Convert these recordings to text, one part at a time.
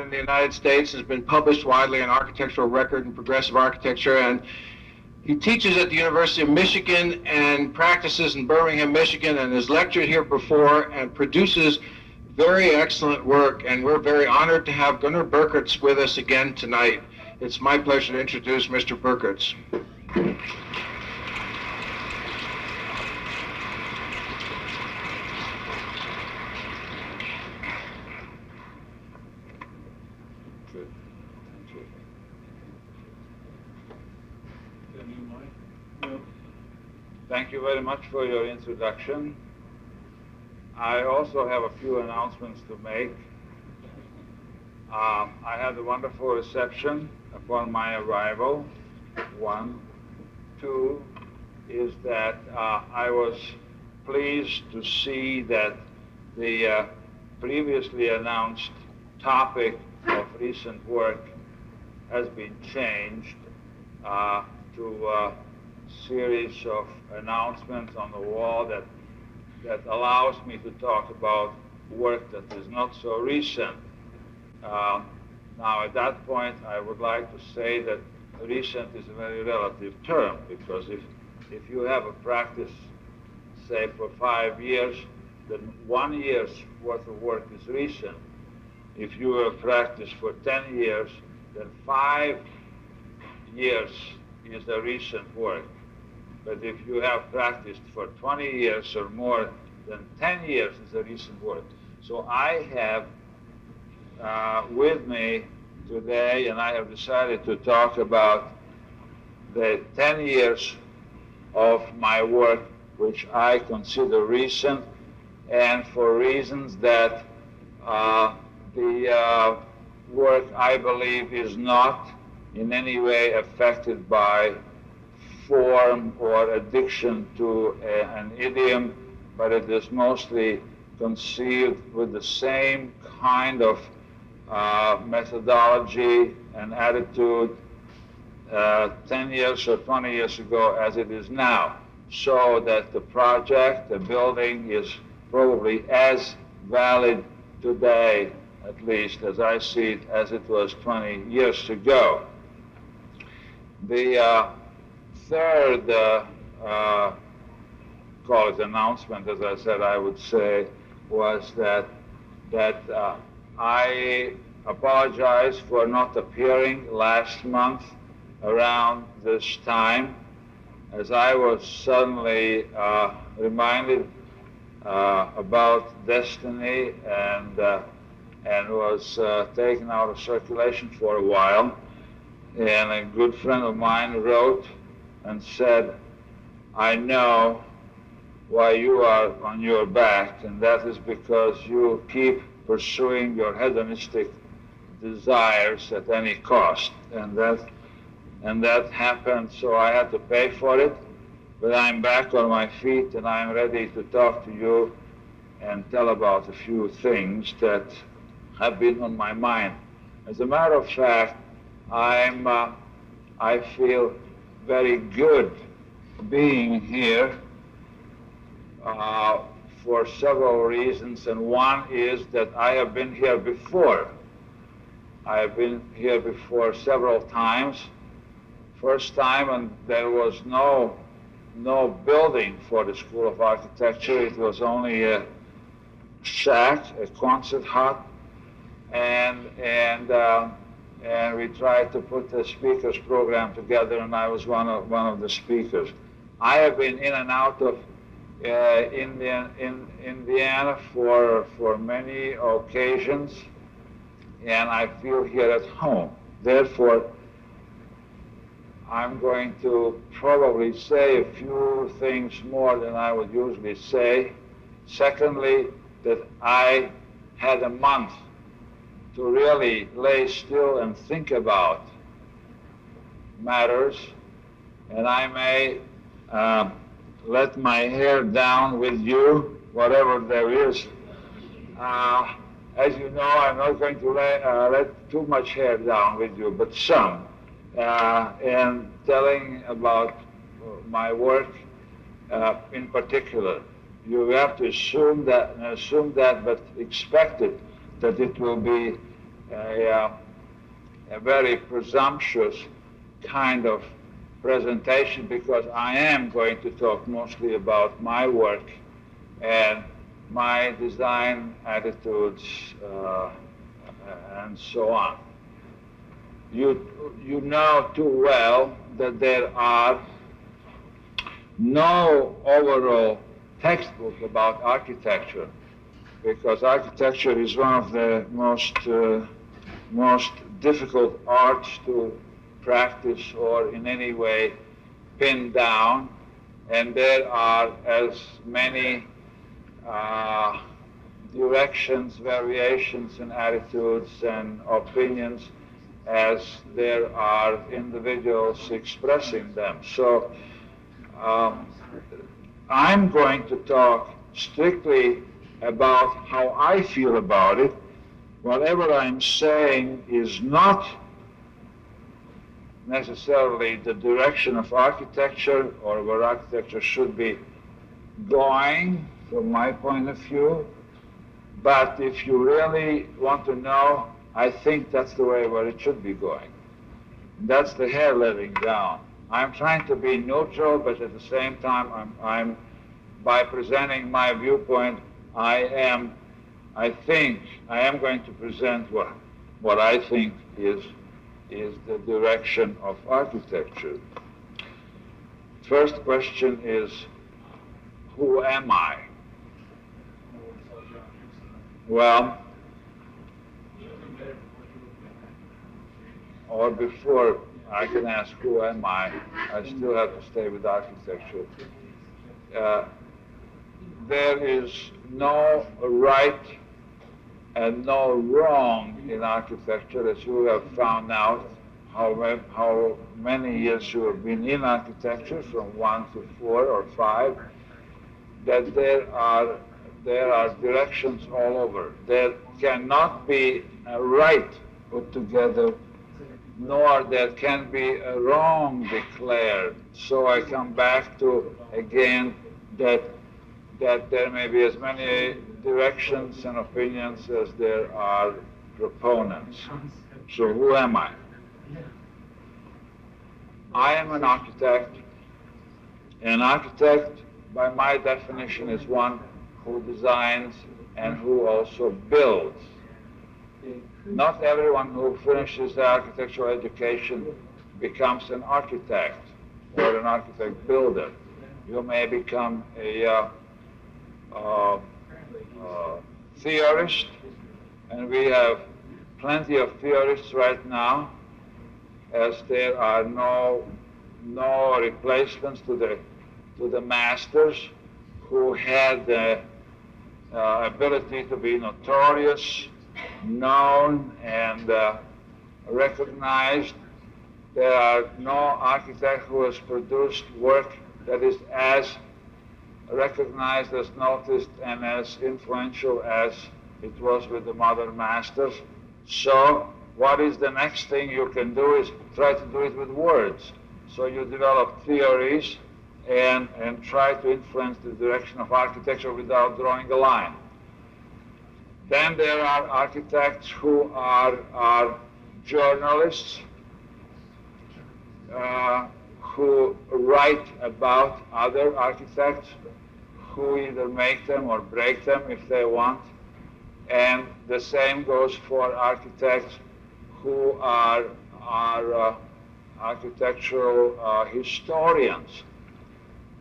in the United States, has been published widely in Architectural Record and Progressive Architecture, and he teaches at the University of Michigan and practices in Birmingham, Michigan, and has lectured here before and produces very excellent work, and we're very honored to have Gunnar Birkerts with us again tonight. It's my pleasure to introduce Mr. Birkerts. Thank you very much for your introduction. I also have a few announcements to make. I had a wonderful reception upon my arrival. One. Two is that I was pleased to see that the previously announced topic of recent work has been changed to a series of announcements on the wall that allows me to talk about work that is not so recent. Now, at that point, I would like to say that recent is a very relative term, because if you have a practice, say, for 5 years, then 1 year's worth of work is recent. If you have practiced for 10 years, then 5 years is a recent work. But if you have practiced for 20 years or more, then 10 years is a recent work. So I have with me today, and I have decided to talk about the 10 years of my work, which I consider recent, and for reasons that the work, I believe, is not in any way affected by form or addiction to an idiom, but it is mostly conceived with the same kind of methodology and attitude 10 years or 20 years ago as it is now, so that the project, the building, is probably as valid today, at least as I see it, as it was 20 years ago. The third, call it announcement, as I said, I would say, was that I apologize for not appearing last month around this time, as I was suddenly reminded about destiny and was taken out of circulation for a while. And a good friend of mine wrote and said, "I know why you are on your back, and that is because you keep pursuing your hedonistic desires at any cost." And that happened, so I had to pay for it. But I'm back on my feet, and I'm ready to talk to you and tell about a few things that have been on my mind. As a matter of fact, I feel very good being here for several reasons, and one is that I have been here before. I have been here before several times. First time, and there was no building for the School of Architecture. It was only a shack, a concert hut, and we tried to put a speakers program together, and I was one of the speakers. I have been in and out of Indiana for many occasions, and I feel here at home. Therefore, I'm going to probably say a few things more than I would usually say. Secondly, that I had a month to really lay still and think about matters, and I may let my hair down with you, whatever there is. As you know, I'm not going to let too much hair down with you, but some. And telling about my work in particular. You have to assume that, but expect it, that it will be a very presumptuous kind of presentation, because I am going to talk mostly about my work and my design attitudes and so on. You know too well that there are no overall textbook about architecture, because architecture is one of the most difficult arts to practice or in any way pin down, and there are as many directions, variations, and attitudes and opinions as there are individuals expressing them. So I'm going to talk strictly about how I feel about it. Whatever I'm saying is not necessarily the direction of architecture or where architecture should be going from my point of view. But if you really want to know, I think that's the way where it should be going. That's the hair letting down. I'm trying to be neutral, but at the same time, I'm by presenting my viewpoint, I think I am going to present what I think is the direction of architecture. First question is, who am I? Well, or before I can ask who am I still have to stay with architecture. There is no right and no wrong in architecture, as you have found out how many years you have been in architecture, from 1 to 4 or 5, that there are directions all over. There cannot be a right put together, nor there can be a wrong declared. So I come back to, again, that there may be as many directions and opinions as there are proponents. So who am I? I am an architect. An architect, by my definition, is one who designs and who also builds. Not everyone who finishes their architectural education becomes an architect or an architect builder. You may become a theorist, and we have plenty of theorists right now, as there are no replacements to the masters who had the ability to be notorious, known, and recognized. There are no architect who has produced work that is as recognized, as noticed, and as influential as it was with the modern masters. So what is the next thing you can do is try to do it with words. So you develop theories and try to influence the direction of architecture without drawing a line. Then there are architects who are journalists, who write about other architects, who either make them or break them if they want. And the same goes for architects who are architectural historians.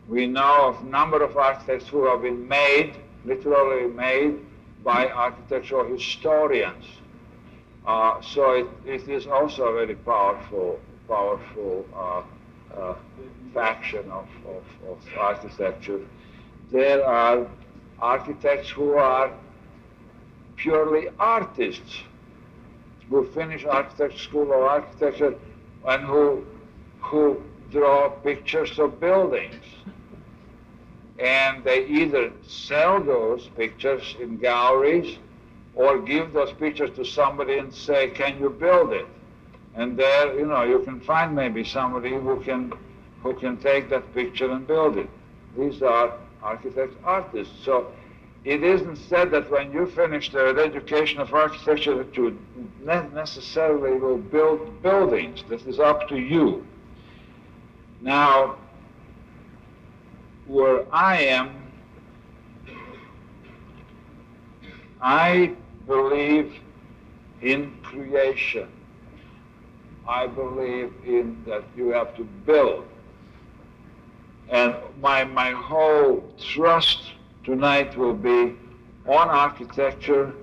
We know of a number of architects who have been made, literally made, by architectural historians. So it is also a very powerful faction of architecture. There are architects who are purely artists, who finish architecture school or architecture and who draw pictures of buildings. And they either sell those pictures in galleries or give those pictures to somebody and say, can you build it? And there, you can find maybe somebody who can take that picture and build it. These are architects, artists. So it isn't said that when you finish the education of architecture that you necessarily will build buildings. This is up to you. Now, where I am, I believe in creation. I believe in that you have to build. And my whole thrust tonight will be on architecture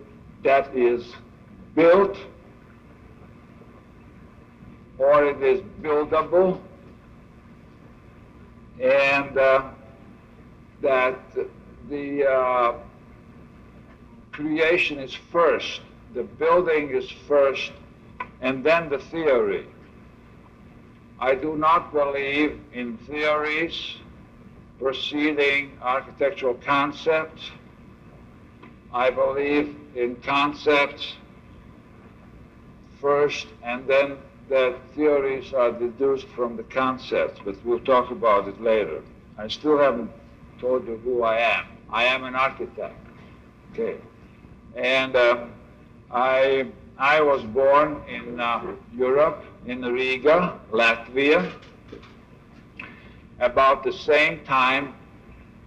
that is built, or it is buildable, and that the creation is first, the building is first, and then the theory. I do not believe in theories preceding architectural concepts. I believe in concepts first, and then the theories are deduced from the concepts, but we'll talk about it later. I still haven't told you who I am. I am an architect, okay? And I was born in Europe, in Riga, Latvia, about the same time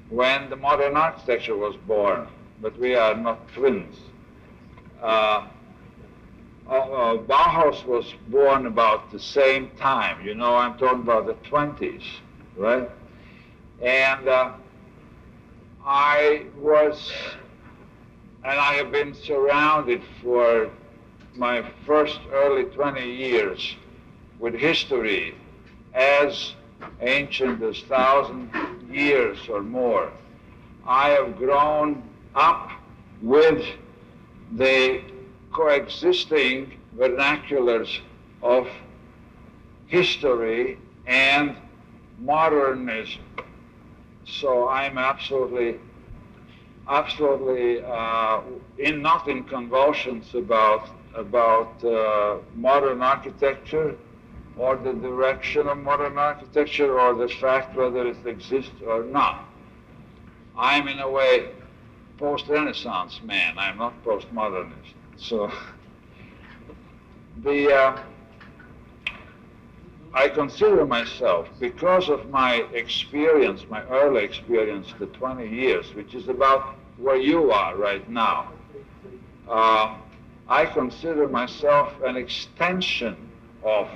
when the modern architecture was born, but we are not twins. Bauhaus was born about the same time. You know, I'm talking about the 20s, right? And I have been surrounded for my first early 20 years with history as ancient as 1,000 years or more. I have grown up with the coexisting vernaculars of history and modernism. So I'm absolutely not in convulsions about modern architecture or the direction of modern architecture or the fact whether it exists or not. I'm in a way post-Renaissance man. I'm not postmodernist. So I consider myself, because of my experience, my early experience, the 20 years, which is about where you are right now, I consider myself an extension of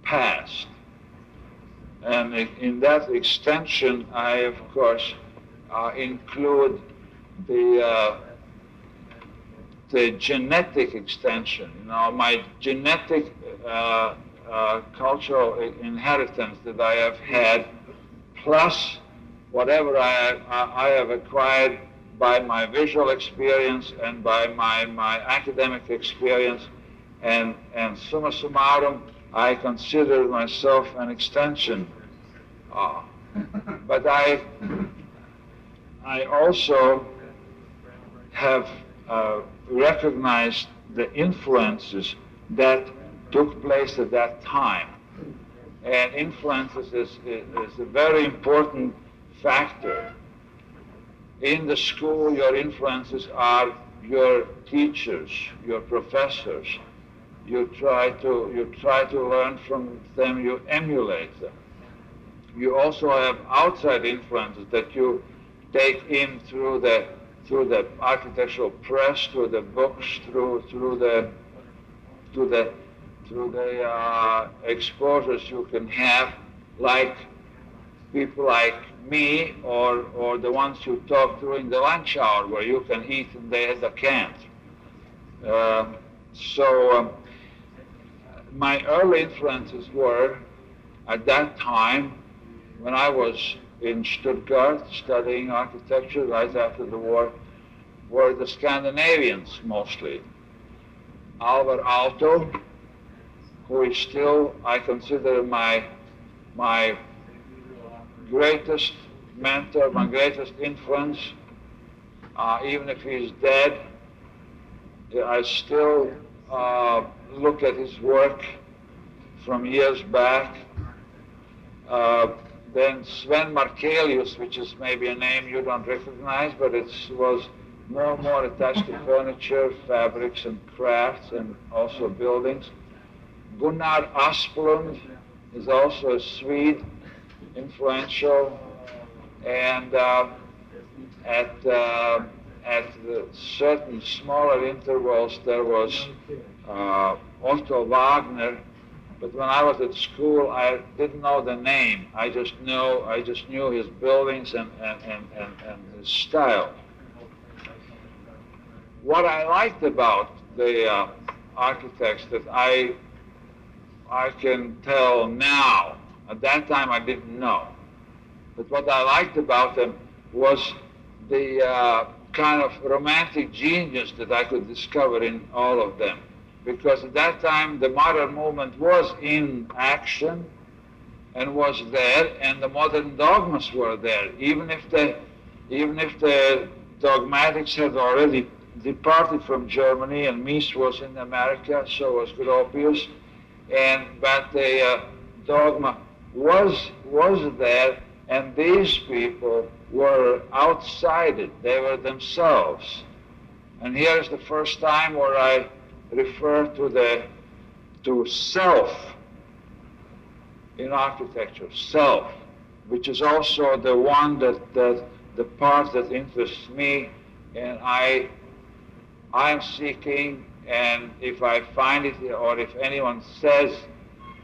past. And in that extension, I, of course, include the genetic extension. You know, my genetic cultural inheritance that I have had, plus whatever I have acquired by my visual experience and by my academic experience, and summa summarum, I consider myself an extension. But I also have recognized the influences that took place at that time. And influences is a very important factor. In the school, your influences are your teachers, your professors. You try to learn from them, you emulate them. You also have outside influences that you take in through the architectural press, through the books, through the exposures you can have, like people like me, or the ones you talk during the lunch hour, where you can eat and they can't. My early influences were, at that time, when I was in Stuttgart studying architecture right after the war, were the Scandinavians mostly. Alvar Aalto, who is still, I consider, my greatest mentor, my greatest influence. Even if he's dead, I still look at his work from years back. Then Sven Markelius, which is maybe a name you don't recognize, but it was more attached to furniture, fabrics, and crafts, and also buildings. Gunnar Asplund is also a Swede, influential, and at certain smaller intervals there was Otto Wagner. But when I was at school, I didn't know the name. I just knew his buildings and his style. What I liked about the architects that I can tell now, at that time I didn't know, but what I liked about them was the kind of romantic genius that I could discover in all of them. Because at that time the modern movement was in action and was there, and the modern dogmas were there, even if the dogmatics had already departed from Germany, and Mies was in America, so was Gropius, but the dogma was there, and these people were outside it. They were themselves. And here's the first time where I refer to self in architecture, self, which is also the one that the part that interests me, and I am seeking, and if I find it, or if anyone says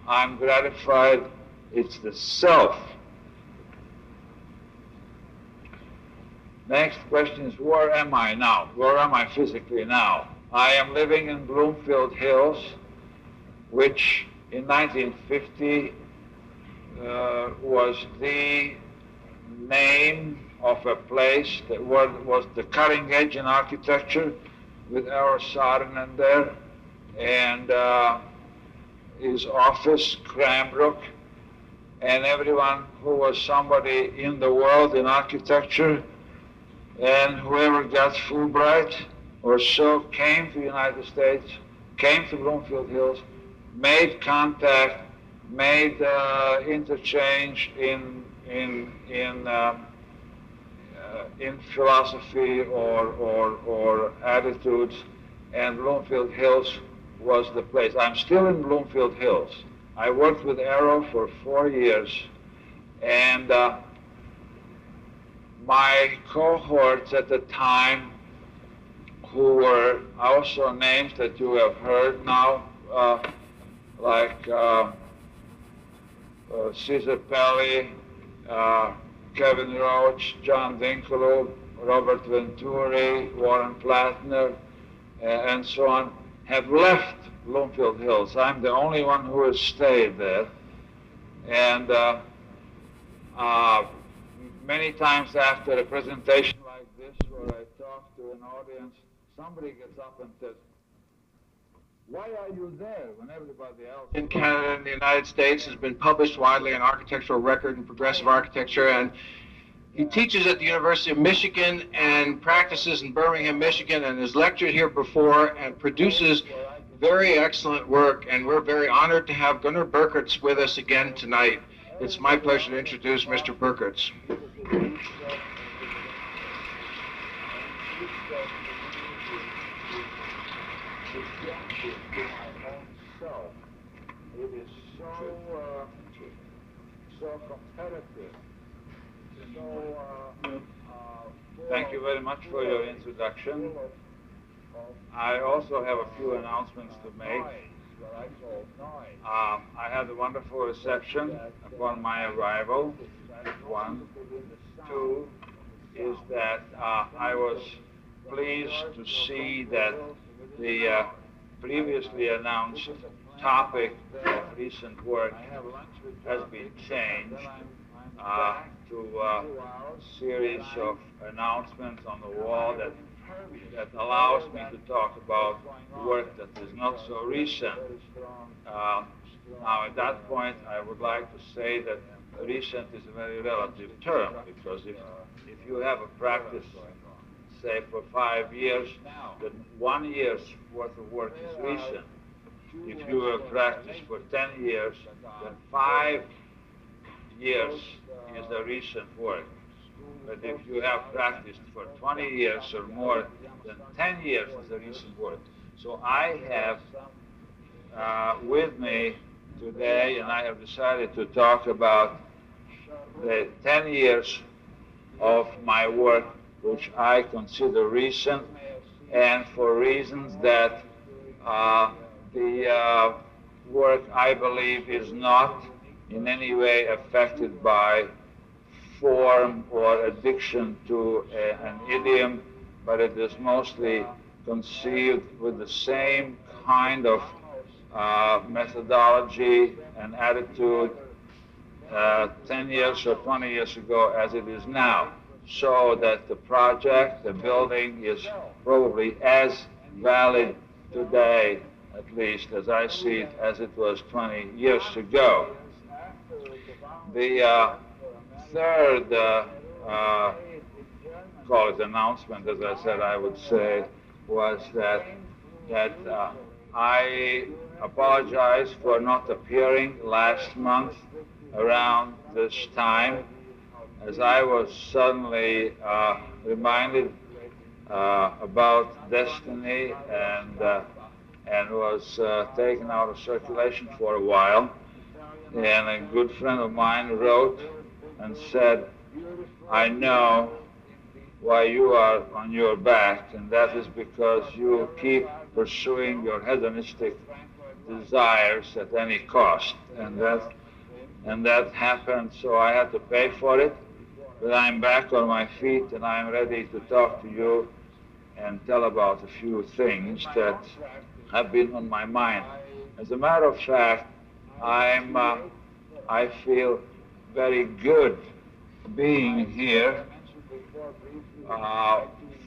I'm gratified, it's the self. Next question is, where am I now? Where am I physically now? I am living in Bloomfield Hills, which in 1950 was the name of a place that was the cutting edge in architecture, with Eero Saarinen there, and his office, Cranbrook, and everyone who was somebody in the world in architecture, and whoever got Fulbright or so came to the United States, came to Bloomfield Hills, made contact, made interchange in philosophy or attitudes, and Bloomfield Hills was the place. I'm still in Bloomfield Hills. I worked with Eero for 4 years, and my cohorts at the time, who were also names that you have heard now, like Caesar Pelli, Kevin Roach, John Dinkeloo, Robert Venturi, Warren Plattner, and so on, have left Bloomfield Hills. I'm the only one who has stayed there. And many times after a presentation like this, where I talk to an audience, somebody gets up and says, "Why are you there when everybody else..." In Canada and the United States, has been published widely in Architectural Record and Progressive Architecture, and he teaches at the University of Michigan and practices in Birmingham, Michigan, and has lectured here before and produces very excellent work, and we're very honored to have Gunnar Birkerts with us again tonight. It's my pleasure to introduce Mr. Birkerts. It is so competitive. Thank you very much for your introduction. I also have a few announcements to make. I had a wonderful reception upon my arrival. 1. 2 is that I was pleased to see that the previously announced topic of recent work has been changed to a series of announcements on the wall that allows me to talk about work that is not so recent. Now, at that point, I would like to say that recent is a very relative term, because if you have a practice, say, for 5 years, then 1 year's worth of work is recent. If you have practiced for 10 years, then 5 years is a recent work. But if you have practiced for 20 years or more, then 10 years is a recent work. So I have with me today, and I have decided to talk about the 10 years of my work, which I consider recent, and for reasons that the work, I believe, is not in any way affected by form or addiction to an idiom, but it is mostly conceived with the same kind of methodology and attitude 10 years or 20 years ago as it is now, so that the project, the building, is probably as valid today, at least as I see it, as it was 20 years ago. The third, call it announcement, as I said, I would say, was that I apologize for not appearing last month around this time, as I was suddenly reminded about destiny and was taken out of circulation for a while. And a good friend of mine wrote and said, I know why you are on your back, and that is because you keep pursuing your hedonistic desires at any cost. And that happened, so I had to pay for it. But I'm back on my feet, and I'm ready to talk to you and tell about a few things that have been on my mind. As a matter of fact, I feel very good being here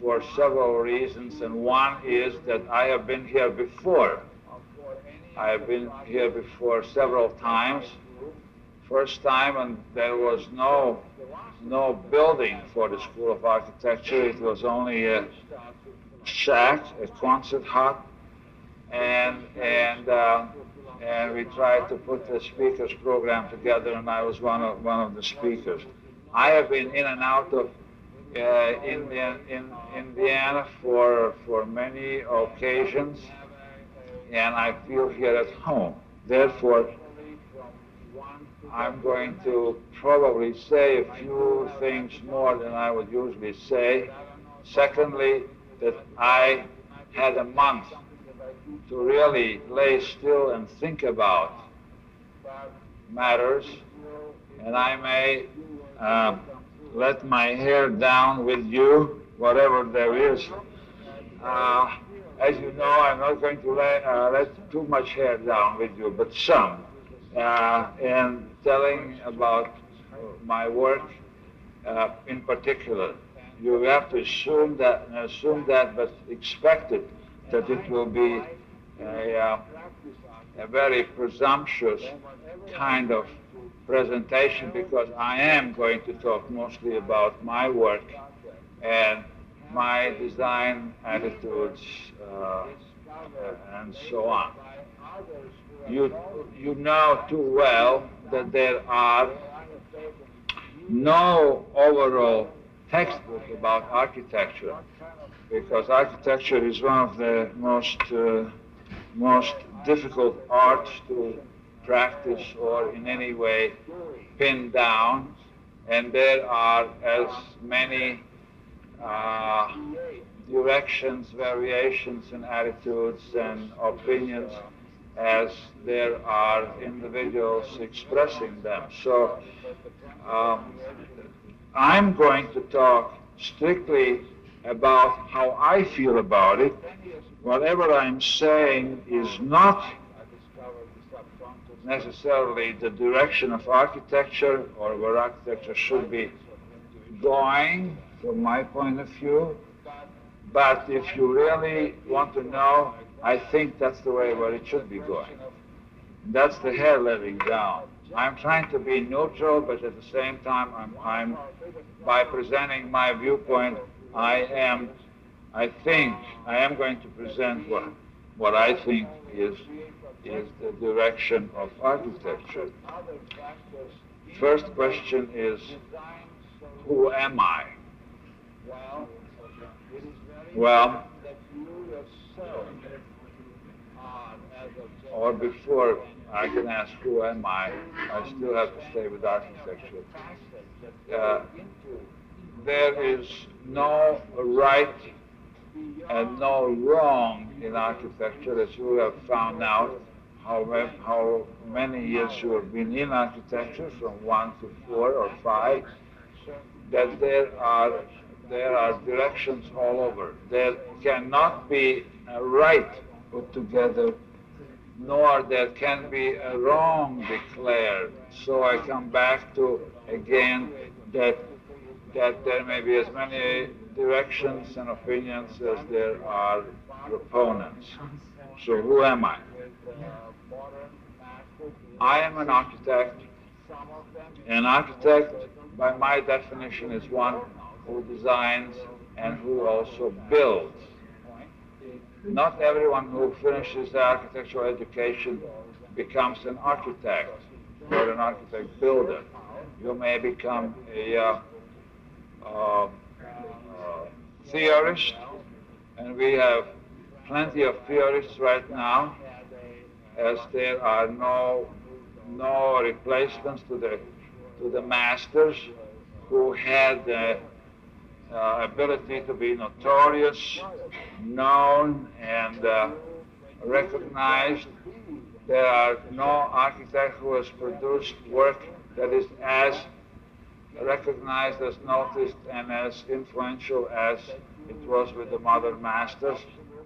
for several reasons, and one is that I have been here before. I have been here before several times. First time, and there was no building for the School of Architecture. It was only a shack, a concert hut, and we tried to put the speakers program together, and I was one of the speakers. I have been in and out of Indiana for many occasions, and I feel here at home. Therefore, I'm going to probably say a few things more than I would usually say. Secondly, that I had a month to really lay still and think about matters, and I may let my hair down with you, whatever there is. As you know, I'm not going to let too much hair down with you, but some. And telling about my work in particular. You have to assume that, but expect it, that it will be a very presumptuous kind of presentation, because I am going to talk mostly about my work and my design attitudes and so on. You know too well that there are no overall textbook about architecture, because architecture is one of the most difficult arts to practice or in any way pin down, and there are as many directions, variations, and attitudes and opinions as there are individuals expressing them. So I'm going to talk strictly about how I feel about it. Whatever I'm saying is not necessarily the direction of architecture or where architecture should be going from my point of view. But if you really want to know, I think that's the way where it should be going. That's the hair letting down. I'm trying to be neutral, but at the same time, I'm by presenting my viewpoint, I think I am going to present what I think is the direction of architecture. First question is, who am I? Well, or before I can ask who am I still have to stay with architecture. There is no right and no wrong in architecture, as you have found out how many years you have been in architecture, from 1 to 4 or 5, that there are directions all over. There cannot be a right put together, nor there can be a wrong declared. So I come back to, again, that there may be as many directions and opinions as there are proponents. So who am I? I am an architect. An architect, by my definition, is one who designs and who also builds. Not everyone who finishes the architectural education becomes an architect or an architect builder. You may become a theorist, and we have plenty of theorists right now, as there are no replacements to the masters who had the ability to be notorious, known, and recognized. There are no architect who has produced work that is as recognized, as noticed, and as influential as it was with the modern masters.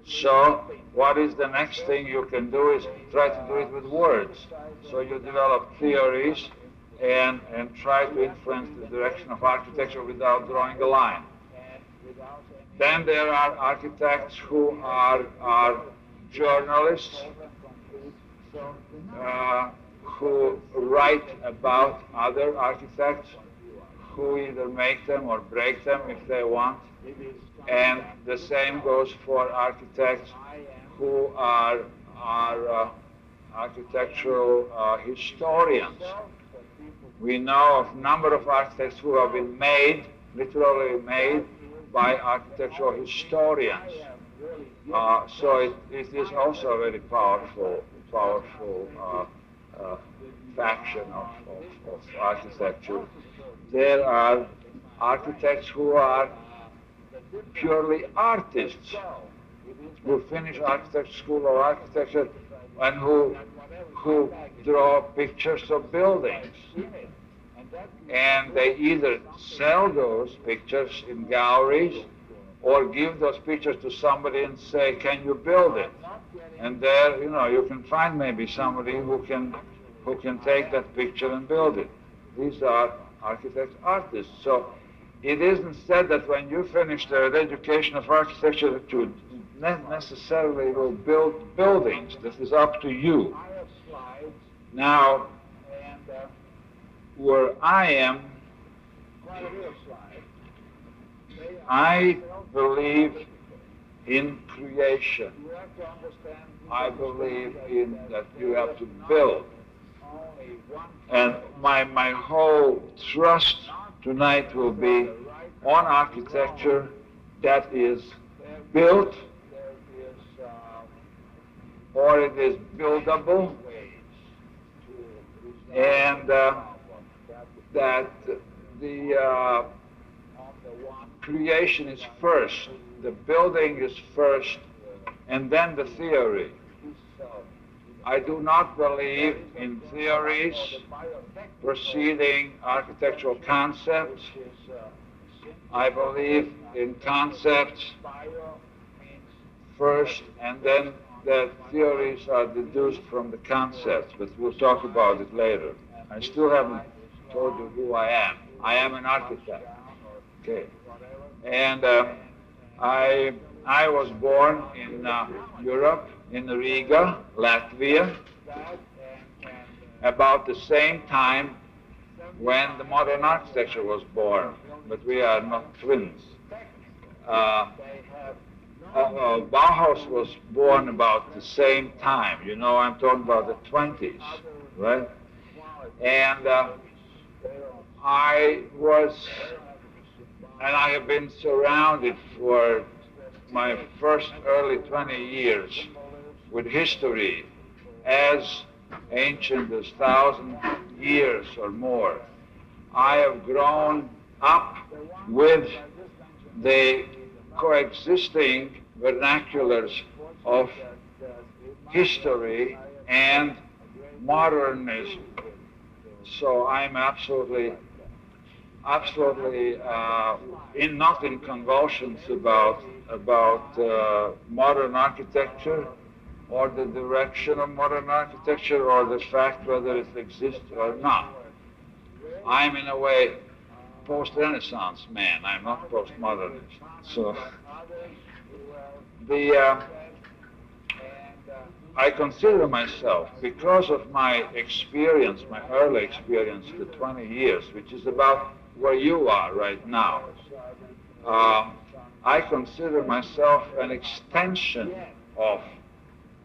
So what is the next thing you can do is try to do it with words. So you develop theories and try to influence the direction of architecture without drawing a line. Then there are architects who are journalists, who write about other architects, who either make them or break them if they want. And the same goes for architects who are architectural historians. We know of a number of architects who have been made, literally made, by architectural historians. So it is also a very powerful faction of architecture. There are architects who are purely artists, who finish architecture school or architecture and who draw pictures of buildings. And they either sell those pictures in galleries or give those pictures to somebody and say, can you build it? And there, you can find maybe somebody who can take that picture and build it. These are architects, artists. So it isn't said that when you finish the education of architecture that you necessarily will build buildings. This is up to you. Now, where I am, I believe in creation. I believe in that you have to build. And my whole thrust tonight will be on architecture that is built, or it is buildable, and that the creation is first, the building is first, and then the theory. I do not believe in theories preceding architectural concepts. I believe in concepts first, and then the theories are deduced from the concepts, but we'll talk about it later. I still haven't told you who I am. I am an architect. Okay. And I was born in Europe, in Riga, Latvia, about the same time when the modern architecture was born, but we are not twins. Bauhaus was born about the same time. I'm talking about the 20s, right? And I was, and I have been surrounded for my first early 20 years with history as ancient as 1,000 years or more. I have grown up with the coexisting vernaculars of history and modernism. So I'm absolutely not in convulsions about modern architecture or the direction of modern architecture or the fact whether it exists or not. I'm in a way post-Renaissance man. I'm not postmodernist. So I consider myself, because of my experience, my early experience, the 20 years, which is about where you are right now, I consider myself an extension of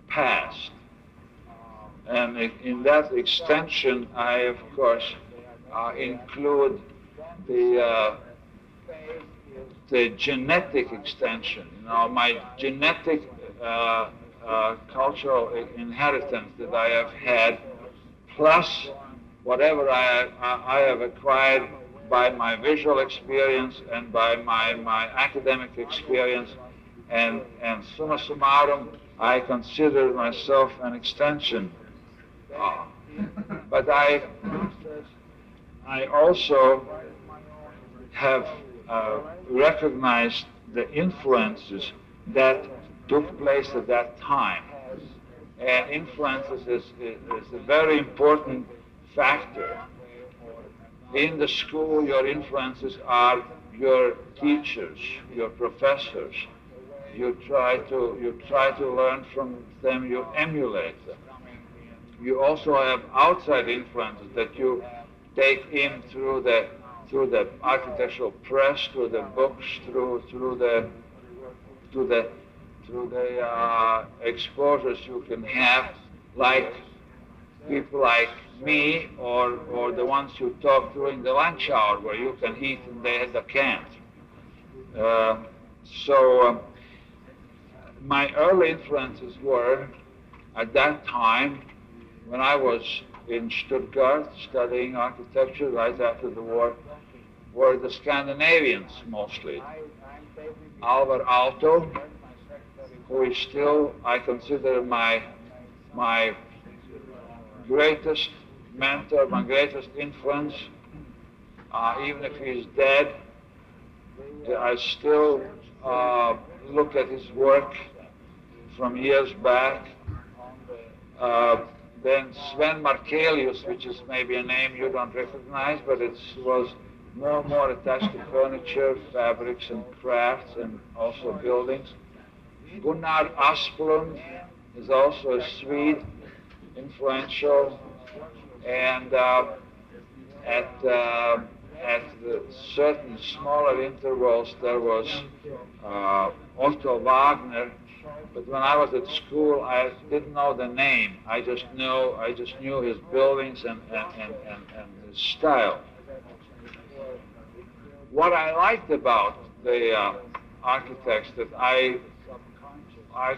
past. And in that extension, I, of course, include the genetic extension. You know, my genetic cultural inheritance that I have had, plus whatever I have acquired by my visual experience and by my academic experience, and summa summarum, I consider myself an extension. But I also have recognized the influences that took place at that time. And influences is a very important factor. In the school, your influences are your teachers, your professors. You try to learn from them, you emulate them. You also have outside influences that you take in through the architectural press, through the books, through the exposures you can have, like people like me, or the ones who talk during the lunch hour, where you can eat and they can't. My early influences were, at that time, when I was in Stuttgart studying architecture right after the war, were the Scandinavians mostly. Alvar Aalto, who is still, I consider, my greatest mentor, my greatest influence. Even if he's dead, I still look at his work from years back. Then Sven Markelius, which is maybe a name you don't recognize, but it was more attached to furniture, fabrics, and crafts, and also buildings. Gunnar Asplund is also a Swede, influential, and at the certain smaller intervals there was Otto Wagner. But when I was at school, I didn't know the name. I just knew his buildings and his style. What I liked about the architects that I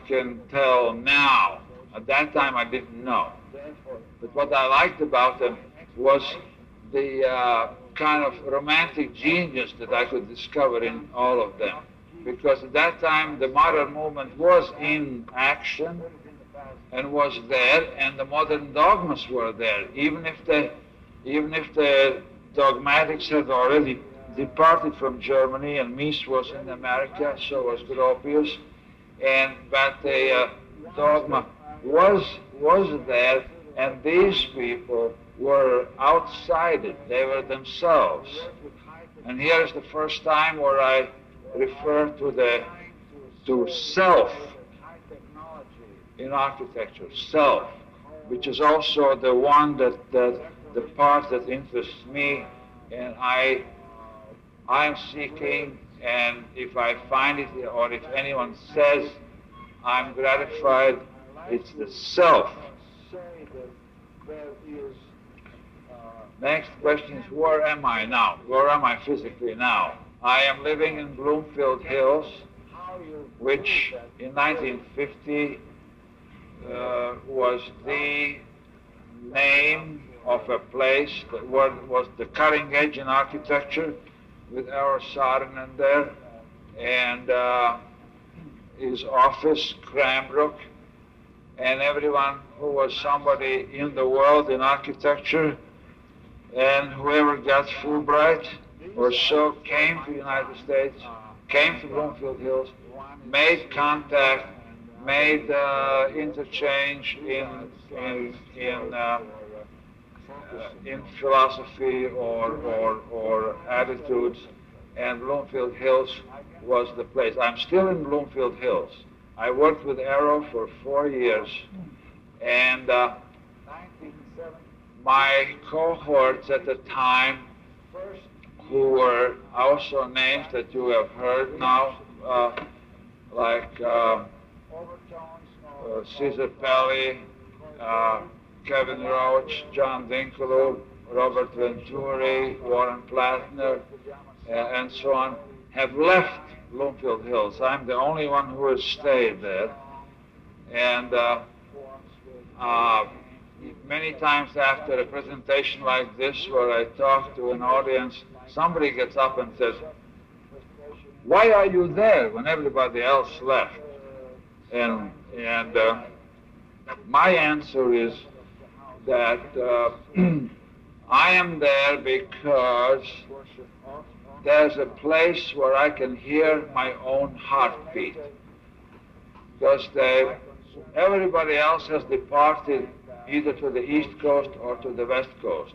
can tell now, at that time I didn't know. But what I liked about them was the kind of romantic genius that I could discover in all of them. Because at that time the modern movement was in action and was there, and the modern dogmas were there, even if the dogmatics had already departed from Germany, and Mies was in America, so was Gropius, but the dogma was there, and these people were outside it. They were themselves. And here's the first time where I refer to self in architecture, self, which is also the one that the part that interests me, and I'm seeking, and if I find it, or if anyone says I'm gratified, it's the self. Next question is, where am I now? Where am I physically now? I am living in Bloomfield Hills, which in 1950 was the name of a place that was the cutting edge in architecture, with Eero Saarinen there, and his office, Cranbrook, and everyone who was somebody in the world in architecture, and whoever got Fulbright or so came to the United States, came to Bloomfield Hills, made contact, made interchange in philosophy or attitudes, and Bloomfield Hills was the place. I'm still in Bloomfield Hills. I worked with Eero for 4 years, and my cohorts at the time, who were also names that you have heard now, like Caesar Pelli, Kevin Roach, John Dinkeloo, Robert Venturi, Warren Plattner, and so on, have left Bloomfield Hills. I'm the only one who has stayed there. And many times after a presentation like this, where I talk to an audience, somebody gets up and says, "Why are you there when everybody else left?" And my answer is that I am there because there's a place where I can hear my own heartbeat. Because everybody else has departed either to the East Coast or to the West Coast.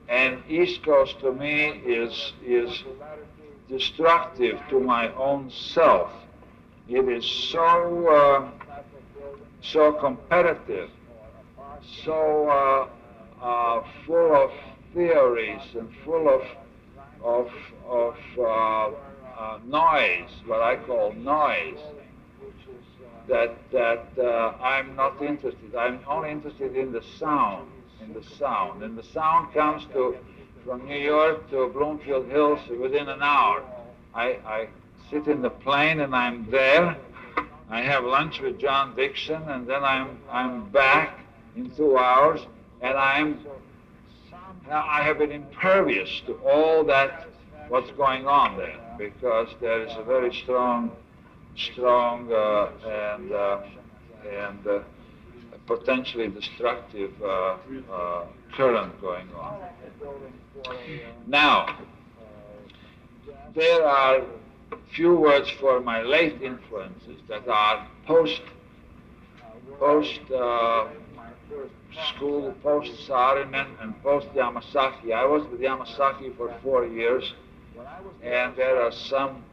And East Coast to me is destructive to my own self. It is so competitive, so full of theories and full of noise, what I call noise, that I'm not interested. I'm only interested in the sound, And the sound comes from New York to Bloomfield Hills within an hour. I sit in the plane and I'm there. I have lunch with John Dixon, and then I'm back in 2 hours, and I have been impervious to all that, what's going on there, because there is a very strong and potentially destructive current going on. Now, there are few words for my late influences that are post school, post Saarinen, and post Yamasaki. I was with Yamasaki for 4 years, and there are some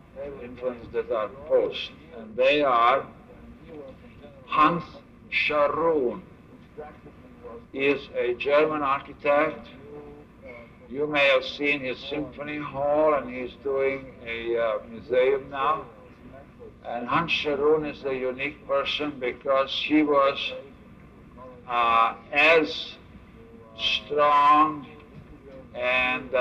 influences that are post, and they are Hans Scharoun is a German architect. You may have seen his symphony hall, and he's doing a museum now. And Hans Scharoun is a unique person because he was as strong and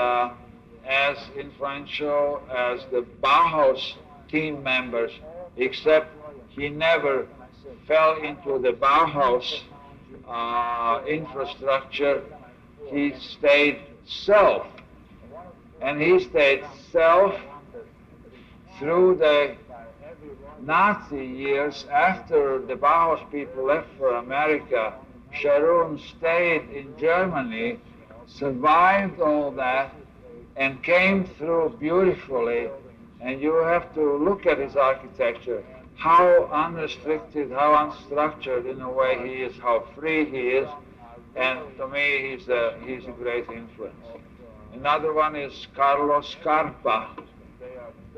as influential as the Bauhaus team members, except he never fell into the Bauhaus infrastructure. He stayed self, and he stayed self through the Nazi years. After the Bauhaus people left for America, Scharoun stayed in Germany, survived all that, and came through beautifully. And you have to look at his architecture, how unrestricted, how unstructured in a way he is, how free he is. And to me, he's a great influence. Another one is Carlo Scarpa.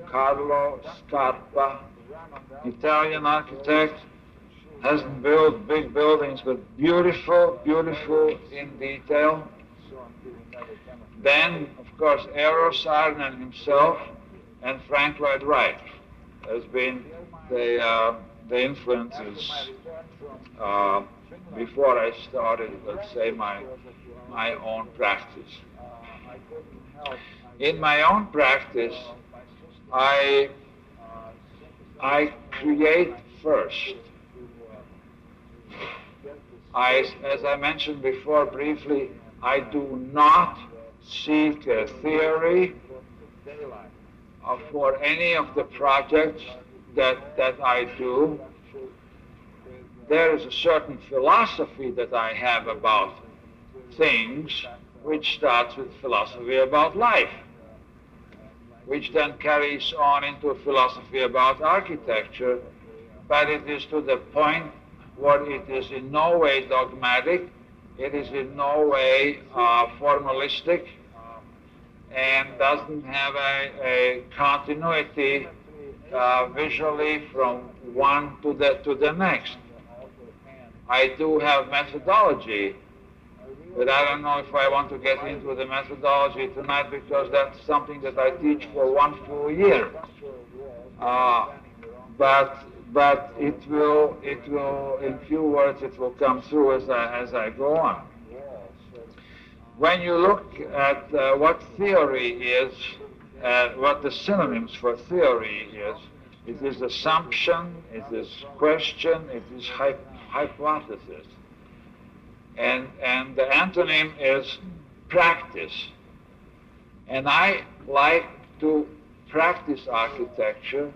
Carlo Scarpa, Italian architect, hasn't built big buildings, but beautiful, beautiful in detail. Then, of course, Eero Saarinen himself and Frank Lloyd Wright has been the influences before I started, let's say, my own practice. in my own practice, I create first. As I mentioned before briefly, I do not seek a theory for any of the projects that I do. There is a certain philosophy that I have about things, which starts with philosophy about life, which then carries on into a philosophy about architecture, but it is to the point where it is in no way dogmatic, it is in no way formalistic, and doesn't have a continuity visually from one to the next. I do have methodology, but I don't know if I want to get into the methodology tonight, because that's something that I teach for 1 full year. But it will, in few words, it will come through as I go on. When you look at what theory is, what the synonyms for theory is, it is assumption, it is question, it is hypothesis. And the antonym is practice. And I like to practice architecture,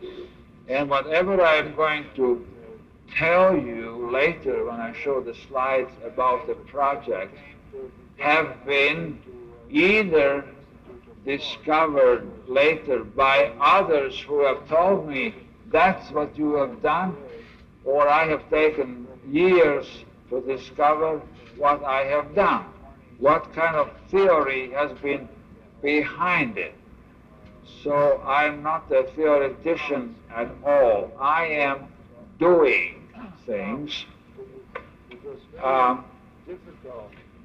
and whatever I'm going to tell you later when I show the slides about the project have been either discovered later by others who have told me that's what you have done, or I have taken years to discover what I have done, what kind of theory has been behind it. So I'm not a theoretician at all. I am doing things.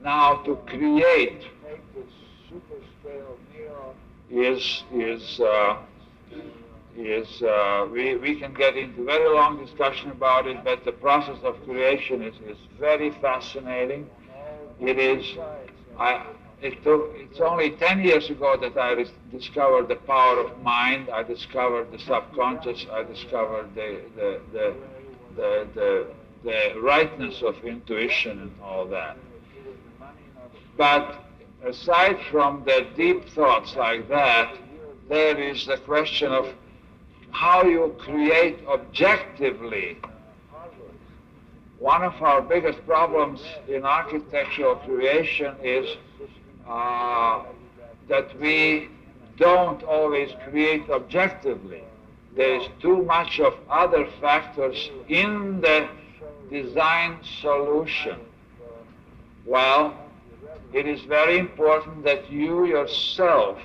Now, to create we can get into very long discussion about it, but the process of creation is very fascinating. It's only 10 years ago that I discovered the power of mind. I discovered the subconscious. I discovered the rightness of intuition and all that. But aside from the deep thoughts like that, there is the question of how you create objectively. One of our biggest problems in architectural creation is that we don't always create objectively. There is too much of other factors in the design solution. Well, it is very important that you yourself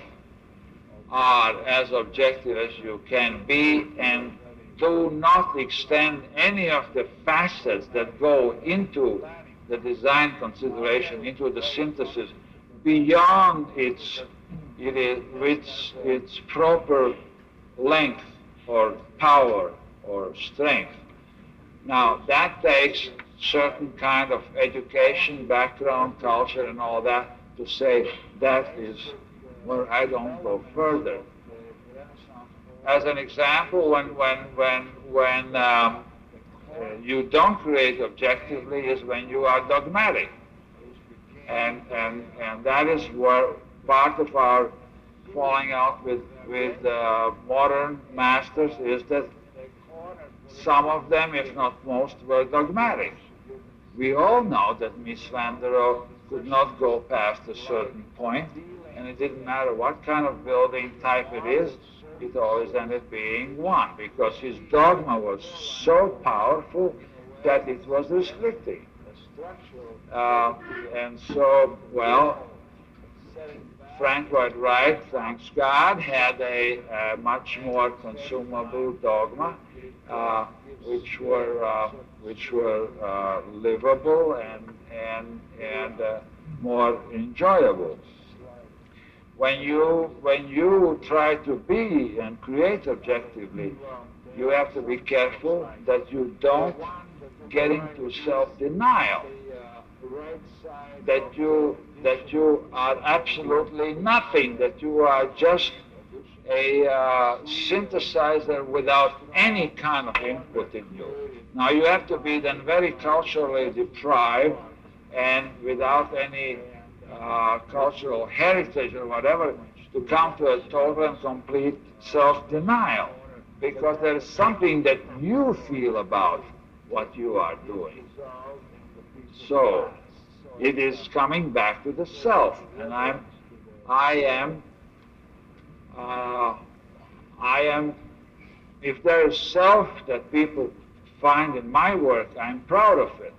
are as objective as you can be, and do not extend any of the facets that go into the design consideration, into the synthesis, beyond its proper length or power or strength. Now, that takes certain kind of education, background, culture, and all that to say that is where I don't go further. As an example, when you don't create objectively is when you are dogmatic, and that is where part of our falling out with modern masters is that some of them, if not most, were dogmatic. We all know that Miss Van der Rohe could not go past a certain point, and it didn't matter what kind of building type it is, it always ended being one, because his dogma was so powerful that it was restricting. And so, well, Frank Lloyd Wright, thanks God, had a much more consumable dogma, which were livable and more enjoyable. When you try to be and create objectively, you have to be careful that you don't get into self-denial. that you are absolutely nothing, that you are just a synthesizer without any kind of input in you. Now you have to be then very culturally deprived and without any cultural heritage or whatever to come to a total and complete self-denial, because there is something that you feel about what you are doing. So it is coming back to the self, and I am, if there is self that people find in my work, I'm proud of it,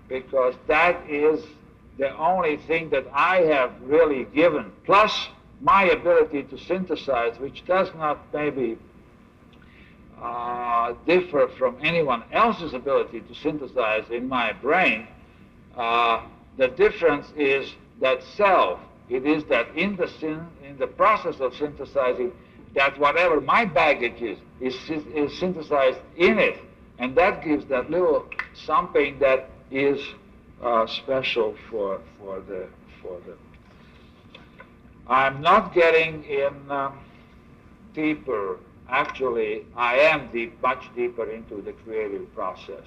because that is the only thing that I have really given, plus my ability to synthesize, which does not maybe differ from anyone else's ability to synthesize in my brain. The difference is that self. It is that in the process of synthesizing, that whatever my baggage is synthesized in it, and that gives that little something that is special for the. I'm not getting in deeper. Actually, I am much deeper into the creative process.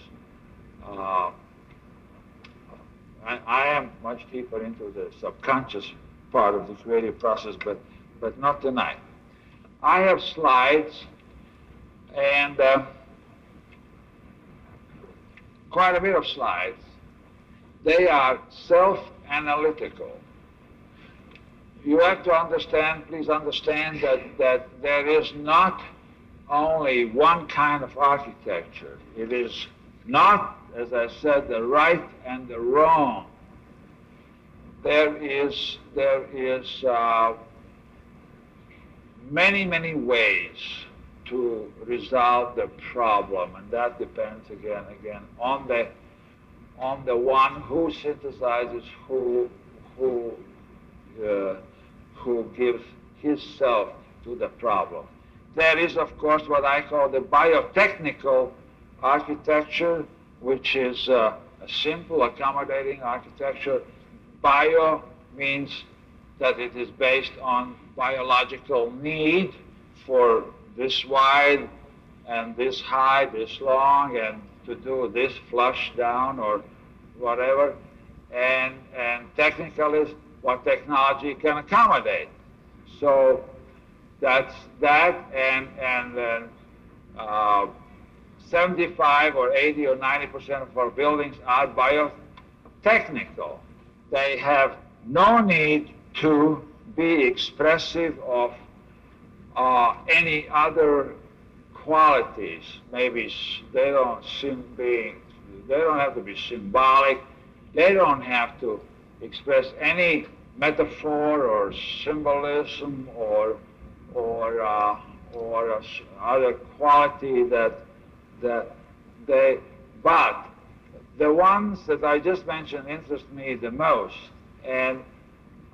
I am much deeper into the subconscious part of the creative process, but not tonight. I have slides, and quite a bit of slides. They are self-analytical. You have to understand, please understand that there is not only one kind of architecture. It is not, as I said, the right and the wrong. There is many ways to resolve the problem, and that depends again on the one who synthesizes, who gives his self to the problem. There is, of course, what I call the biotechnical architecture, which is a simple, accommodating architecture. Bio means that it is based on biological need for this wide and this high, this long, and to do this flush down or whatever. And technical is what technology can accommodate. So that's that, and then 75 or 80 or 90% of our buildings are biotechnical. They have no need to be expressive of any other qualities. Maybe they don't have to be symbolic. They don't have to express any metaphor or symbolism or other quality that they. But the ones that I just mentioned interest me the most, and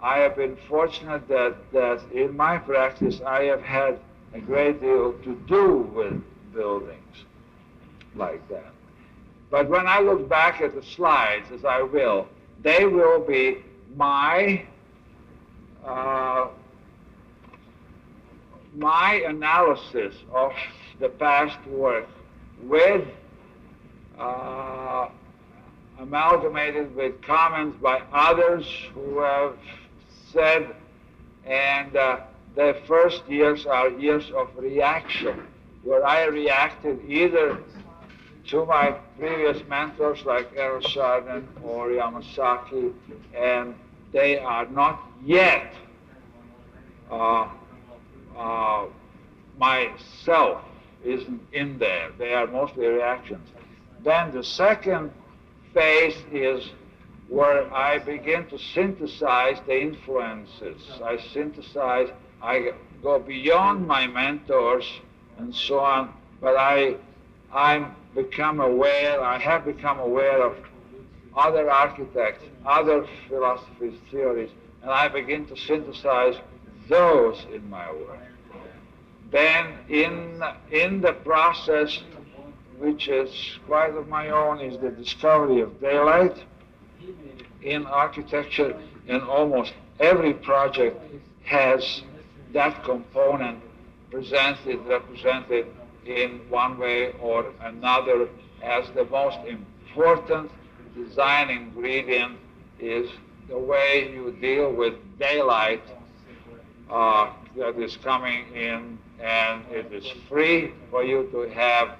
I have been fortunate that in my practice I have had a great deal to do with buildings like that. But when I look back at the slides, as I will, they will be my analysis of the past work with amalgamated with comments by others who have said, and the first years are years of reaction, where I reacted either to my previous mentors like Earl Chardin or Yamasaki, and they are not yet myself isn't in there. They are mostly reactions. Then the second phase is where I begin to synthesize the influences. I go beyond my mentors and so on, but I have become aware of other architects, other philosophies, theories, and I begin to synthesize those in my work. Then in the process, which is quite of my own, is the discovery of daylight. in architecture, and almost every project has that component represented in one way or another as the most important design ingredient is the way you deal with daylight that is coming in, and it is free for you to have,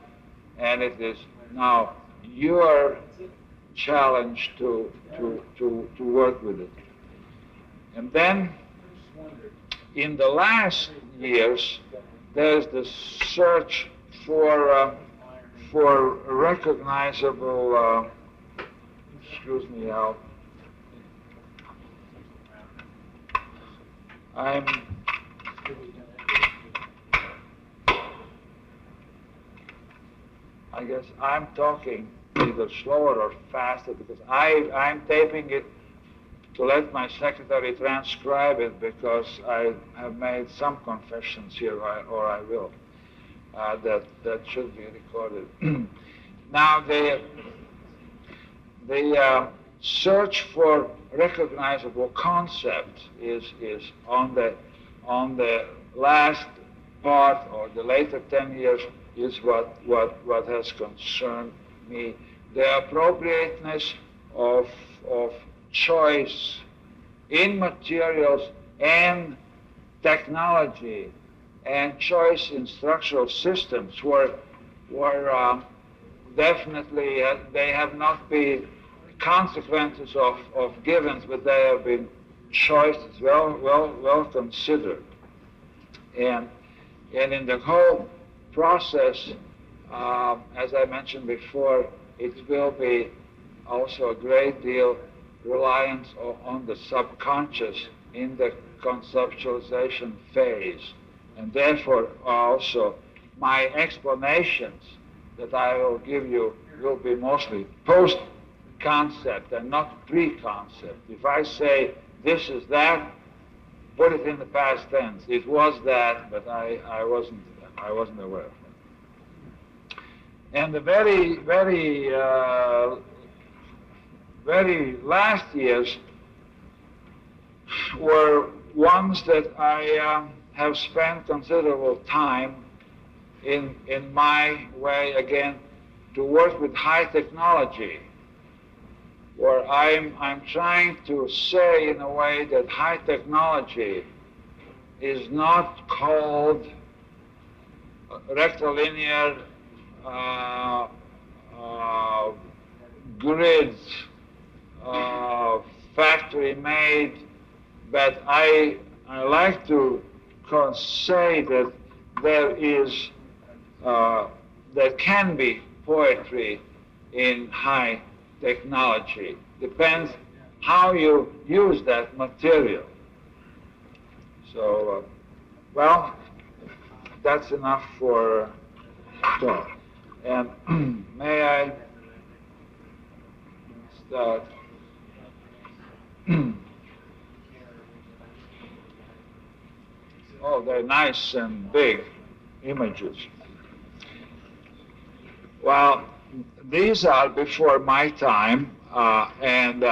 and it is now your challenge to work with it. And then in the last years, there's the search for recognizable, excuse me, I guess I'm talking either slower or faster because I'm taping it to let my secretary transcribe it because I have made some confessions here, or I will, that should be recorded. Now, the search for recognizable concept is on the last part, or the later 10 years, is what has concerned me. The appropriateness of choice in materials and technology, and choice in structural systems were definitely, they have not been consequences of givens, but they have been choices well considered. And in the whole process, as I mentioned before, it will be also a great deal reliance on the subconscious in the conceptualization phase. And therefore also my explanations that I will give you will be mostly post-concept and not pre-concept. If I say this is that, put it in the past tense. It was that, but I wasn't aware of it. And the very last years were ones that I have spent considerable time in my way, again, to work with high technology, where I'm trying to say in a way that high technology is not called rectilinear grids, factory-made, but I like to say that there can be poetry in high technology. Depends how you use that material. So, well, that's enough for talk. And may I start? Oh, they're nice and big images. Well, these are before my time, and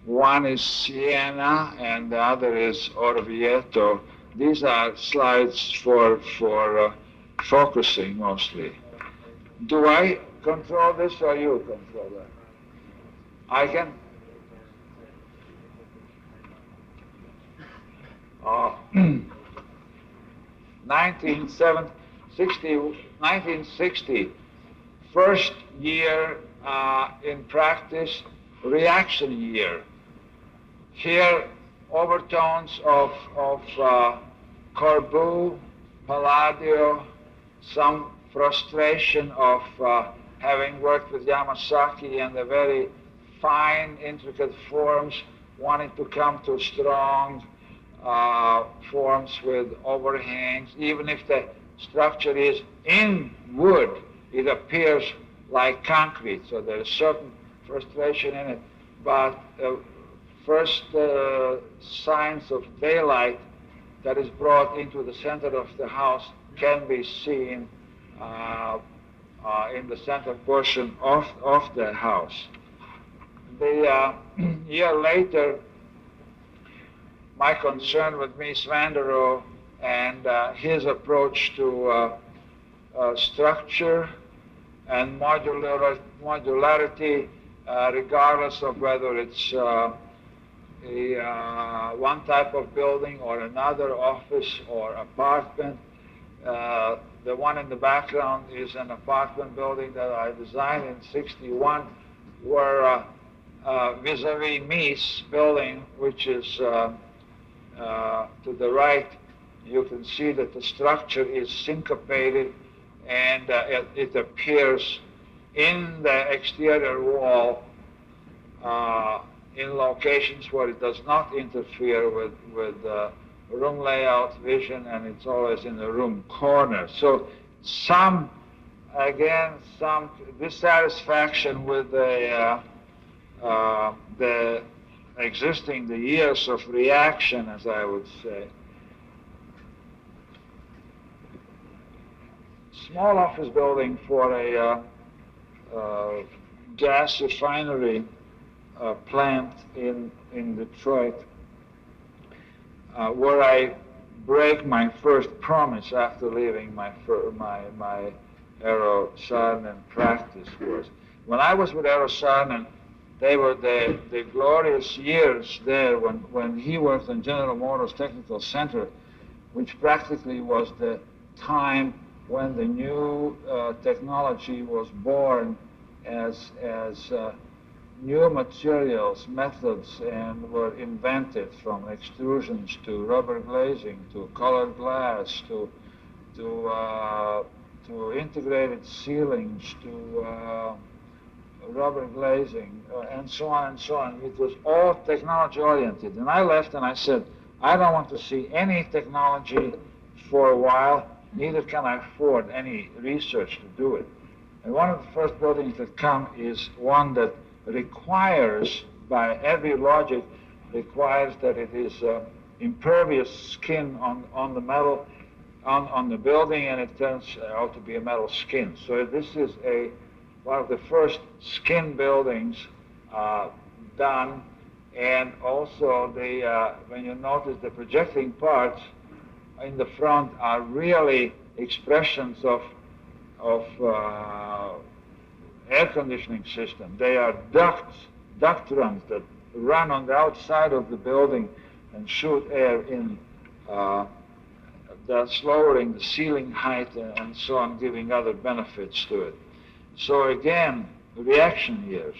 one is Siena and the other is Orvieto. These are slides for focusing mostly. Do I control this or you control that? I can? 1960, first year in practice, reaction year. Here, overtones of Corbu, Palladio, some frustration of having worked with Yamasaki and the very fine, intricate forms, wanting to come to strong forms with overhangs. Even if the structure is in wood, it appears like concrete, so there is certain frustration in it. But first signs of daylight that is brought into the center of the house can be seen in the center portion of the house. The year later, my concern with Mies van der Rohe and his approach to structure and modularity, regardless of whether it's one type of building or another, office or apartment. The one in the background is an apartment building that I designed in '61, where vis-a-vis Mies building, which is to the right, you can see that the structure is syncopated, and it appears in the exterior wall in locations where it does not interfere with room layout, vision, and it's always in the room corner. So some dissatisfaction with the years of reaction, as I would say. Small office building for a gas refinery plant in Detroit, where I break my first promise after leaving my Aero Saarinen practice was. When I was with Aero Saarinen, they were the glorious years there when he worked in General Motors Technical Center, which practically was the time when the new technology was born as new materials, methods, and were invented, from extrusions to rubber glazing to colored glass to integrated ceilings to rubber glazing and so on and so on. It was all technology oriented. And I left and I said, I don't want to see any technology for a while, neither can I afford any research to do it. And one of the first buildings that come is one that requires, by every logic, requires that it is impervious skin on the metal, on the building, and it turns out to be a metal skin. So this is one of the first skin buildings done, and also when you notice the projecting parts in the front are really expressions of air conditioning system. They are duct runs that run on the outside of the building and shoot air in, thus lowering the ceiling height and so on, giving other benefits to it. So again, reaction years.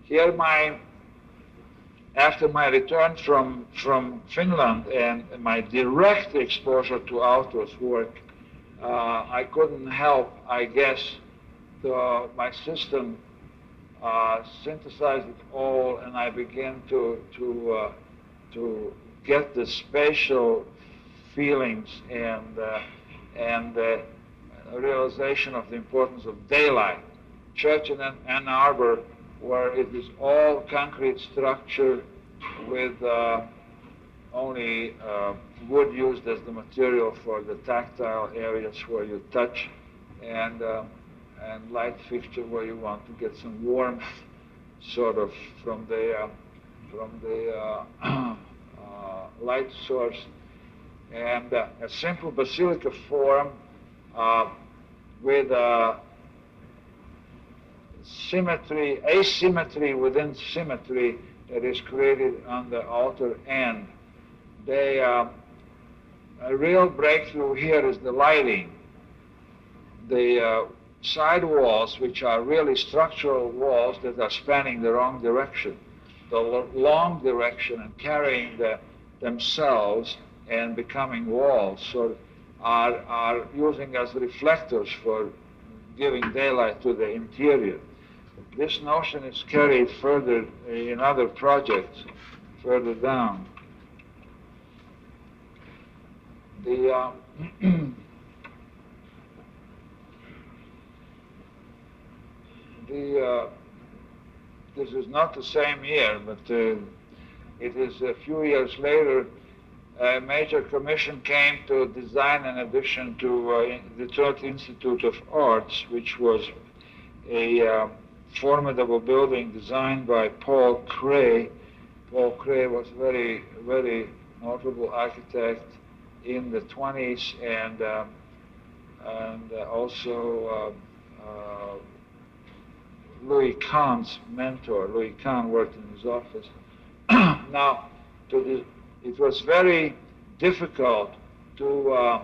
Here after my return from Finland and my direct exposure to Aalto's work, I couldn't help, I guess, my system synthesized it all, and I began to get the spatial feelings and a realization of the importance of daylight. Church in Ann Arbor, where it is all concrete structure with only wood used as the material for the tactile areas where you touch, and light fixture where you want to get some warmth, sort of from the light source, and a simple basilica form with asymmetry within symmetry that is created on the outer end. A real breakthrough here is the lighting. The side walls, which are really structural walls that are spanning the wrong direction, the long direction, and carrying themselves and becoming walls, so are using as reflectors for giving daylight to the interior. This notion is carried further in other projects further down. This is not the same year, but it is a few years later. A major commission came to design an addition to the Detroit Institute of Arts, which was a formidable building designed by Paul Cray. Paul Cray was a very, very notable architect in the 20s, and also Louis Kahn's mentor. Louis Kahn worked in his office. Now, it was very difficult to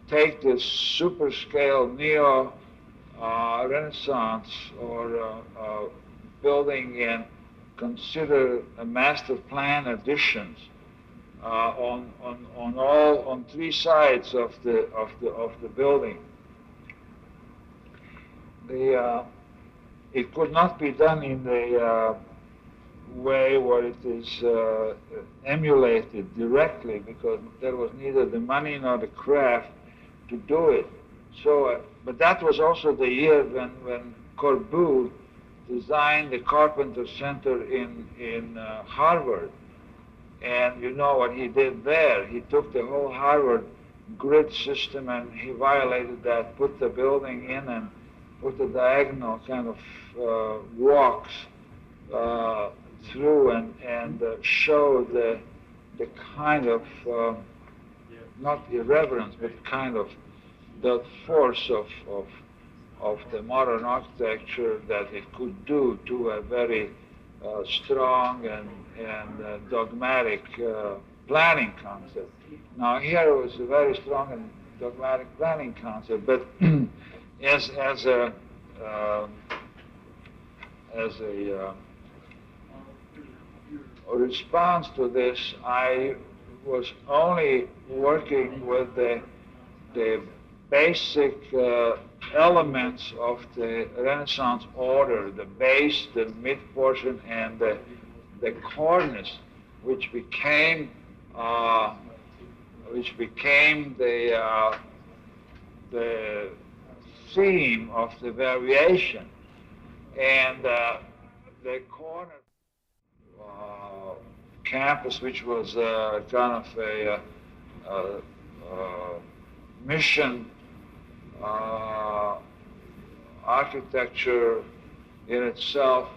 take this super scale neo-Renaissance or building and consider a master plan additions on three sides of the building. It could not be done in the way where it is emulated directly, because there was neither the money nor the craft to do it. So, but that was also the year when Corbu designed the Carpenter Center in Harvard. And you know what he did there. He took the whole Harvard grid system and he violated that, put the building in and put the diagonal kind of walks through and show the kind of, not irreverence, but kind of the force of the modern architecture that it could do to a very strong and dogmatic planning concept. Now here it was a very strong and dogmatic planning concept, but as a response to this, I was only working with the basic elements of the Renaissance order, the base, the mid portion, and the cornice, which became the theme of the variation. And the corner campus, which was kind of a mission architecture in itself,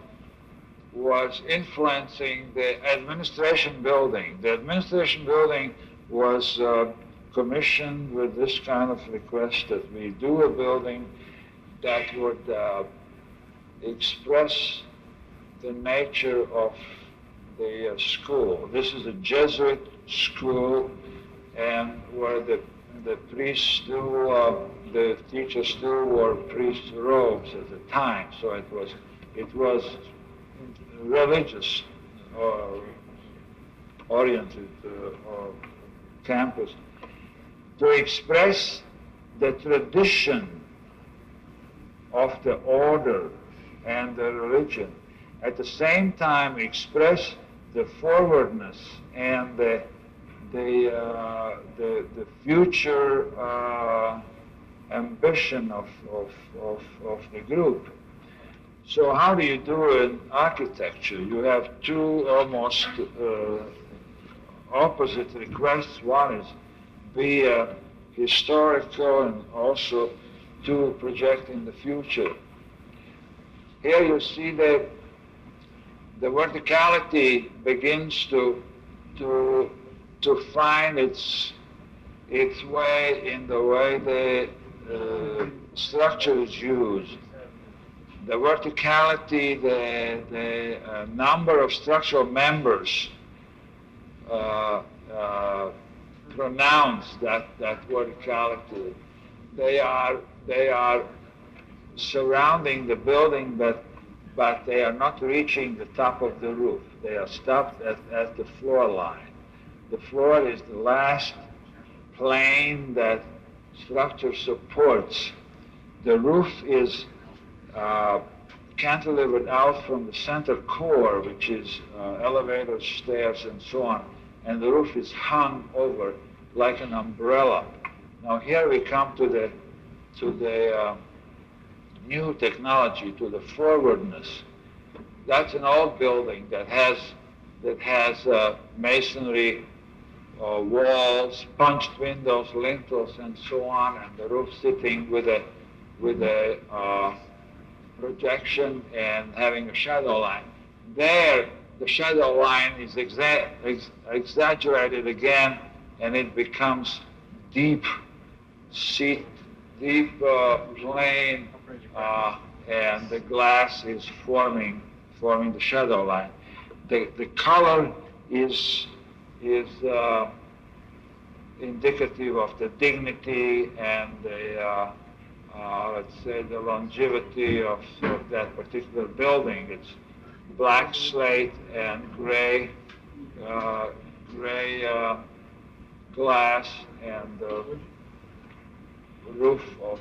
was influencing the administration building. The administration building was commissioned with this kind of request that we do a building that would express the nature of the school. This is a Jesuit school, and where the priests do, the teachers still wore priest robes at the time, so it was religious oriented campus, to express the tradition of the order and the religion, at the same time express the forwardness and the future ambition of the group. So how do you do in architecture? You have two almost opposite requests. One is be historical and also to project in the future. Here you see the verticality begins to find its way in the way the structure is used. The verticality, the number of structural members pronounce that verticality. They are surrounding the building, but they are not reaching the top of the roof. They are stopped at the floor line. The floor is the last plane that structure supports. The roof is cantilevered out from the center core, which is elevators, stairs, and so on, and the roof is hung over like an umbrella. Now here we come to the new technology, to the forwardness. That's an old building that has masonry walls, punched windows, lintels, and so on, and the roof sitting with a projection and having a shadow line. There, the shadow line is exaggerated again, and it becomes deep plane, and the glass is forming the shadow line. The color is indicative of the dignity and the let's say the longevity of that particular building. It's black slate and gray glass, and the roof of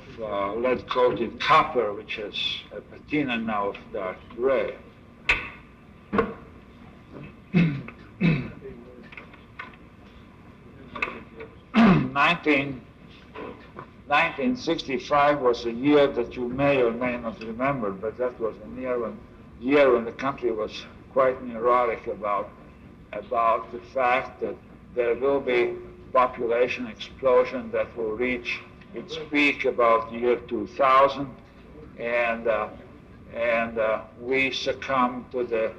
lead-coated copper, which has a patina now of dark gray. 1965 was a year that you may or may not remember, but that was a year when the country was quite neurotic about the fact that there will be population explosion that will reach its peak about the year 2000, and we succumb to the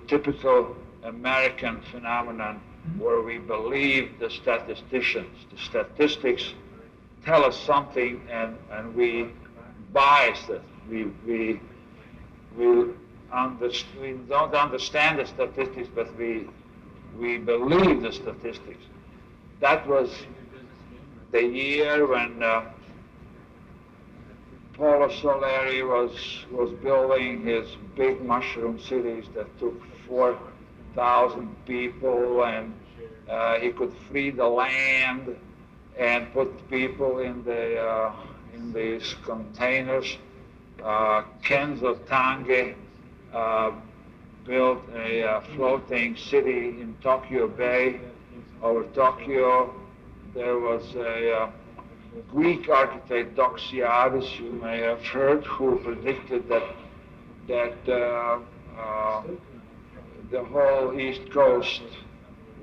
typical American phenomenon where we believe the statisticians. The statistics tell us something, and we bias it. We don't understand the statistics, but we believe the statistics. That was the year when Paulo Soleri was building his big mushroom cities that took 4,000 people, and he could free the land and put people in these containers. Kenzo Tange built a floating city in Tokyo Bay over Tokyo. There was a Greek architect, Doxiadis, you may have heard, who predicted that the whole East Coast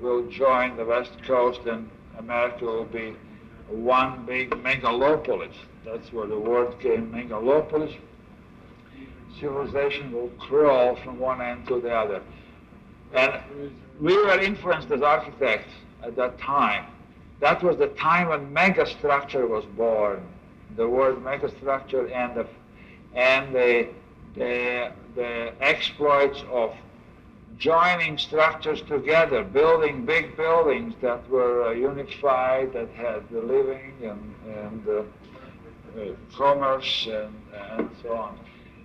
will join the West Coast, and America will be one big megalopolis. That's where the word came, megalopolis. Civilization will crawl from one end to the other. And we were influenced as architects at that time. That was the time when megastructure was born. The word megastructure and the exploits of joining structures together, building big buildings that were unified, that had the living and commerce and so on.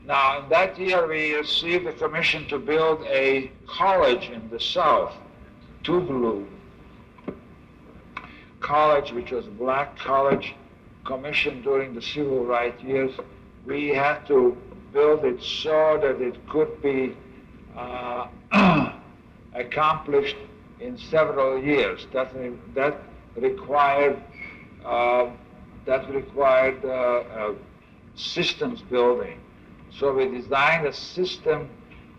Now, in that year, we received a commission to build a college in the South, Tuvalu College, which was a black college, commissioned during the civil rights years. We had to build it so that it could be accomplished in several years. That required systems building. So we designed a system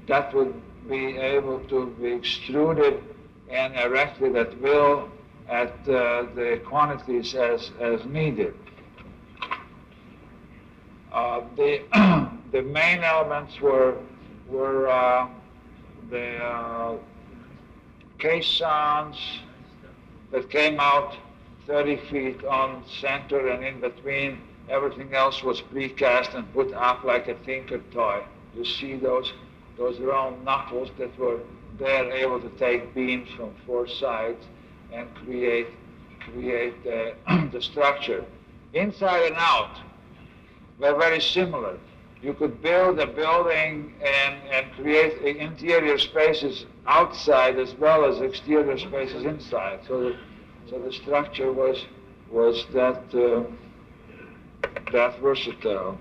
that would be able to be extruded and erected at will at the quantities as needed. The main elements were the caissons that came out 30 feet on center, and in between everything else was precast and put up like a tinker toy. You see those round knuckles that were there, able to take beams from four sides and create the structure. Inside and out were very similar. You could build a building and create interior spaces outside as well as exterior spaces inside. So the structure was that versatile.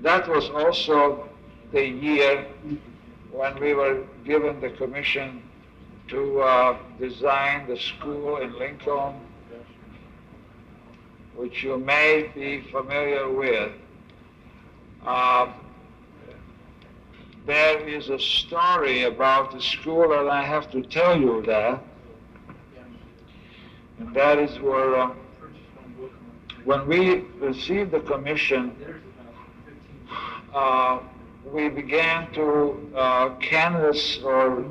That was also the year when we were given the commission to design the school in Lincoln, which you may be familiar with. There is a story about the school, and I have to tell you that. And that is where when we received the commission, we began to canvass or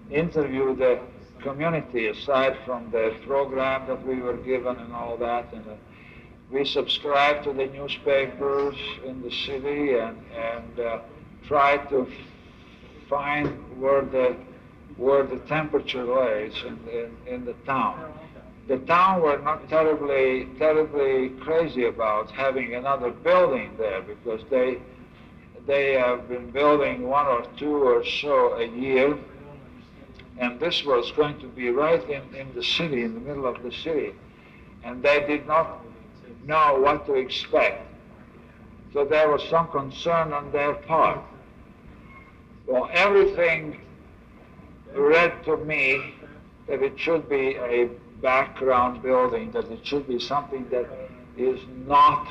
interview the community aside from the program that we were given and all that. And we subscribed to the newspapers in the city and tried to find where the temperature lays in the town. The town were not terribly crazy about having another building there because they have been building one or two or so a year, and this was going to be right in the city, in the middle of the city, and they did not know what to expect. So there was some concern on their part. Well, everything read to me that it should be a background building, that it should be something that is not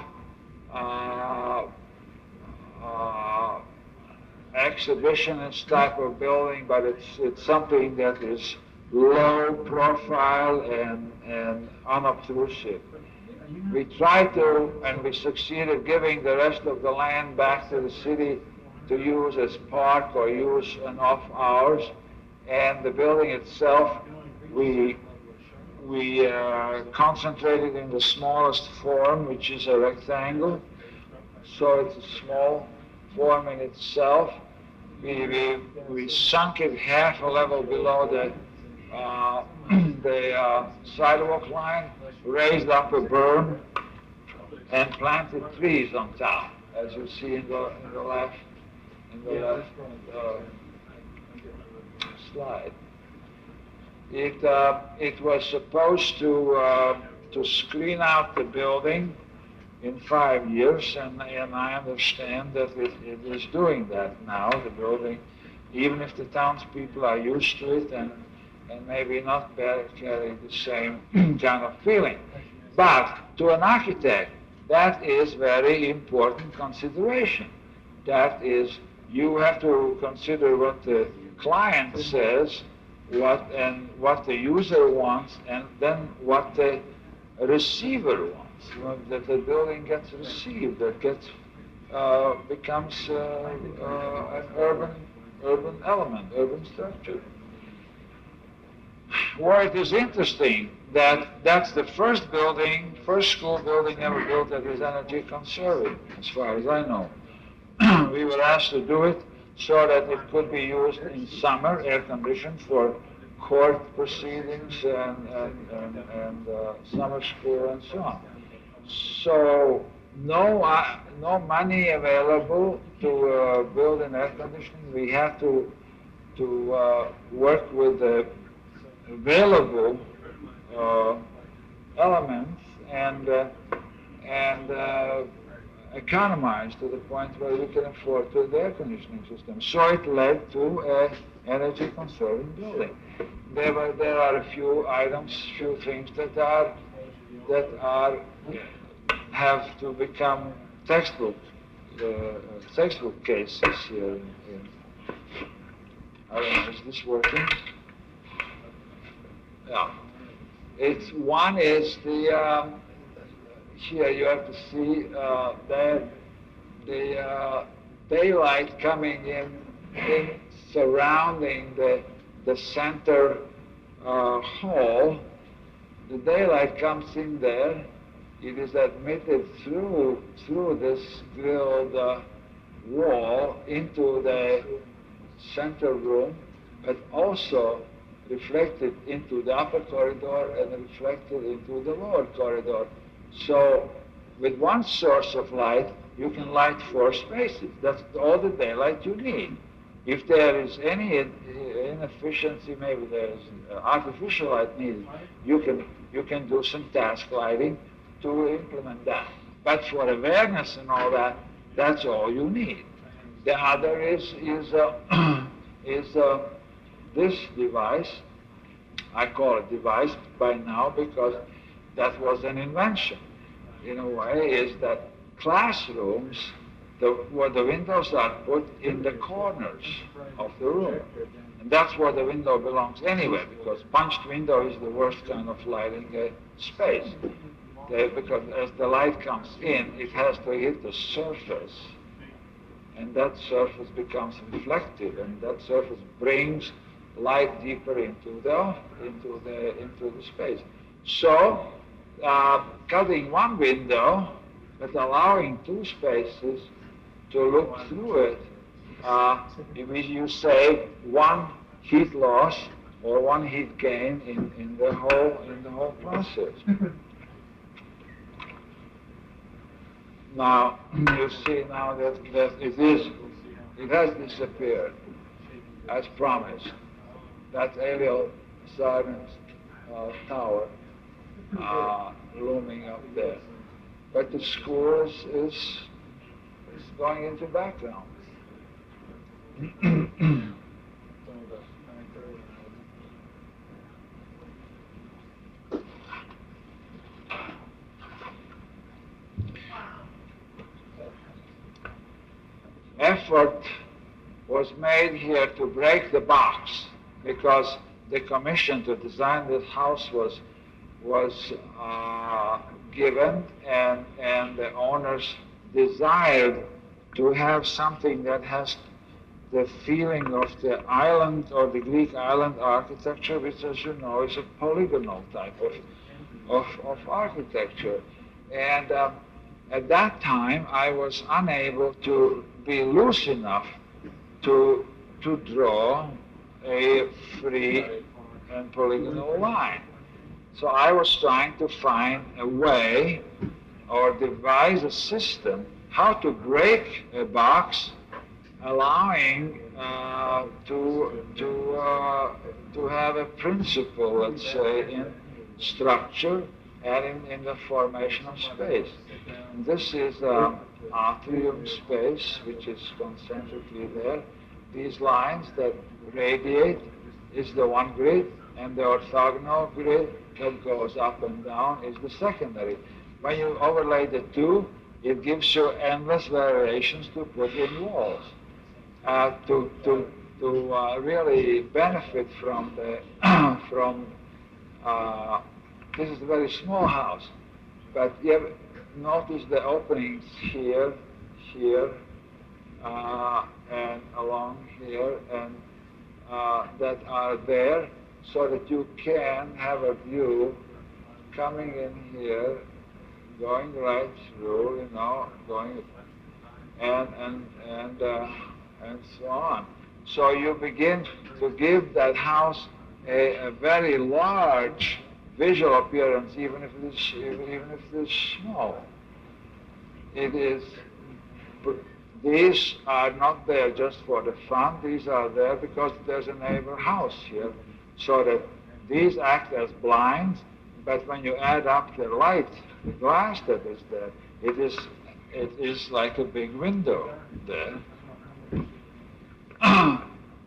exhibitionist type of building, but it's something that is low profile and unobtrusive. We tried to, and we succeeded, giving the rest of the land back to the city to use as park or use an off hours, and the building itself we concentrated in the smallest form, which is a rectangle, so it's a small form in itself. We sunk it half a level below the sidewalk line, raised up a berm, and planted trees on top, as you see in the left slide. It was supposed to screen out the building in 5 years, and I understand that it is doing that now, the building, even if the townspeople are used to it and maybe not carry the same kind of feeling. But to an architect, that is very important consideration. That is, you have to consider what the client says, what the user wants, and then what the receiver wants. That the building gets received, that becomes an urban element, urban structure. Where it is interesting that's the first school building ever built that is energy conserving, as far as I know. We were asked to do it so that it could be used in summer, air-conditioned, for court proceedings and summer school and so on. So no money available to build an air conditioning. We have to work with the available elements and economize to the point where we can afford to the air conditioning system. So it led to an energy conserving building. There are a few things that have to become textbook cases here. I don't know, is this working? Yeah. One is the here you have to see the daylight coming in surrounding the center hall. The daylight comes in there. It is admitted through this grilled wall into the center room, but also reflected into the upper corridor and reflected into the lower corridor. So with one source of light, you can light 4 spaces. That's all the daylight you need. If there is any inefficiency, maybe there is artificial light needed, you can do some task lighting to implement that. But for awareness and all that, that's all you need. The other is this device. I call it device by now because that was an invention, in a way, is that classrooms, where the windows are put in the corners of the room. And that's where the window belongs anyway, because punched window is the worst kind of lighting space. because as the light comes in, it has to hit the surface, and that surface becomes reflective, and that surface brings light deeper into the space. So, cutting one window, but allowing two spaces to look through it, you save one heat loss or one heat gain in the whole process. Now you see now that it has disappeared as promised. That's Eliel Saarinen tower looming up there. But the school is going into background. Effort was made here to break the box because the commission to design this house was given, and the owners desired to have something that has the feeling of the island or the Greek island architecture, which, as you know, is a polygonal type of architecture. And at that time, I was unable to be loose enough to draw a free and polygonal line. So I was trying to find a way or devise a system how to break a box, allowing to have a principle, let's say, in structure and in the formation of space. And this is atrium space, which is concentrically there. These lines that radiate is the one grid, and the orthogonal grid that goes up and down is the secondary. When you overlay the two, it gives you endless variations to put in walls. To really benefit from the this is a very small house, but you have notice the openings here, and along here, and that are there, so that you can have a view coming in here, going right through, going and so on. So you begin to give that house a very large visual appearance, even if it is small. It is. These are not there just for the fun. These are there because there's a neighbor house here, so that these act as blinds. But when you add up the light, the glass that is there, it is like a big window there.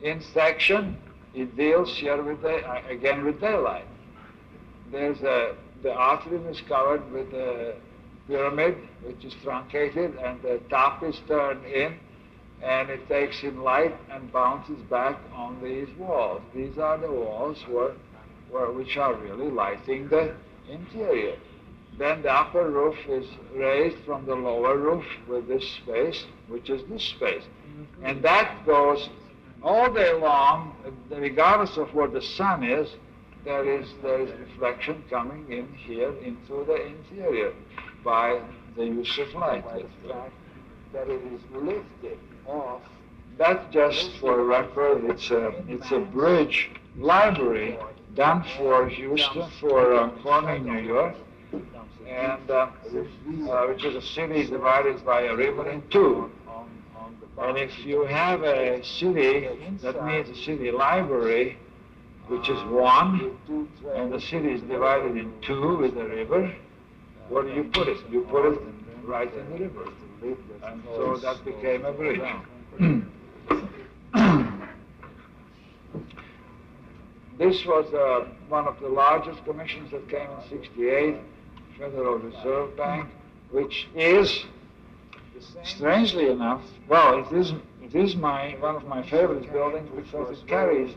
In section, it deals here with again with daylight. There's the atrium is covered with a pyramid, which is truncated, and the top is turned in, and it takes in light and bounces back on these walls. These are the walls which are really lighting the interior. Then the upper roof is raised from the lower roof with this space, which is this space. And that goes all day long, regardless of where the sun is, there is reflection coming in here into the interior by the use of light. The fact that it is lifted off. That's just for record. It's a bridge library done for Houston, for Corning, New York, and which is a city divided by a river in two. And if you have a city, that means a city library, which is one, and the city is divided in two with a river, where do you put it? You put it right in the river. And so that became a bridge. This was one of the largest commissions that came in '68, Federal Reserve Bank, which is, strangely enough, well, it is one of my favorite buildings because it carries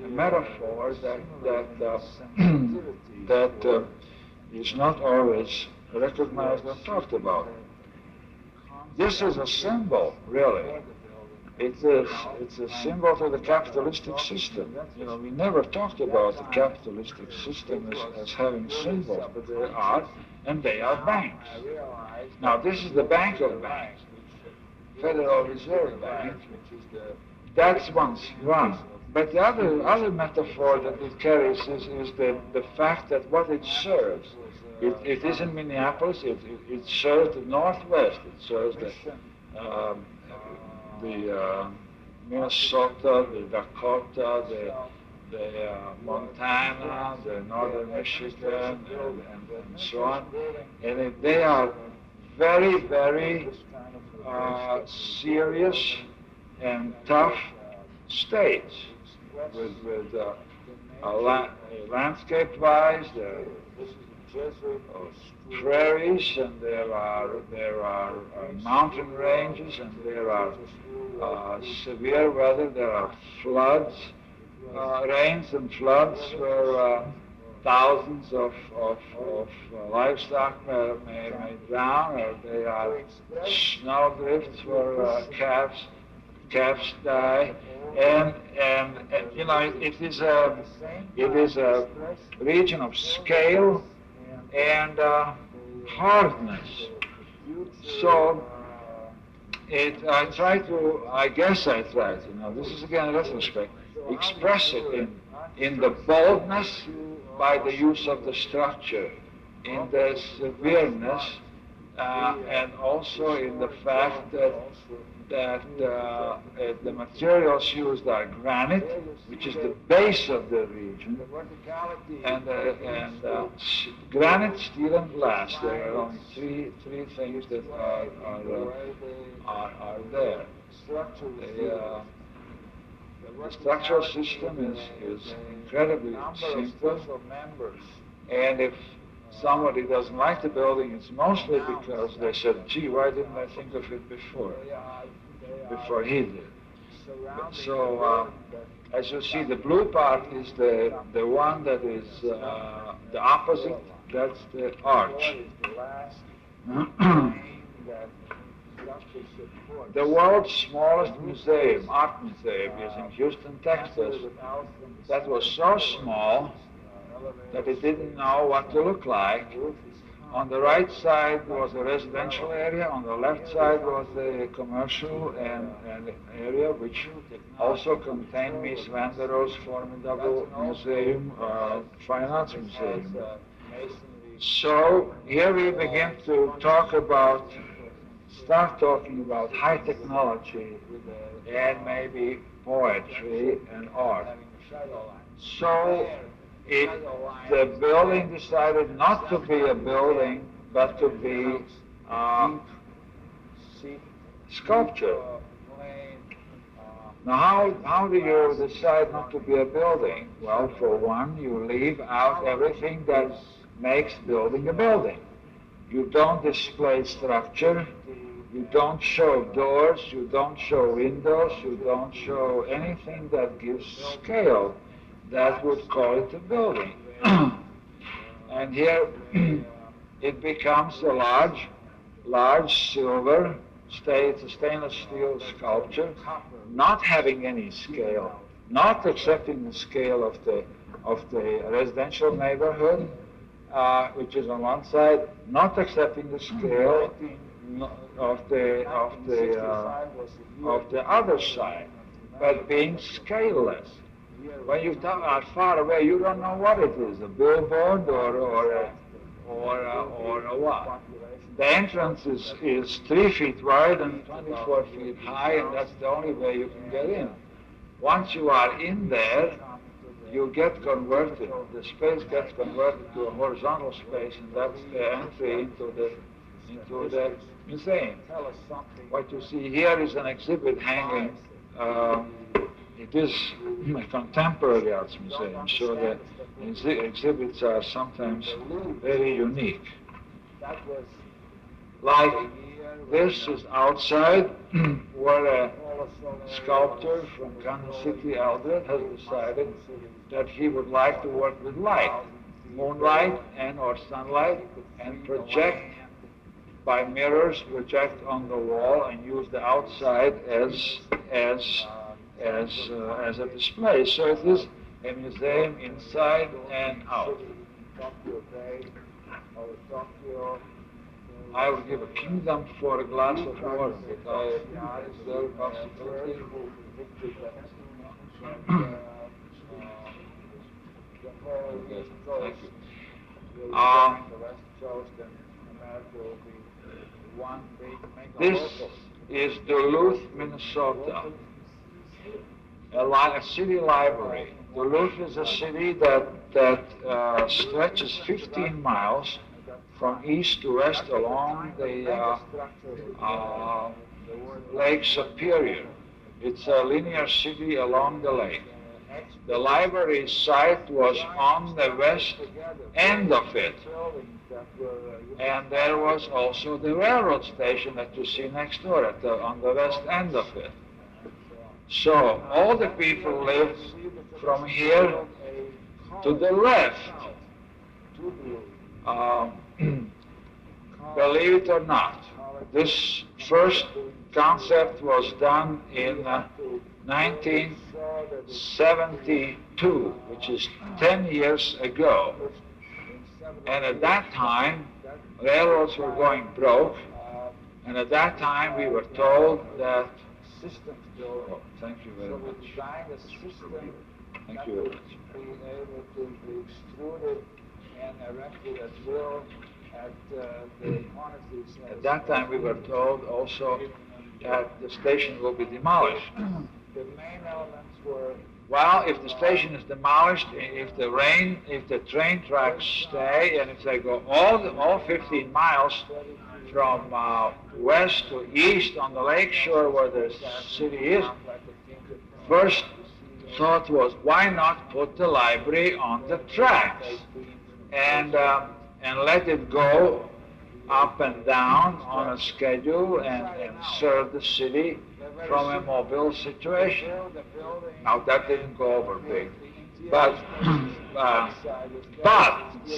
a metaphor that is not always recognized and talked about. This is a symbol, really. It's a symbol to the capitalistic system. You know, we never talked about the capitalistic system as having symbols, but there are, and they are banks. Now, this is the Bank of Banks, Federal Reserve Bank. That's one. But the other metaphor that it carries is the fact that what it serves. It is in Minneapolis. It serves the Northwest. It serves the Minnesota, the Dakota, the Montana, the Northern Michigan, and so on. And they are very, very serious and tough states with landscape-wise, prairies, and there are mountain ranges, and there are severe weather. There are floods, rains and floods where thousands of livestock may drown, or they are snow drifts where calves die, and you know it is a region of scale and hardness. So I try to, you know, this is again retrospect, express it in the boldness by the use of the structure, in the severeness, and also in the fact that the materials used are granite, which is the base of the region, and granite, steel, and glass. There are only three things that are there. The structural system is incredibly simple, and if somebody doesn't like the building, it's mostly because they said, gee, why didn't I think of it before he did? So, as you see, the blue part is the one that is the opposite, that's the arch. The world's smallest museum, art museum, is in Houston, Texas. That was so small that it didn't know what to look like. On the right side was a residential area, on the left side was a commercial and area which also contained Mies van der Rohe's formidable museum, fine arts museum. So here we begin to start talking about high technology and maybe poetry and art. So the building decided not to be a building, but to be sculpture. Now, how do you decide not to be a building? Well, for one, you leave out everything that makes building a building. You don't display structure, you don't show doors, you don't show windows, you don't show anything that gives scale. That would call it a building. And here it becomes a large silver, stainless steel sculpture, not having any scale, not accepting the scale of the residential neighborhood, which is on one side, not accepting the scale of the other side, but being scaleless. When you are far away, you don't know what it is, a billboard or what. The entrance is 3 feet wide and 24 feet high, and that's the only way you can get in. Once you are in there, you get converted. The space gets converted to a horizontal space, and that's the entry into the museum. What you see here is an exhibit hanging. It is a contemporary arts museum, so the exhibits are sometimes very unique. Like this is outside, where a sculptor from Kansas City, Eldred, has decided that he would like to work with light. moonlight and or sunlight and project by mirrors, project on the wall and use the outside as a display. So it is a museum inside and out. I would give a kingdom for a glass of water, but is there a possibility? Thank you. This is Duluth, Minnesota, a city library. Duluth is a city that stretches 15 miles from east to west along the Lake Superior. It's a linear city along the lake. The library site was on the west end of it, and there was also the railroad station that you see next door on the west end of it. So all the people lived from here to the left. Believe it or not, this first concept was done in 1972, which is 10 years ago. And at that time, railroads were going broke, and at that time we were told that thank you very much. Thank you very much. Being able to be extruded and erected at will at the quantities. At that time we were told also that the station will be demolished. The main elements were, well, if the station is demolished, if the train tracks stay, and if they go all 15 miles from west to east on the lake shore where the city is, first thought was, why not put the library on the tracks and let it go up and down on a schedule and serve the city from a mobile situation. Now that didn't go over big, but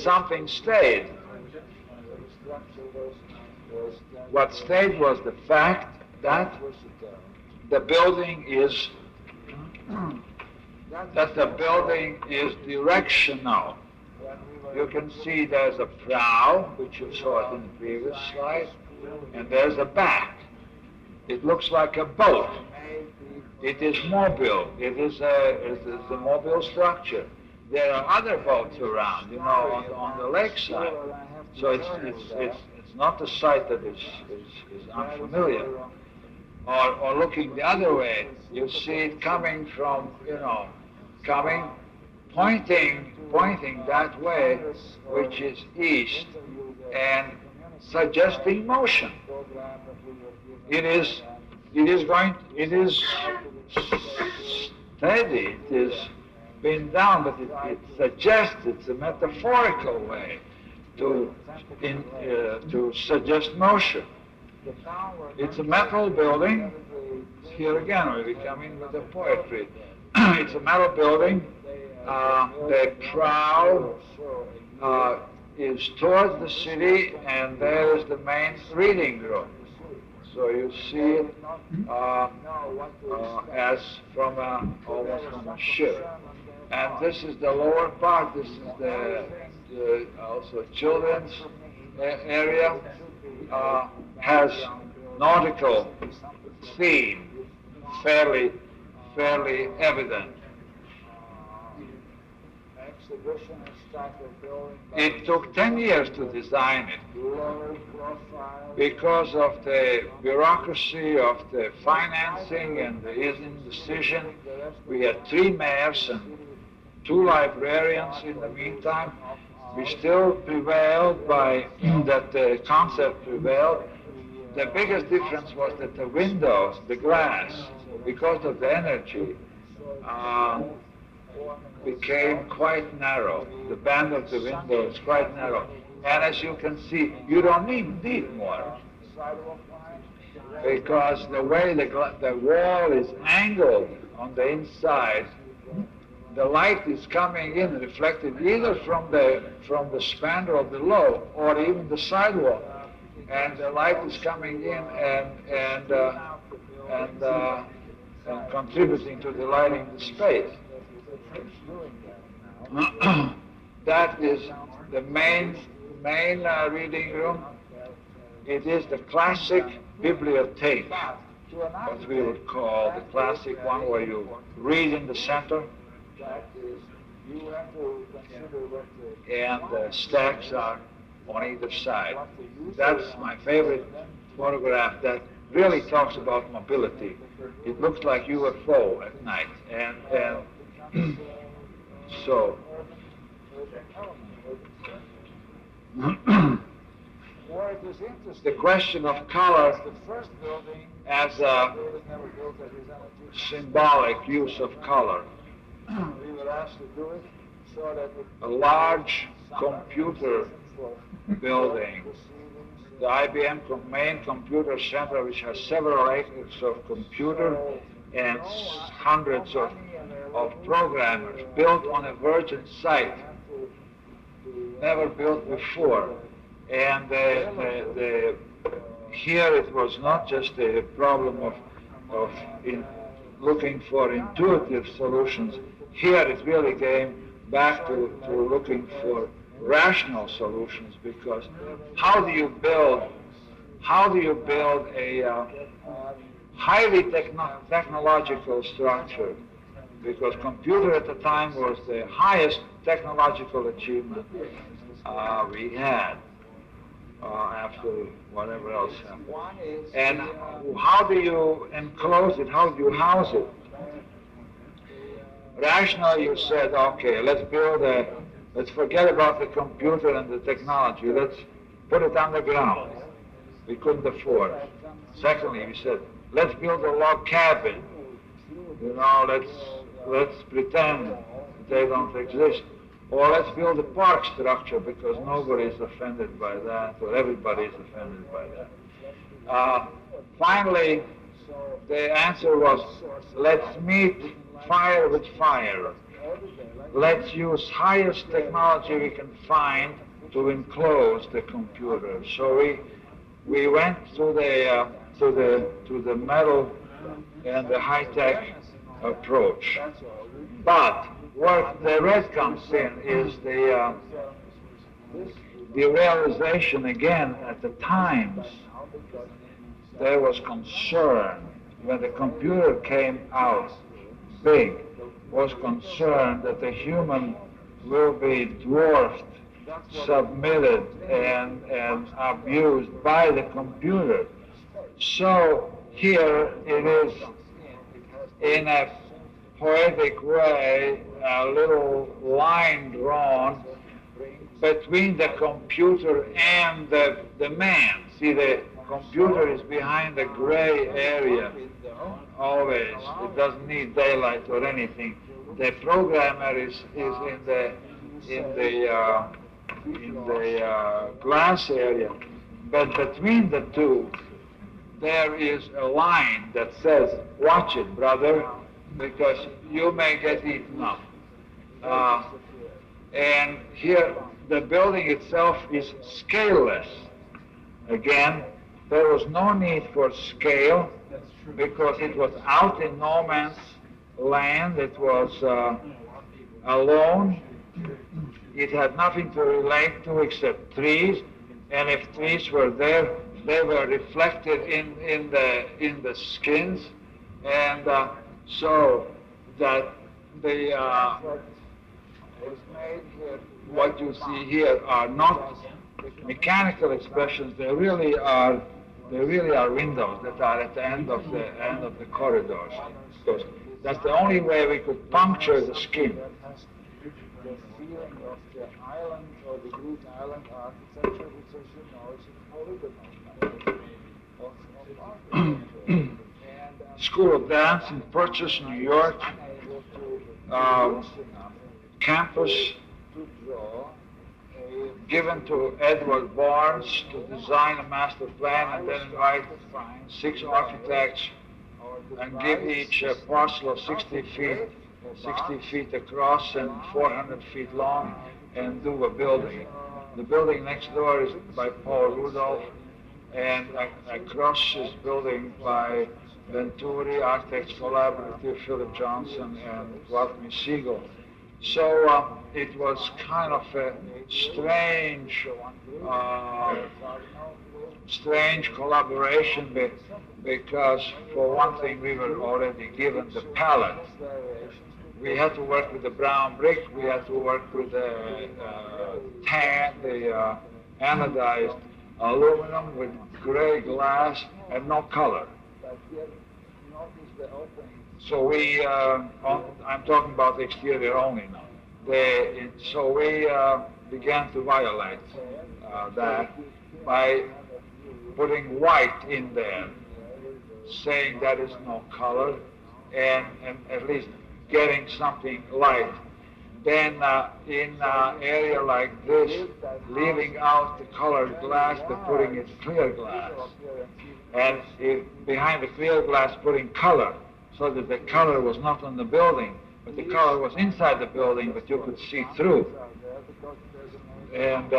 something stayed. What stayed was the fact that the building is directional. You can see there's a prow, which you saw it in the previous slide, and there's a back. It looks like a boat. It is mobile. It is a mobile structure. There are other boats around, on the lakeside. So it's not a sight that is unfamiliar. Or looking the other way, you see it coming from, pointing that way, which is east, and suggesting motion. It is steady, it is been down, but it suggests, it's a metaphorical way to suggest motion. It's a metal building. Here again, we're coming with the poetry. It's a metal building. The prow is towards the city, and there is the main reading room. So you see it as from almost from a ship. And this is the lower part. This is the also children's area. Has nautical theme, fairly evident. It took 10 years to design it because of the bureaucracy of the financing and the indecision. We had 3 mayors and 2 librarians in the meantime. We still prevailed by that the concept prevailed. The biggest difference was that the windows, the glass, because of the energy, became quite narrow. The band of the window is quite narrow. And as you can see, you don't need more. Because the way the wall is angled on the inside, the light is coming in reflected either from the spandrel below or even the sidewalk, and the light is coming in and contributing to the lighting of the space. That is the main reading room. It is the classic bibliothèque, what we would call the classic one where you read in the center, and the stacks are on either side. That's my favorite photograph that really talks about mobility. It looks like UFO at night, and so. The question of color as a symbolic use of color. We were asked to do it so that a large computer building, the IBM main computer center, which has several acres of computer and hundreds of programmers, built on a virgin site, never built before. And here it was not just a problem of looking for intuitive solutions. Here it really came back to looking for rational solutions, because how do you build a highly technological structure? Because computer at the time was the highest technological achievement we had. After whatever else happened. And how do you enclose it? How do you house it? Rationally, you said, okay, let's forget about the computer and the technology. Let's put it underground. We couldn't afford it. Secondly, we said, let's build a log cabin. You know, let's pretend they don't exist. Or let's build a park structure, because nobody is offended by that, or everybody is offended by that. Finally, the answer was, let's meet fire with fire. Let's use highest technology we can find to enclose the computer. So we went to the metal and the high-tech approach. But where the red comes in is the realization again at the times there was concern when the computer came out big, was concerned that the human will be dwarfed, submitted, and abused by the computer. So here it is, in a poetic way, a little line drawn between the computer and the man. See, the computer is behind the gray area always. It doesn't need daylight or anything. The programmer is in the glass area. But between the two, there is a line that says, "Watch it, brother, because you may get eaten up." And here, the building itself is scaleless. Again, there was no need for scale because it was out in no man's land. It was alone. It had nothing to relate to except trees, and if trees were there, they were reflected in the skins, and so that the what you see here are not mechanical expressions. They really are windows that are at the end of the corridors. Because that's the only way we could puncture the skin. The feeling of the island or the Greek island architecture, which, as you know, is a polygon School of Dance in Purchase, New York. Campus given to Edward Barnes to design a master plan and then invite 6 architects and give each a parcel of 60 feet 60 feet across and 400 feet long, and do a building. The building next door is by Paul Rudolph, and across is building by Venturi, Architects Collaborative, Philip Johnson, and Walter Siegel. So it was kind of a strange collaboration because, for one thing, we were already given the palette. We had to work with the brown brick, we had to work with the anodized aluminum with gray glass and no color. So I'm talking about the exterior only now. So we began to violate that by putting white in there, saying that is no color, and at least getting something light. Then in an area like this, leaving out the colored glass, but putting it clear glass. And behind the clear glass, putting color, so that the color was not on the building, but the color was inside the building, but you could see through. And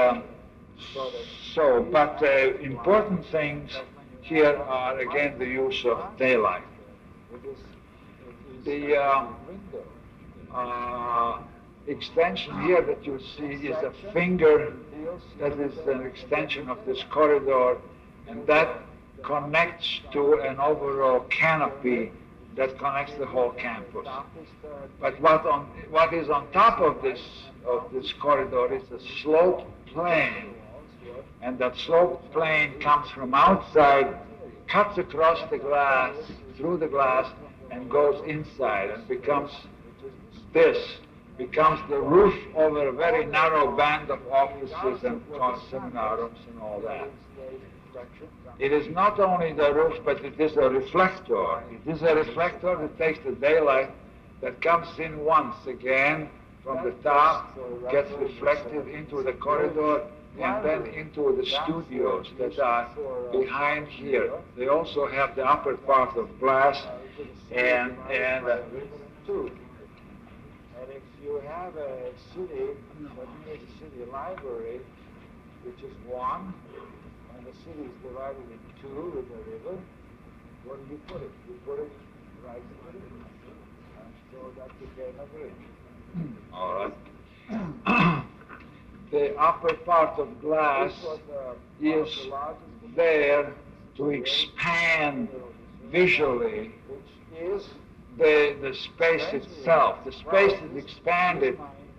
but important things here are, again, the use of daylight. The extension here that you see is a finger that is an extension of this corridor, and that connects to an overall canopy that connects the whole campus. But what is on top of this corridor is a sloped plane, and that sloped plane comes from outside, cuts across the glass, through the glass, and goes inside and becomes the roof over a very narrow band of offices and seminar rooms and all that. It is not only the roof, but it is a reflector. It is a reflector that takes the daylight that comes in once again from the top, gets reflected into the corridor, and then into the studios that are behind here. They also have the upper part of glass, and if you have a city that needs a city library, which is one, and the city is divided in two with a river, where do you put it? You put it right in the river. And so that became a bridge. All right. The upper part of glass is there to expand visually the space itself. The space is expanded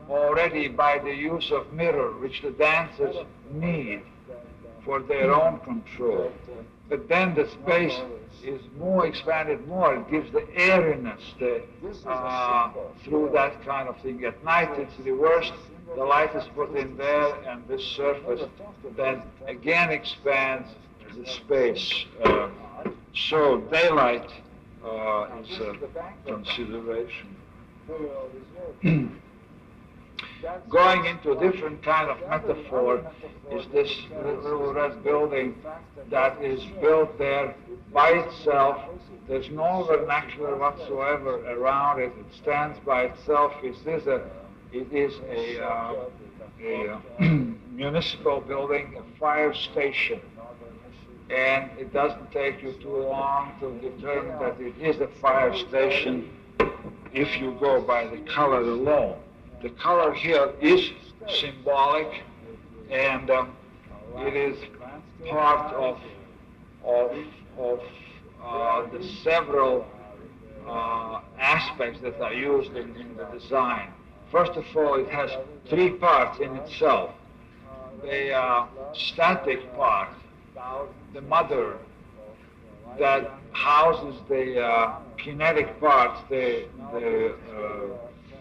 already by the use of mirror, which the dancers need for their own control. But then the space is more expanded more. It gives the airiness through that kind of thing. At night it's reversed. The light is put in there, and this surface then again expands the space. So daylight is a consideration. Going into a different kind of metaphor is this little red building that is built there by itself. There's no vernacular whatsoever around it. It stands by itself. It is a municipal building, a fire station. And it doesn't take you too long to determine that it is a fire station if you go by the color alone. The color here is symbolic, and it is part of the several aspects that are used in the design. First of all, it has three parts in itself. The static part, the mother, that houses the kinetic parts, the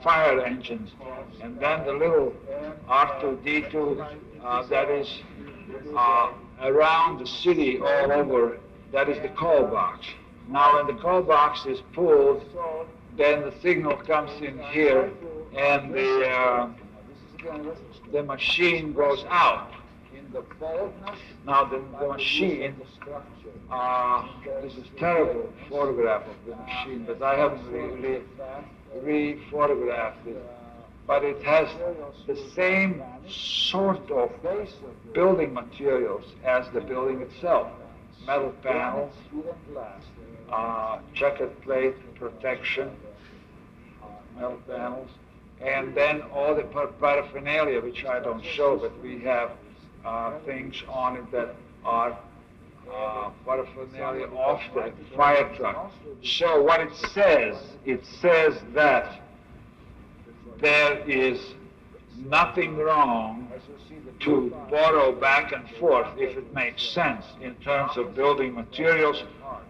fire engines, and then the little R2-D2 that is around the city all over, that is the call box. Now when the call box is pulled, then the signal comes in here, and the machine goes out. Now the machine, this is a terrible photograph of the machine, but I haven't re-photographed it. But it has the same sort of building materials as the building itself. Metal panels, checkered plate protection, metal panels, and then all the paraphernalia, which I don't show, but we have things on it that are paraphernalia of the fire truck. So what it says that there is nothing wrong to borrow back and forth if it makes sense in terms of building materials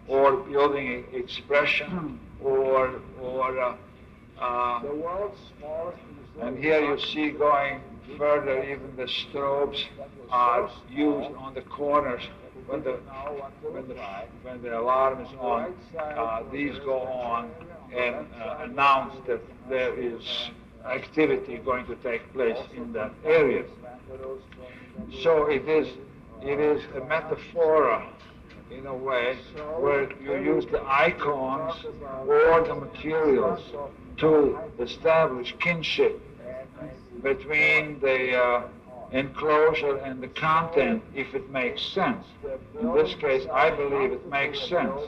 or building expression and here you see going further, even the strobes are used on the corners when the alarm is on. These go on and announce that there is activity going to take place in that area. So it is a metaphor in a way where you use the icons or the materials to establish kinship between the enclosure and the content if it makes sense. In this case, I believe it makes sense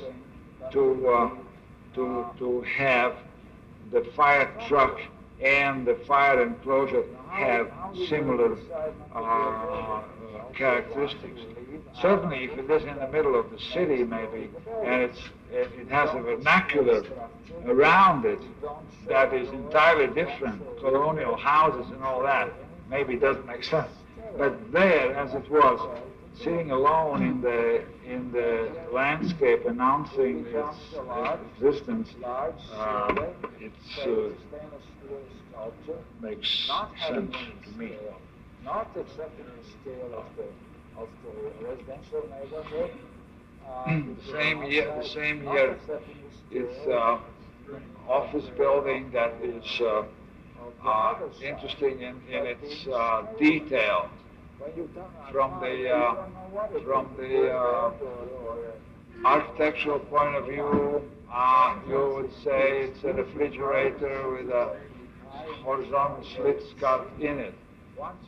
to have the fire truck and the fire enclosure have similar characteristics. Certainly, if it is in the middle of the city, maybe, and it has a vernacular around it that is entirely different, colonial houses and all that, maybe it doesn't make sense. But there, as it was, sitting alone in the landscape, announcing its existence, it makes sense to me. Not except in the scale of the residential neighborhood. The same year, it's office building that is interesting in its detail. From the architectural point of view, you would say it's a refrigerator with a horizontal slits cut in it.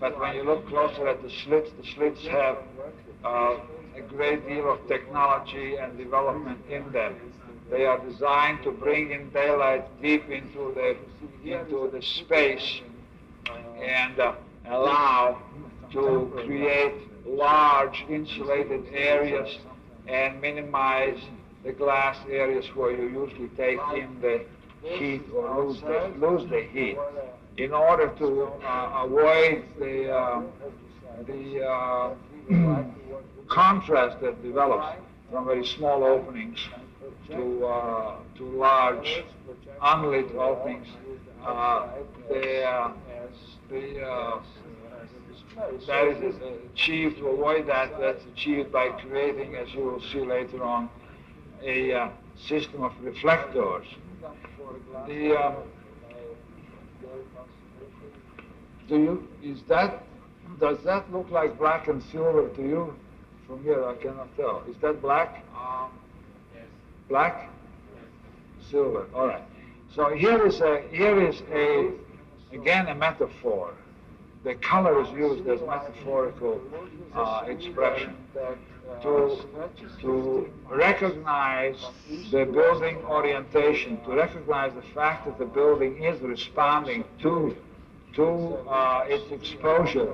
But when you look closer at the slits have a great deal of technology and development in them. They are designed to bring in daylight deep into the space and allow to create large insulated areas and minimize the glass areas where you usually take in the heat or lose the heat. In order to avoid the contrast that develops from very small openings to large unlit openings, that is achieved. To avoid that, that's achieved by creating, as you will see later on, a system of reflectors. Does that look like black and silver to you? From here, I cannot tell. Is that black? Yes. Black? Silver. All right. So here is again a metaphor. The color is used as metaphorical expression to recognize the building orientation, to recognize the fact that the building is responding to its exposure.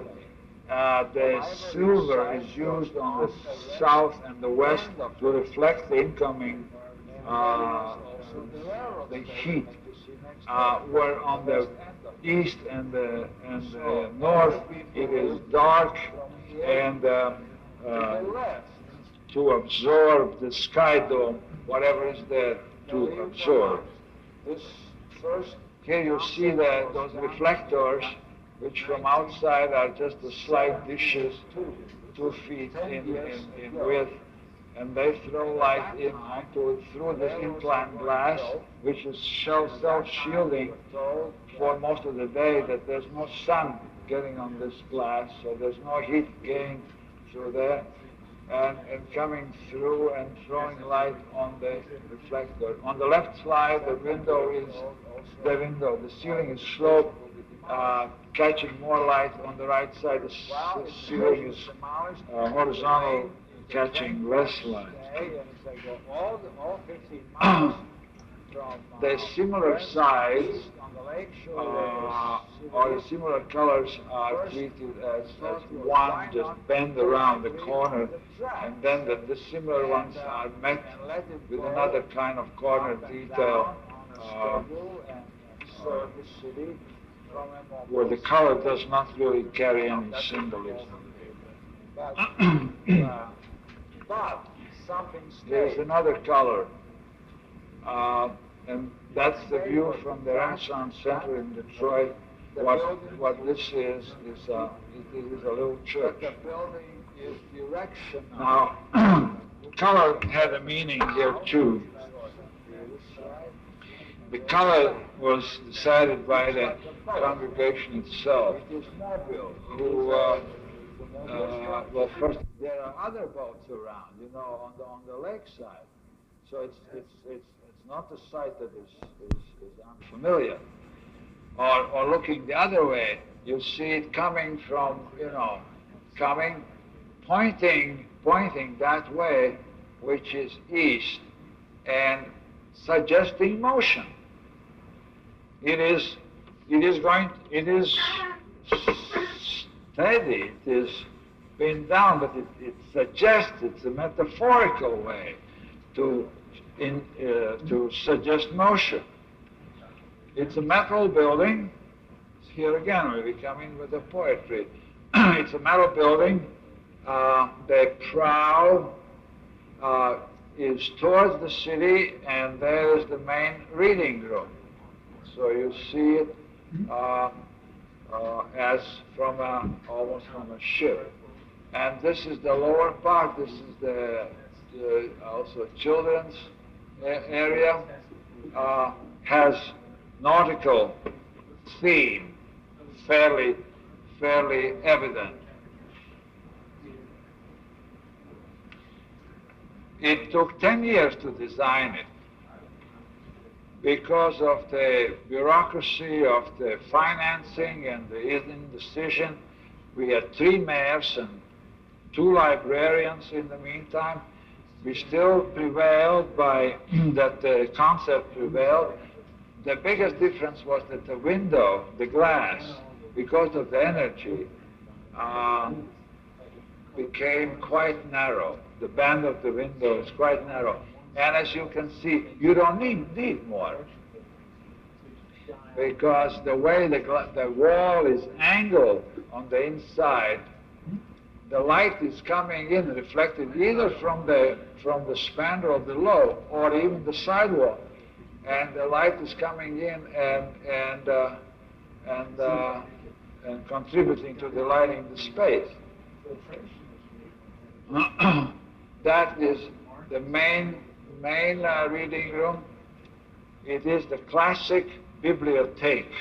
The silver is used on the south and the west to reflect the incoming the heat, where on the east and the north it is dark and to absorb the sky dome, whatever is there to absorb. Here you see those reflectors, which from outside are just the slight dishes, 2 feet in width, and they throw light in through this implant glass, which is self-shielding for most of the day, that there's no sun getting on this glass, so there's no heat gained through there, and coming through and throwing light on the reflector. On the left side, the ceiling is sloped, catching more light. On the right side, the ceiling is horizontal, catching less light. The similar sides or the similar colors are treated as one, just bend around the corner, and then the similar ones are met with another kind of corner detail where the color does not really carry any symbolism. But there's another color, and that's the view from the Renaissance Center in Detroit. What this is a little church. The building is directional. Now, color had a meaning here too. The color was decided by the congregation itself, who, well, first, there are other boats around, you know, on the lakeside. So it's not a sight that is unfamiliar. Or looking the other way, you see it coming from, you know, pointing that way, which is east, and suggesting motion. It is steady, it is pinned down, but it suggests, it's a metaphorical way to suggest motion. It's a metal building. Here again, we come in with the poetry. It's a metal building. The prow is towards the city, and there is the main reading room. So you see it as from almost from a ship. And this is the lower part. This is the also children's area. Has nautical theme fairly evident. It took 10 years to design it because of the bureaucracy of the financing and the indecision. We had 3 mayors and 2 librarians in the meantime. We still prevailed by that the concept prevailed. The biggest difference was that the window, the glass, because of the energy, became quite narrow. The band of the window is quite narrow. And as you can see, you don't need more. Because the way the wall is angled on the inside, the light is coming in reflected either from the spandrel below or even the sidewall. And the light is coming in and contributing to the lighting of the space. That is the main reading room. It is the classic bibliothèque,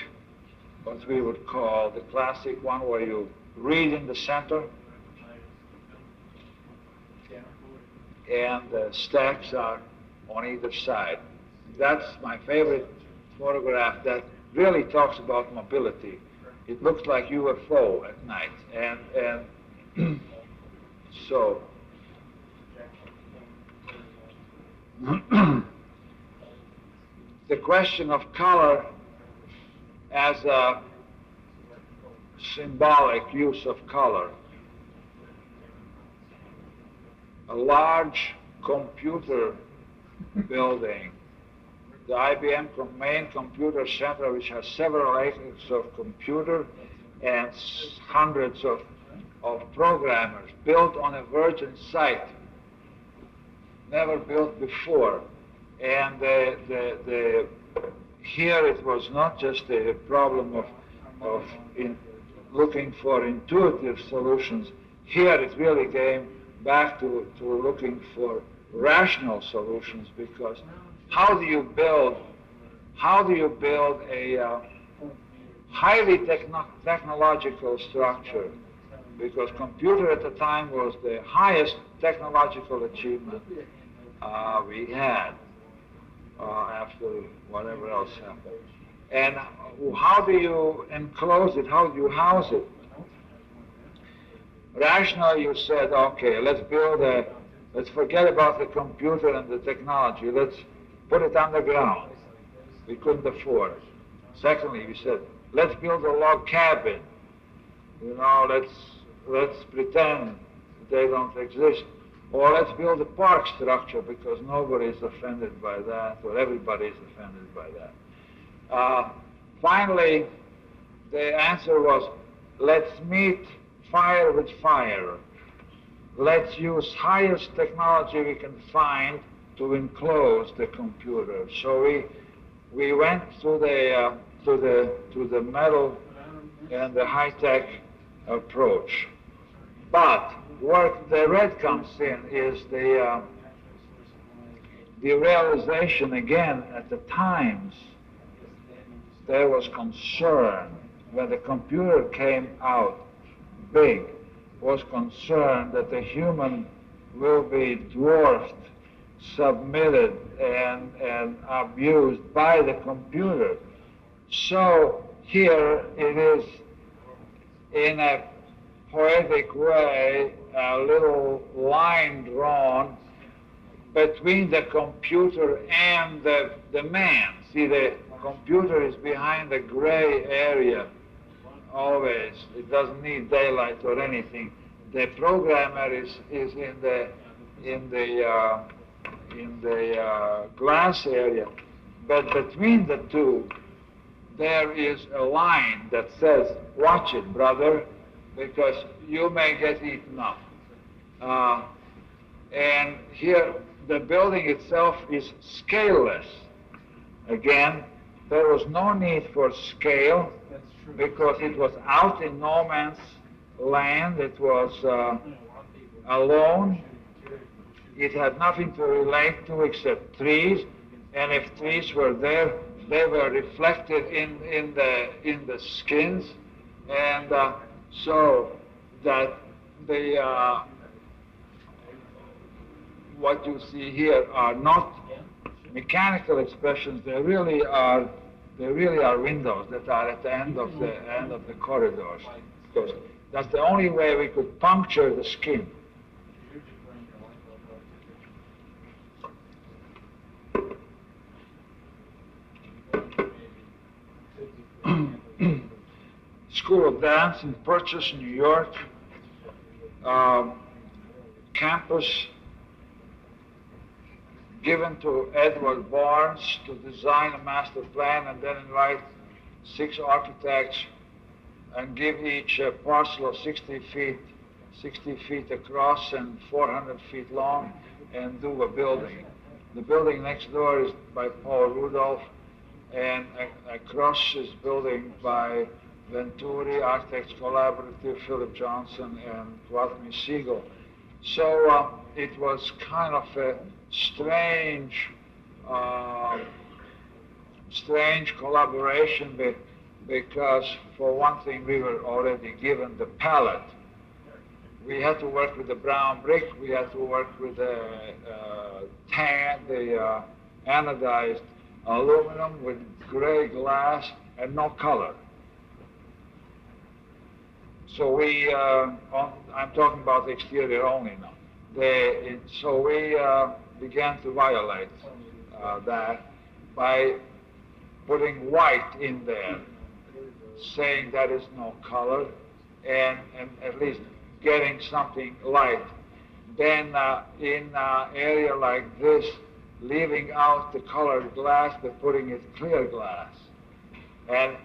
what we would call the classic one where you read in the center, and the stacks are on either side. That's my favorite photograph that really talks about mobility. It looks like UFO at night, and so the question of color as a symbolic use of color. A large computer building, the IBM main computer center, which has several acres of computer and hundreds of programmers, built on a virgin site, never built before. And here it was not just a problem of looking for intuitive solutions. Here it really came back to looking for rational solutions, because how do you build a highly technological structure because computer at the time was the highest technological achievement we had after whatever else happened. And how do you enclose it? How do you house it? Rationally, you said, okay, let's forget about the computer and the technology. Let's put it underground. We couldn't afford it. Secondly, we said, let's build a log cabin. You know, let's pretend they don't exist. Or let's build a park structure because nobody is offended by that, or everybody is offended by that. Finally, the answer was, let's meet fire with fire. Let's use highest technology we can find to enclose the computer. So we went to the metal and the high-tech approach. But where the red comes in is the realization again at the times there was concern when the computer came out big, was concerned that the human will be dwarfed, submitted, and abused by the computer. So here it is, in a poetic way, a little line drawn between the computer and the man. See, the computer is behind the gray area always. It doesn't need daylight or anything. The programmer is in the glass area, but between the two there is a line that says, "Watch it, brother, because you may get eaten up." And here the building itself is scaleless. Again, there was no need for scale because it was out in no man's land. It was alone. It had nothing to relate to except trees, and if trees were there, they were reflected in the skins, and so that the what you see here are not mechanical expressions. They really are windows that are at the end of the corridors, because that's the only way we could puncture the skin. School of Dance in Purchase, New York. Campus given to Edward Barnes to design a master plan and then invite 6 architects and give each a parcel of 60 feet across and 400 feet long, and do a building. The building next door is by Paul Rudolph, and across is building by Venturi, Architects Collaborative, Philip Johnson, and Gwaltney Siegel. So it was kind of a strange collaboration, because for one thing we were already given the palette. We had to work with the brown brick, we had to work with the anodized aluminum with gray glass and no color. So I'm talking about the exterior only now. So we began to violate that by putting white in there, saying that is no color, and at least getting something light. Then in an area like this, leaving out the colored glass but putting it clear glass. And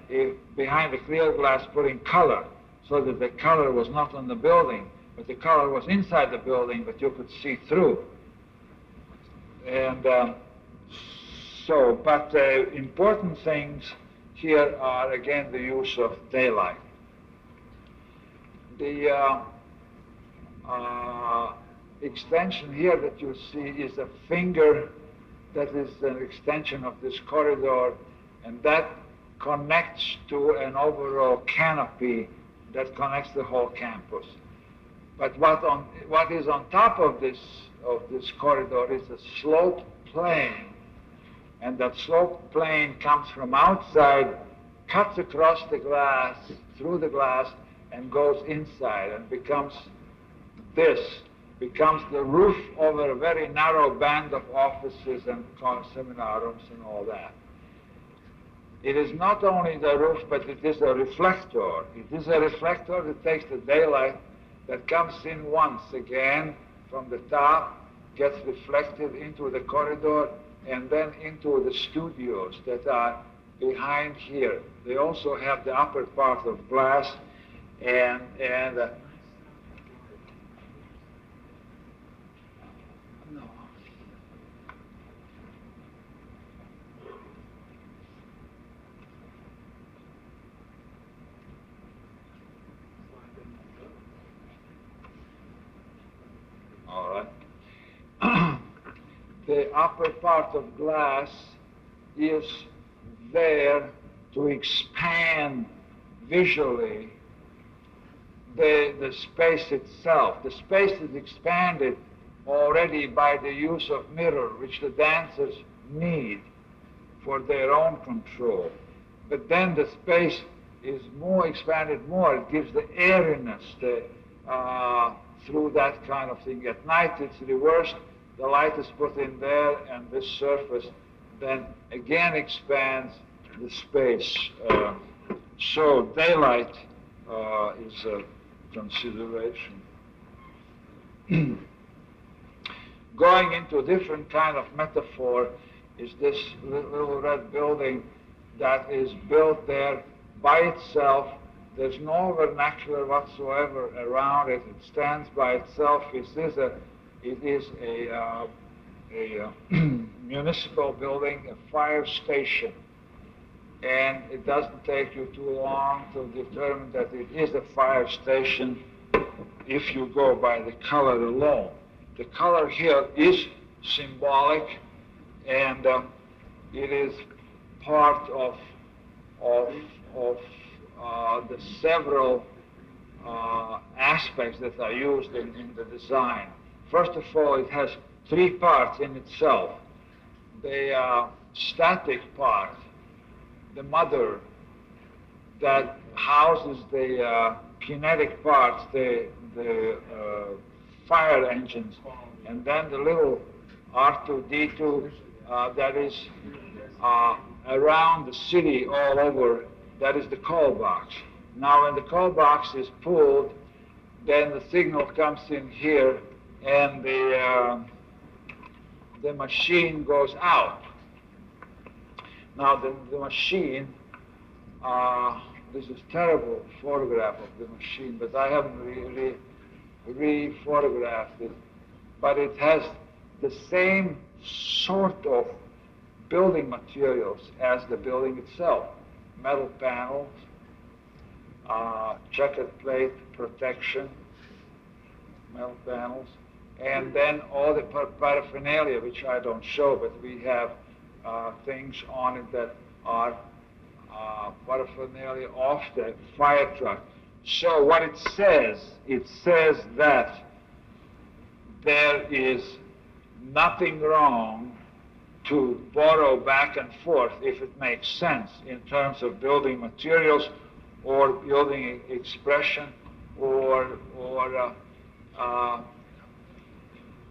behind the clear glass putting color, so that the color was not on the building, but the color was inside the building, but you could see through. And but the important things here are, again, the use of daylight. The extension here that you see is a finger that is an extension of this corridor, and that connects to an overall canopy that connects the whole campus. But what is on top of this corridor is a sloped plane, and that sloped plane comes from outside, cuts across the glass, through the glass, and goes inside and becomes the roof over a very narrow band of offices and seminar rooms and all that. It is not only the roof, but it is a reflector. It is a reflector that takes the daylight that comes in once again from the top, gets reflected into the corridor, and then into the studios that are behind here. They also have the upper part of glass and no. All right. The upper part of glass is there to expand visually the space itself. The space is expanded already by the use of mirror, which the dancers need for their own control. But then the space is more expanded more. It gives the airiness through that kind of thing. At night it's reversed. The light is put in there, and this surface then again expands the space. So daylight is a consideration. Going into a different kind of metaphor is this little red building that is built there by itself. There's no vernacular whatsoever around it. It stands by itself. It is a municipal building, a fire station. And it doesn't take you too long to determine that it is a fire station if you go by the color alone. The color here is symbolic, and it is part of the several aspects that are used in the design. First of all, it has three parts in itself. The static part, the mother that houses the kinetic parts, the fire engines, and then the little R2-D2 that is around the city all over, that is the call box. Now when the call box is pulled, then the signal comes in here, and the machine goes out. Now the machine, this is a terrible photograph of the machine, but I haven't re-photographed it. But it has the same sort of building materials as the building itself. Metal panels, checkered plate protection, metal panels, and then all the paraphernalia, which I don't show, but we have things on it that are paraphernalia off the fire truck. So what it says that there is nothing wrong to borrow back and forth if it makes sense in terms of building materials or building expression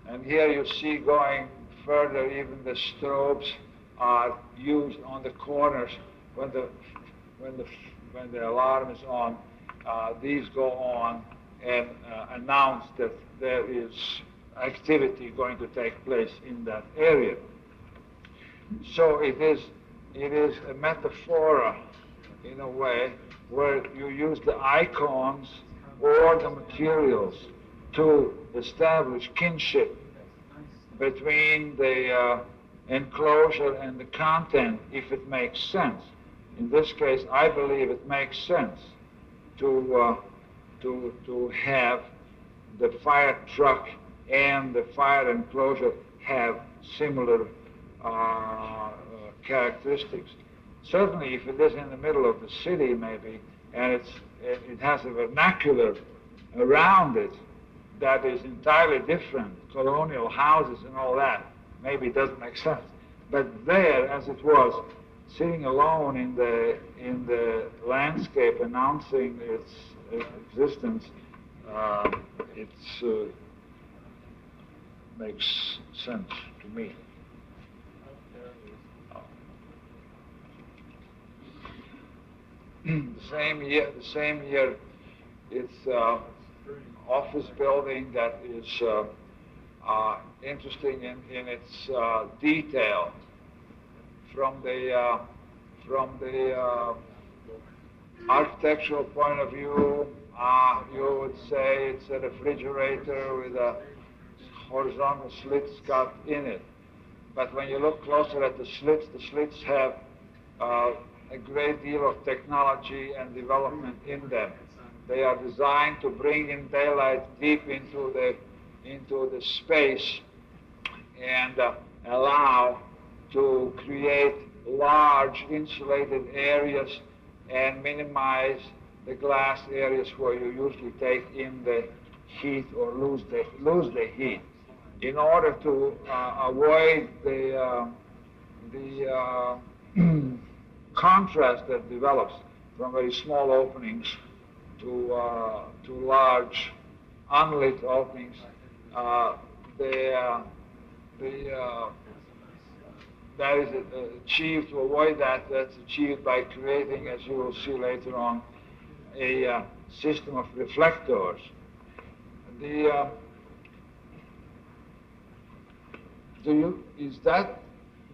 and here you see going further, even the strobes are used on the corners when the alarm is on. These go on and announce that there is activity going to take place in that area. So it is a metaphor in a way where you use the icons or the materials to establish kinship between the enclosure and the content, if it makes sense. In this case, I believe it makes sense to have the fire truck and the fire enclosure have similar characteristics. Certainly, if it is in the middle of the city, maybe and it has a vernacular around it that is entirely different, colonial houses and all that. Maybe it doesn't make sense. But there, as it was, sitting alone in the landscape, announcing its existence, it makes sense to me. The same year, it's office building that is interesting in its detail. From the architectural point of view, you would say it's a refrigerator with a horizontal slits cut in it. But when you look closer at the slits have a great deal of technology and development in them. They are designed to bring in daylight deep into the space and allow to create large insulated areas and minimize the glass areas where you usually take in the heat or lose the heat. In order to avoid the contrast that develops from very small openings to large unlit openings, that is achieved. To avoid that, that's achieved by creating, as you will see later on, a system of reflectors.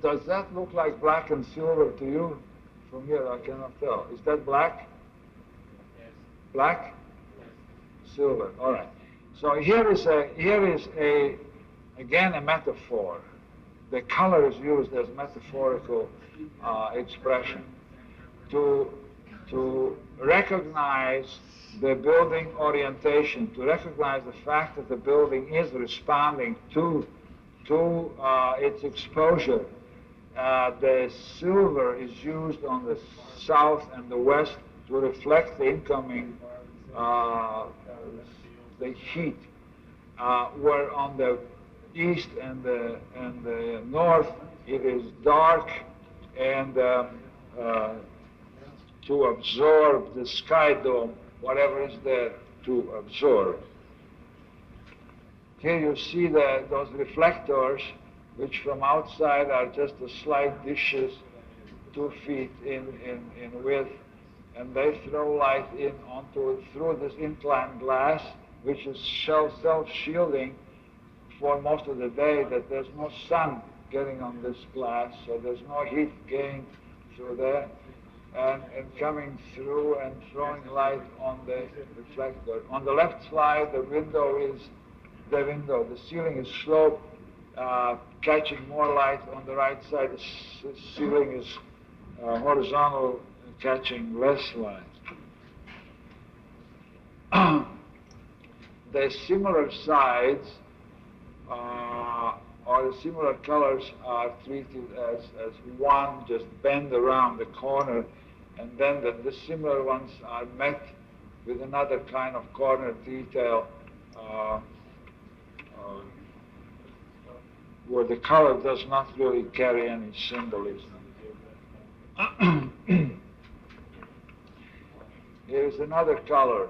Does that look like black and silver to you? From here, I cannot tell. Is that black? Yes. Black? Yes. Silver. All right. So here is again a metaphor. The color is used as metaphorical expression to recognize the building orientation, to recognize the fact that the building is responding to its exposure. The silver is used on the south and the west to reflect the incoming the heat, where on the east and the north it is dark and to absorb the sky dome, whatever is there to absorb. Here you see those reflectors, which from outside are just the slight dishes 2 feet in width, and they throw light in through this inclined glass, which is self-shielding for most of the day, that there's no sun getting on this glass, so there's no heat gained through there, and coming through and throwing light on the reflector. On the left side, the ceiling is sloped, catching more light. On the right side, the ceiling is horizontal, catching less light. The similar sides or the similar colors are treated as one, just bend around the corner, and then the similar ones are met with another kind of corner detail where the color does not really carry any symbolism. Here's another color,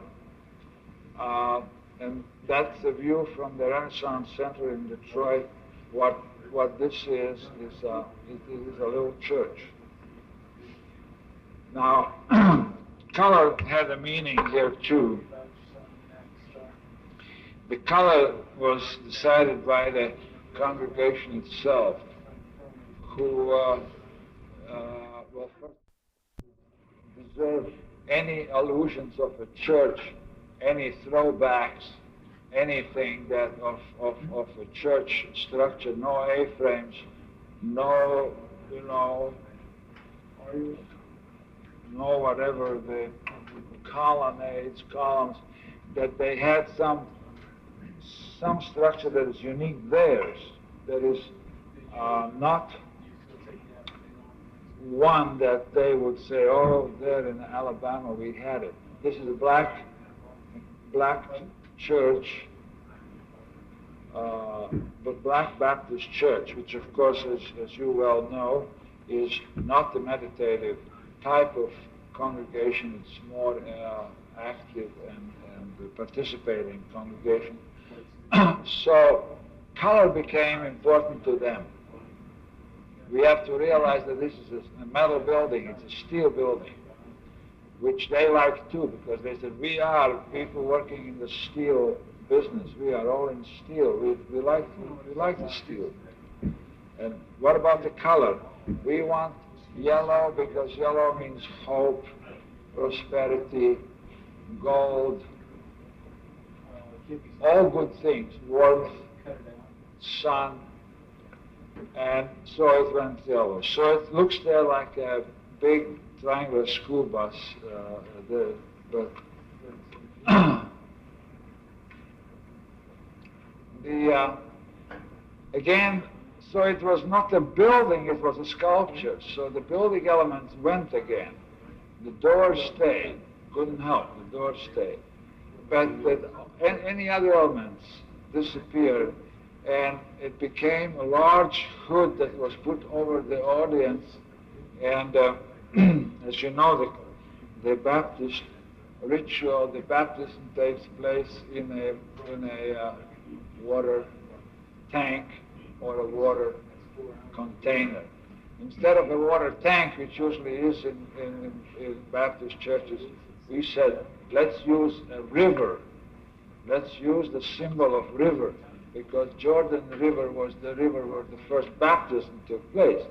and that's a view from the Renaissance Center in Detroit. What this is a little church. Now, color had a meaning here too. The color was decided by the congregation itself, who first deserve any allusions of a church, any throwbacks, anything that of a church structure, no A-frames, no, no whatever, the colonnades, columns, that they had some structure that is unique theirs, that is not one that they would say, oh, there in Alabama we had it. This is a black church, but Black Baptist church, which of course, as you well know, is not the meditative type of congregation. It's more active and participating congregation. So color became important to them. We have to realize that this is a metal building, it's a steel building, which they like too, because they said, we are people working in the steel business, we are all in steel, we like the steel. And what about the color? We want yellow because yellow means hope, prosperity, gold, all good things, warmth, sun, and so it went yellow. So it looks there like a big triangular school bus. Again, so it was not a building, it was a sculpture. So the building elements went again. The door stayed, couldn't help, the door stayed. But any other elements disappeared, and it became a large hood that was put over the audience. And as you know, the Baptist ritual, the baptism takes place in a water tank or a water container. Instead of a water tank, which usually is in Baptist churches, we said, let's use a river. Let's use the symbol of river, because Jordan River was the river where the first baptism took place.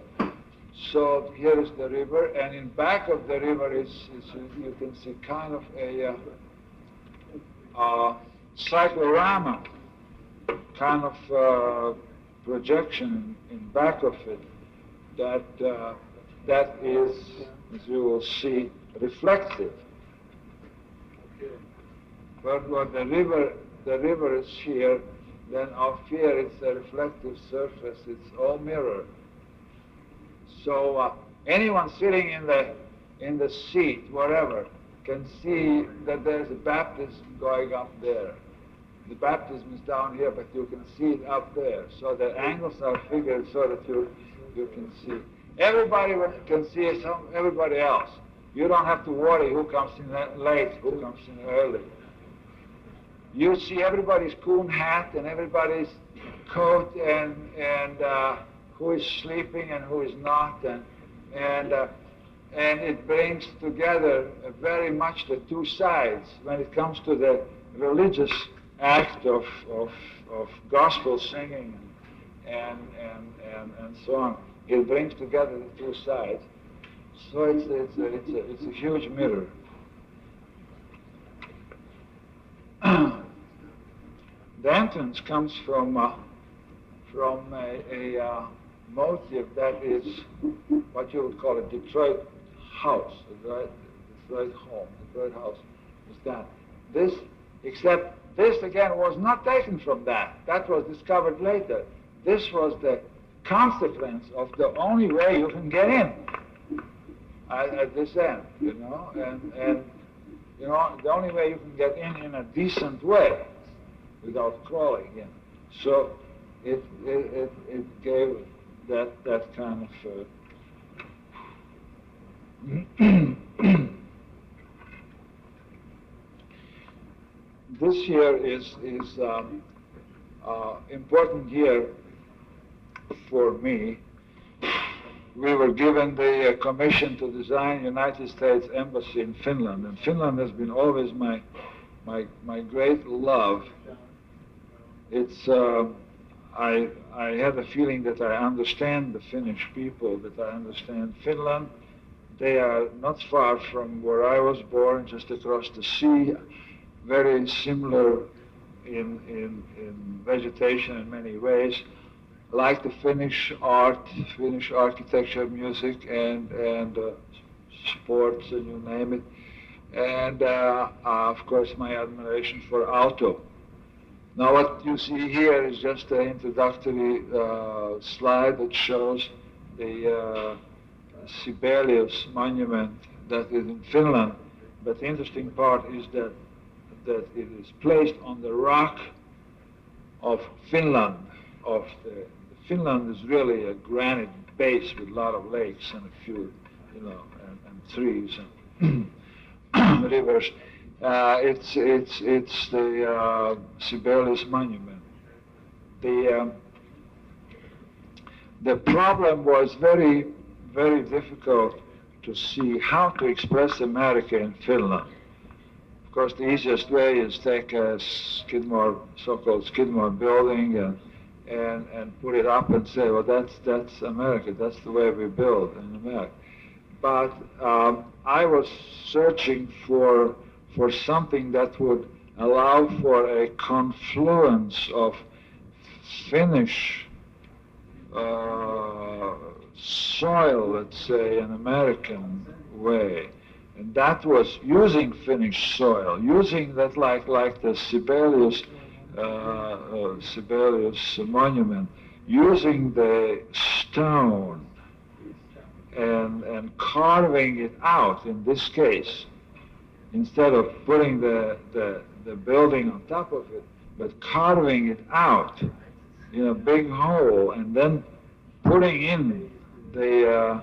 So here is the river, and in back of the river is you can see kind of a cyclorama, kind of projection in back of it that is, as you will see, reflective. But when the river is here, then off here it's a reflective surface, it's all mirror. So anyone sitting in the seat, wherever, can see that there's a baptism going up there. The baptism is down here, but you can see it up there. So the angles are figured so that you can see. Everybody can see everybody else. You don't have to worry who comes in late, who comes in early. You see everybody's coon hat and everybody's coat and who is sleeping and who is not, and it brings together very much the two sides when it comes to the religious act of gospel singing and so on. It brings together the two sides. So it's a huge mirror. The entrance comes from a motive that is what you would call a Detroit house, Detroit home, Detroit house is that. Except this again was not taken from that. That was discovered later. This was the consequence of the only way you can get in at this end, you know, and you know, the only way you can get in a decent way without crawling in. So it gave that kind of this year is important year for me. We were given the commission to design United States Embassy in Finland, and Finland has been always my great love. It's I have a feeling that I understand the Finnish people, that I understand Finland. They are not far from where I was born, just across the sea, very similar in vegetation in many ways, like the Finnish art, Finnish architecture, music, and sports, and you name it. And of course my admiration for Aalto. Now what you see here is just an introductory slide that shows the Sibelius monument that is in Finland. But the interesting part is that it is placed on the rock of Finland. Finland is really a granite base with a lot of lakes and a few, and trees and rivers. It's the Sibelius monument. The problem was very, very difficult to see how to express America in Finland. Of course, the easiest way is take a Skidmore, so-called Skidmore building and put it up and say, well, that's America. That's the way we build in America. But I was searching for something that would allow for a confluence of Finnish soil, let's say, an American way. And that was using Finnish soil, using that like the Sibelius monument, using the stone and carving it out in this case, instead of putting the building on top of it, but carving it out in a big hole and then putting in the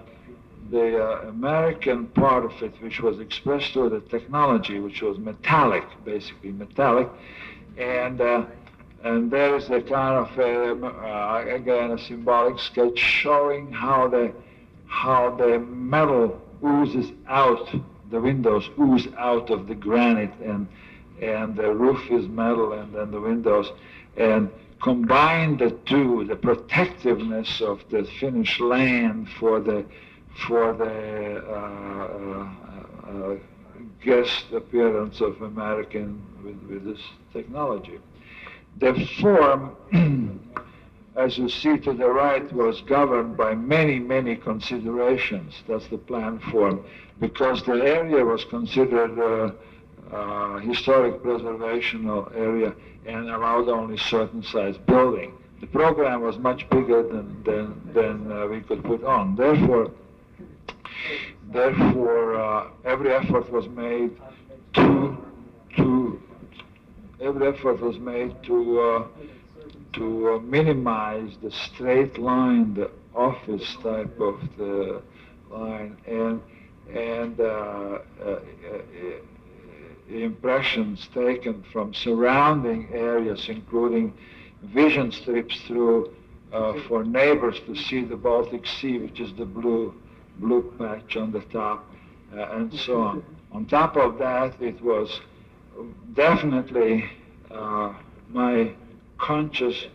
American part of it, which was expressed through the technology, which was metallic, basically metallic, and there is a kind of again a symbolic sketch showing how the metal oozes out, the windows ooze out of the granite, and the roof is metal, and then the windows, and combine the two, the protectiveness of the Finnish land for the guest appearance of American with this technology. The form, as you see to the right, was governed by many, many considerations. That's the plan form, because the area was considered historic preservational area and allowed only certain size building. The program was much bigger than we could put on. Therefore, every effort was made to minimize the straight line, the office type of the line, and impressions taken from surrounding areas, including vision strips through for neighbors to see the Baltic Sea, which is the blue patch on the top, and so on. On top of that, it was definitely my conscious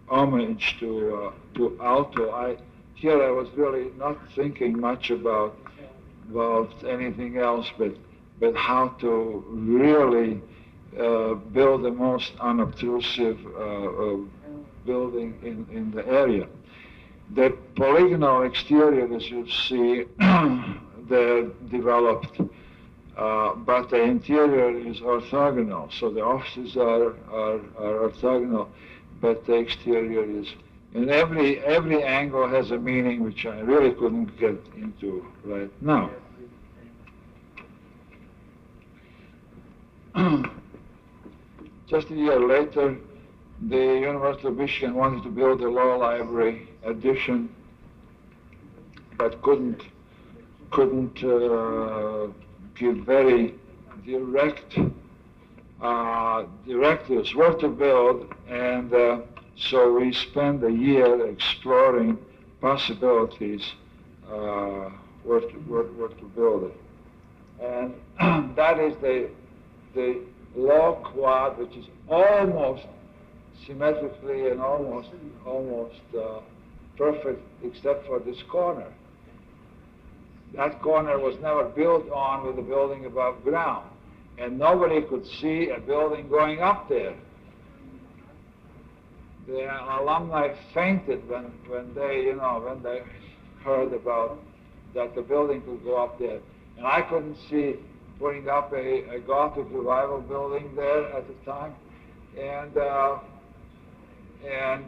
homage to Aalto. Here I was really not thinking much about anything else, but how to really build the most unobtrusive building in the area. The polygonal exterior, as you see, they're developed, but the interior is orthogonal. So the offices are orthogonal, but the exterior is. And every angle has a meaning which I really couldn't get into right now. Just a year later, the University of Michigan wanted to build a law library addition, but couldn't give very direct directives where to build, and so we spent a year exploring possibilities where to build it, and that is the low quad, which is almost symmetrically and almost perfect, except for this corner. That corner was never built on with a building above ground, and nobody could see a building going up there. The alumni fainted when they heard about that the building could go up there, and I couldn't see putting up a Gothic revival building there at the time, and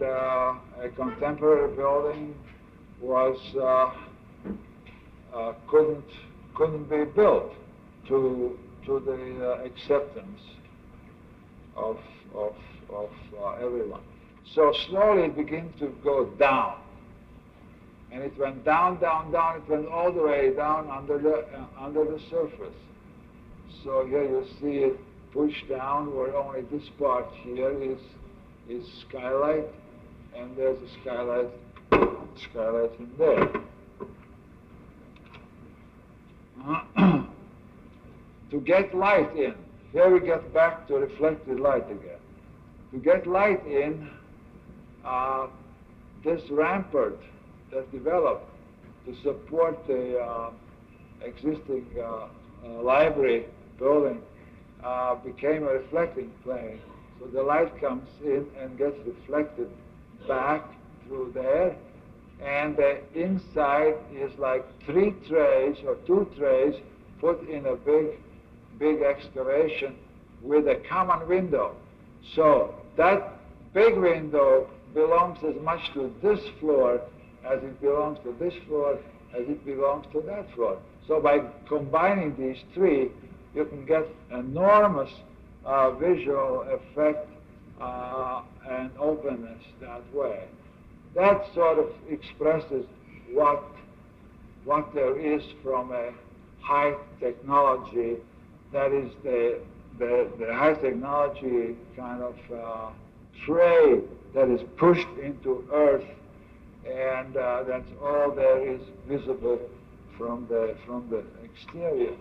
a contemporary building was couldn't be built to the acceptance of everyone. So slowly it began to go down, and it went down, down, down. It went all the way down under the surface. So here you see it pushed down, where only this part here is skylight, and there's a skylight in there. To get light in, here we get back to reflected light again. To get light in, this rampart that developed to support the existing library building became a reflecting plane. So the light comes in and gets reflected back through there, and the inside is like 3 trays or 2 trays put in a big excavation with a common window. So that big window belongs as much to this floor as it belongs to this floor, as it belongs to that floor. So by combining these 3, you can get enormous visual effect and openness that way. That sort of expresses what there is from a high technology, that is the high technology kind of tray that is pushed into Earth, and that's all there is visible from the exterior.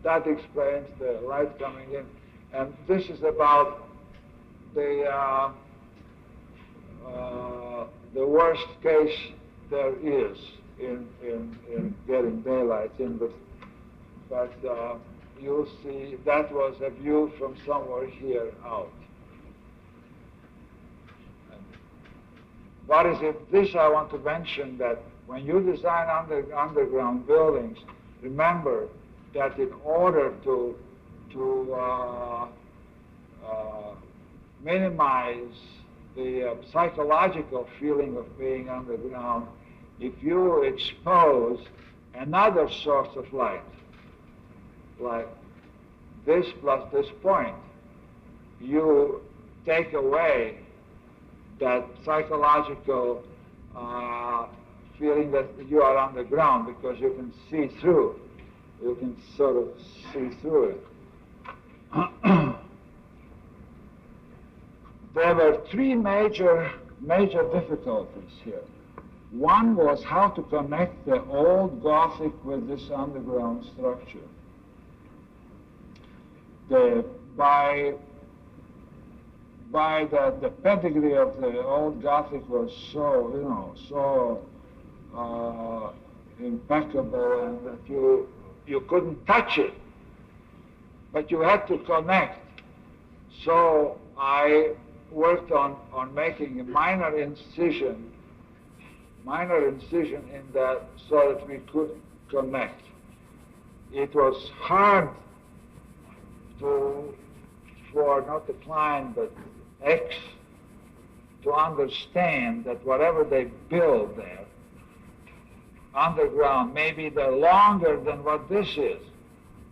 That explains the light coming in, and this is about the worst case there is in getting daylight in, but you'll see that was a view from somewhere here out. What is it? This I want to mention, that when you design underground buildings, remember that in order to minimize the psychological feeling of being underground, if you expose another source of light, like this plus this point, you take away that psychological feeling that you are underground, because you can see through. You can sort of see through it. There were 3 major difficulties here. One was how to connect the old Gothic with this underground structure. By the pedigree of the old Gothic was so impeccable, and that you couldn't touch it, but you had to connect. So I worked on making a minor incision in that, so that we could connect. It was hard for not the client but X to understand that whatever they build there underground may be longer than what this is,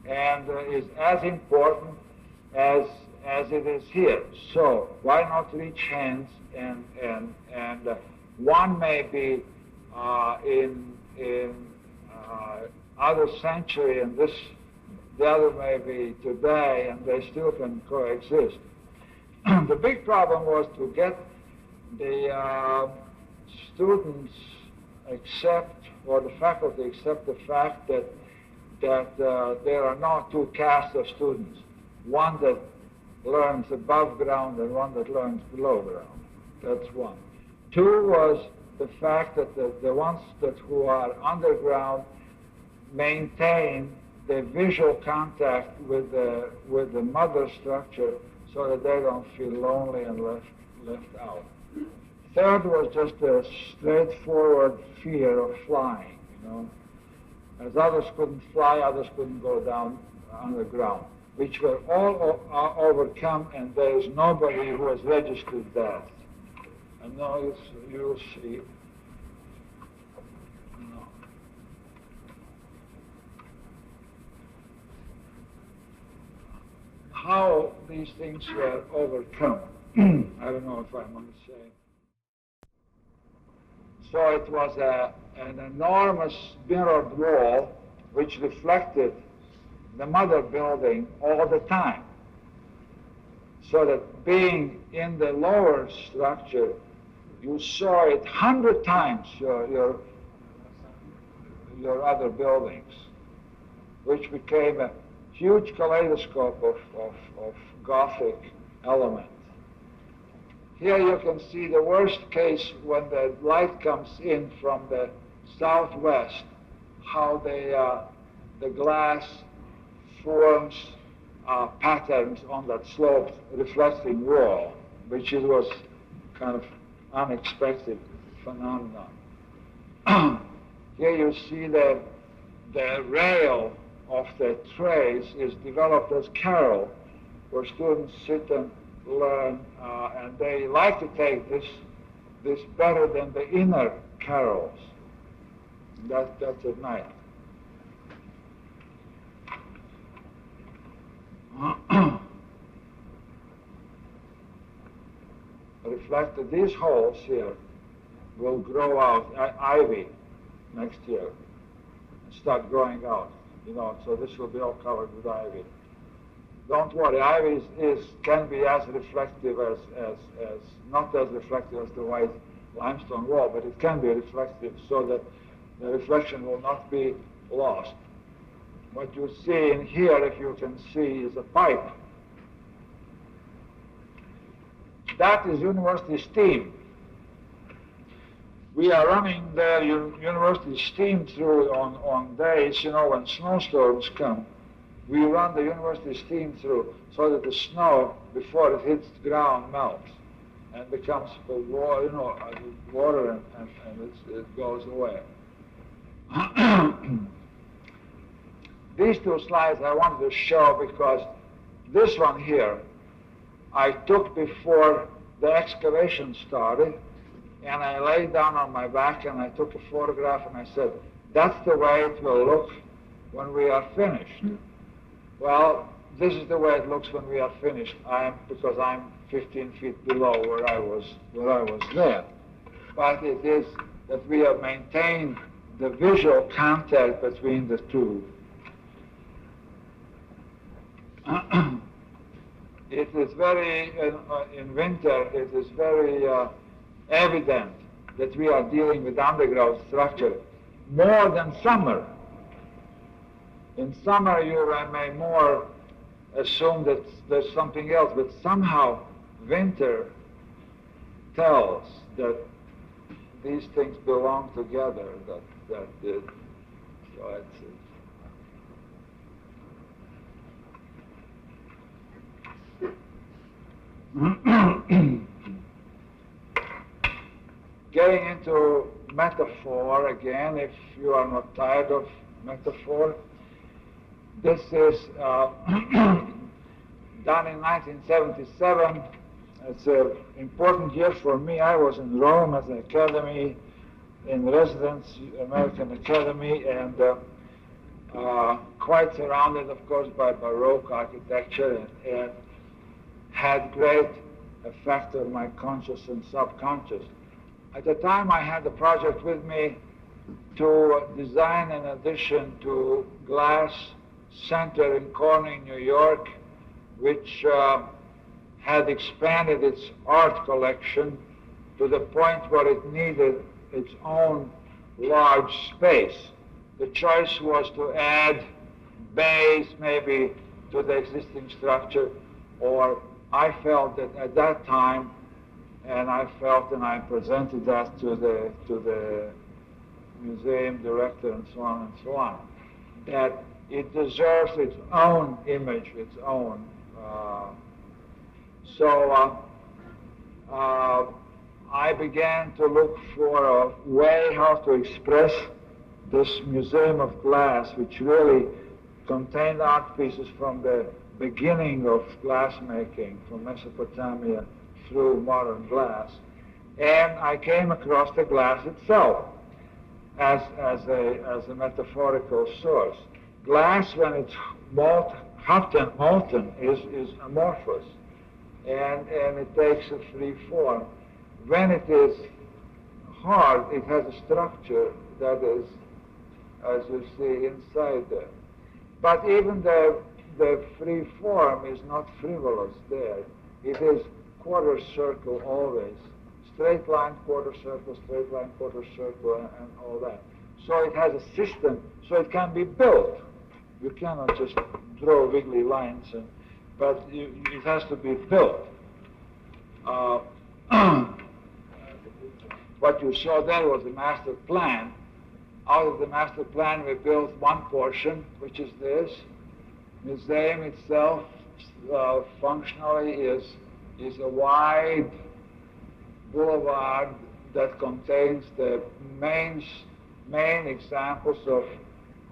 and is as important as it is here. So why not reach hands, and one may be in other century, and the other may be today, and they still can coexist. The big problem was to get the students accept, or the faculty accept, the fact that there are now 2 castes of students, one that learns above ground and one that learns below ground. That's one. 2 was the fact that the ones who are underground maintain the visual contact with the mother structure, so that they don't feel lonely and left out. 3rd was just a straightforward fear of flying, As others couldn't fly, others couldn't go down underground, which were all overcome, and there is nobody who has registered that. And now you'll see. these things were overcome. I don't know if I'm on the same. So it was an enormous mirrored wall which reflected the mother building all the time. So that being in the lower structure, you saw it 100 times your other buildings, which became a huge kaleidoscope of Gothic element. Here you can see the worst case when the light comes in from the southwest, how the glass forms patterns on that sloped reflecting wall, which was kind of unexpected phenomenon. Here you see the rail of the trays is developed as carrel, where students sit and learn, and they like to take this better than the inner carrels. That's at night. Reflected, these holes here will grow out ivy next year and start growing out, so this will be all covered with ivy. Don't worry, ivy can be as reflective as not as reflective as the white limestone wall, but it can be reflective so that the reflection will not be lost. What you see in here, if you can see, is a pipe. That is university steam. We are running the university steam through on days, when snowstorms come. We run the university steam through so that the snow, before it hits the ground, melts and becomes water, and it goes away. These two slides I wanted to show because this one here I took before the excavation started, and I lay down on my back and I took a photograph and I said, that's the way it will look when we are finished. Well, this is the way it looks when we are finished, because I'm 15 feet below where I was there. But it is that we have maintained the visual contact between the two. It is very, in winter, it is very evident that we are dealing with underground structure more than summer. In summer, you may more assume that there's something else, but somehow winter tells that these things belong together, so it's, getting into metaphor again, if you are not tired of metaphor. This is done in 1977. It's an important year for me. I was in Rome as an academy, in residence, American Academy, and quite surrounded, of course, by Baroque architecture, and had great effect on my conscious and subconscious. At the time, I had the project with me to design an addition to Glass Center in Corning, New York, which had expanded its art collection to the point where it needed its own large space. The choice was to add bays maybe to the existing structure, or I felt that at that time, and I presented that to the museum director and so on, that it deserves its own image, its own. I began to look for a way how to express this museum of glass, which really contained art pieces from the beginning of glassmaking, from Mesopotamia through modern glass. And I came across the glass itself as a metaphorical source. Glass, when it's hot and molten is amorphous, and it takes a free form. When it is hard, it has a structure that is, as you see, inside there. But even the free form is not frivolous there. It is quarter circle always. Straight line, quarter circle, straight line, quarter circle, and all that. So it has a system, so it can be built. You cannot just draw wiggly lines, but it has to be built. What you saw there was the master plan. Out of the master plan, we built one portion, which is this. Museum itself, functionally, is a wide boulevard that contains the main examples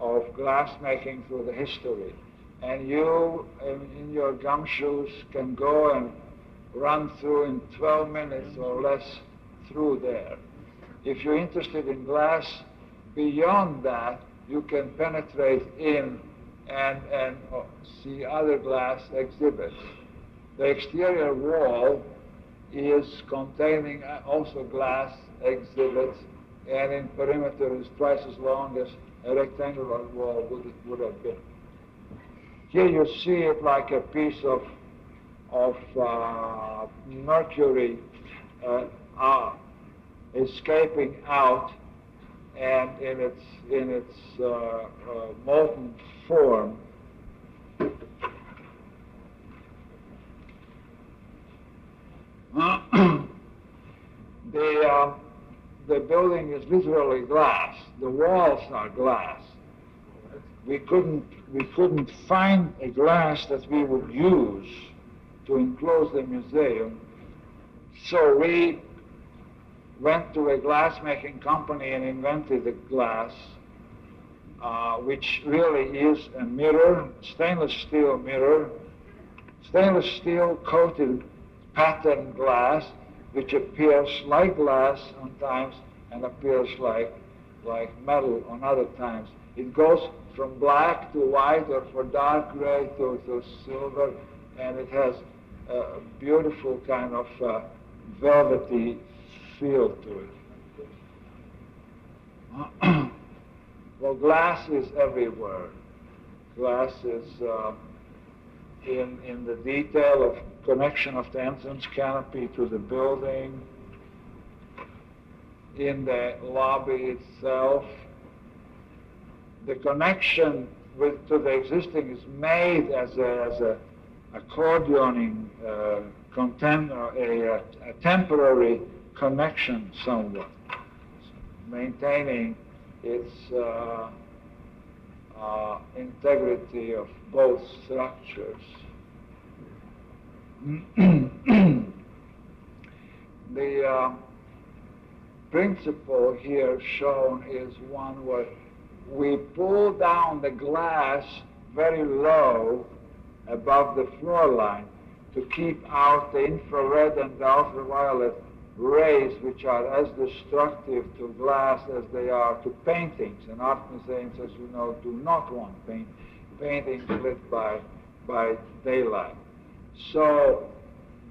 of glassmaking through the history. And you, in your gumshoes, can go and run through in 12 minutes or less through there. If you're interested in glass beyond that, you can penetrate in and see other glass exhibits. The exterior wall is containing also glass exhibits, and in perimeter is twice as long as a rectangular wall would have been. Here you see it like a piece of mercury escaping out, and in its molten form. The building is literally glass. The walls are glass. We couldn't find a glass that we would use to enclose the museum, so we went to a glass-making company and invented a glass, which really is a mirror, stainless steel mirror, stainless steel coated patterned glass, which appears like glass on times and appears like metal on other times. It goes from black to white, or from dark gray to silver, and it has a beautiful kind of velvety feel to it. Well, glass is everywhere. Glass is in the detail of connection of the entrance canopy to the building, in the lobby itself. The connection to the existing is made as a accordioning a temporary connection somewhat, maintaining its integrity of both structures. The principle here shown is one where we pull down the glass very low above the floor line to keep out the infrared and the ultraviolet rays, which are as destructive to glass as they are to paintings. And art museums, as you know, do not want paintings lit by daylight. So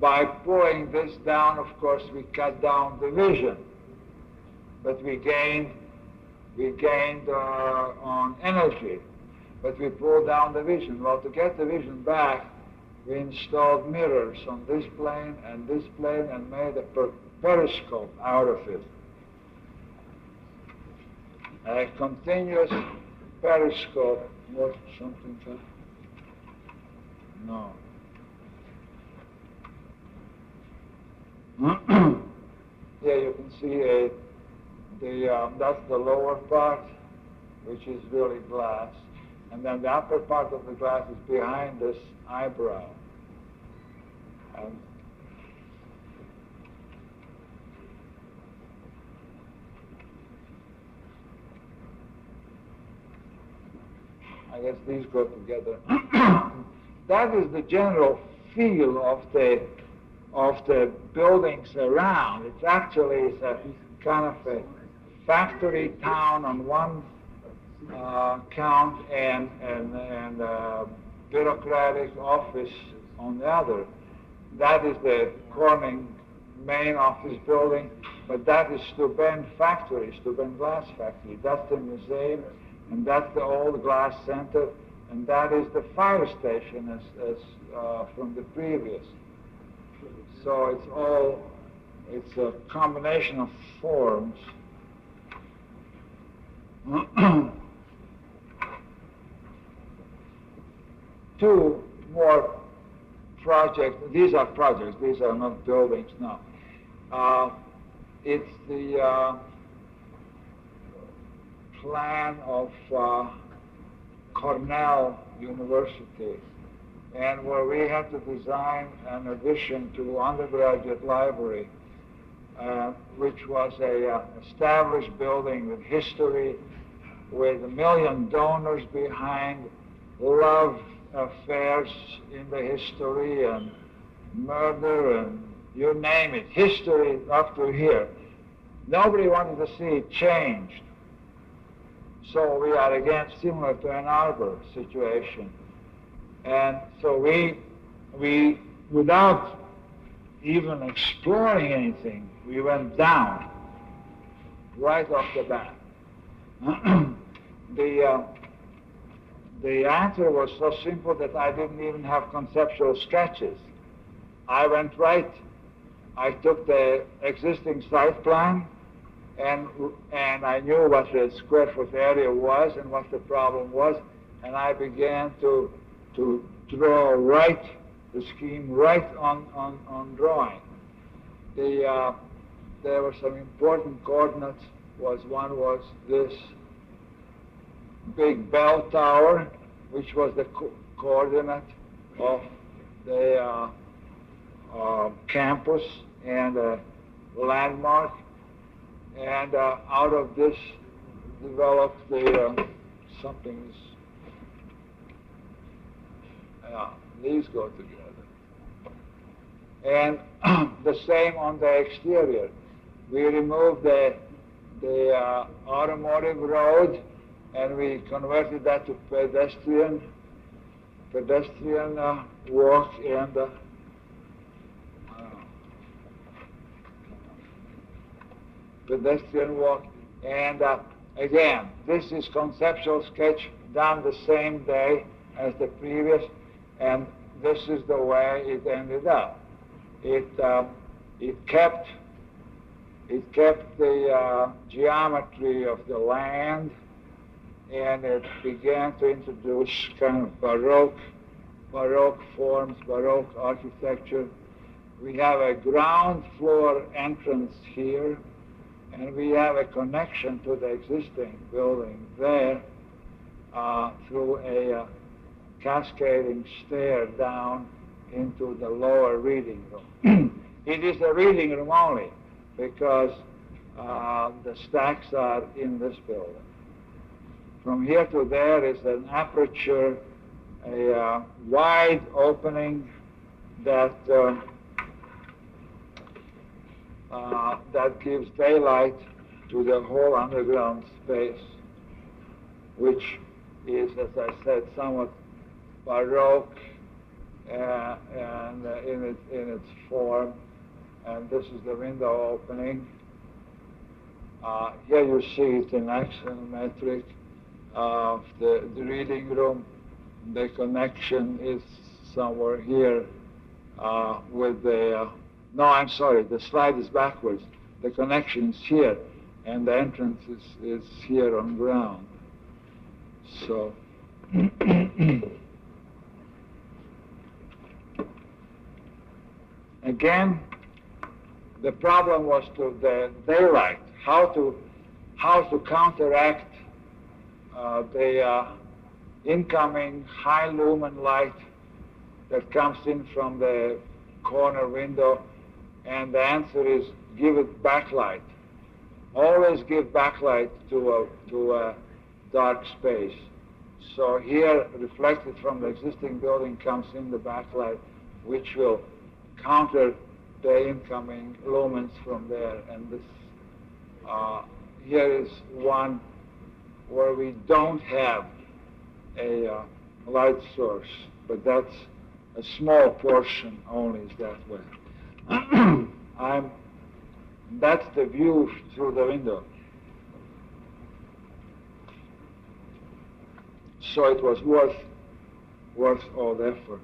by pulling this down, of course, we cut down the vision, but we gained on energy, but we pulled down the vision. Well, to get the vision back, we installed mirrors on this plane and made a periscope out of it. A continuous periscope. What, something like? No. Here you can see that's the lower part, which is really glass, and then the upper part of the glass is behind this eyebrow. And I guess these go together. That is the general feel of the buildings around. It's actually a kind of a factory town on one count, and bureaucratic office on the other. That is the Corning main office building, but that is Steuben factory, Steuben glass factory. That's the museum, and that's the old glass center, and that is the fire station as from the previous. So it's a combination of forms. Two more projects. These are projects. These are not buildings now. It's the plan of Cornell University, and where we had to design an addition to undergraduate library, which was a established building with history, with 1 million donors behind, love affairs in the history and murder and you name it, history up to here. Nobody wanted to see it changed. So we are again similar to Ann Arbor situation. And so we without even exploring anything, we went down right off the bat. The answer was so simple that I didn't even have conceptual sketches. I went right. I took the existing site plan, and I knew what the square foot area was and what the problem was, and I began to draw right the scheme right on drawing. There were some important coordinates. One was this big bell tower, which was the coordinate of the campus and a landmark, and out of this developed the something's. These go together. And the same on the exterior. We removed the automotive road, and we converted that to pedestrian walk and pedestrian walk. And again, this is conceptual sketch done the same day as the previous, and this is the way it ended up. It kept the geometry of the land, and it began to introduce kind of Baroque forms, Baroque architecture. We have a ground floor entrance here, and we have a connection to the existing building there through a cascading stair down into the lower reading room. It is a reading room only because the stacks are in this building. From here to there is an aperture, a wide opening that that gives daylight to the whole underground space, which is, as I said, somewhat Baroque and in its form. And this is the window opening. Here you see it in axonometric of the reading room. The connection is somewhere here with the, no, I'm sorry, the slide is backwards. The connection is here, and the entrance is here on ground. So, again, the problem was to the daylight, how to counteract the incoming high lumen light that comes in from the corner window, and the answer is give it backlight. Always give backlight to a dark space. So here, reflected from the existing building, comes in the backlight, which will counter the incoming lumens from there. And this here is one where we don't have a light source. but that's a small portion only is that way. That's the view through the window. So it was worth all the effort.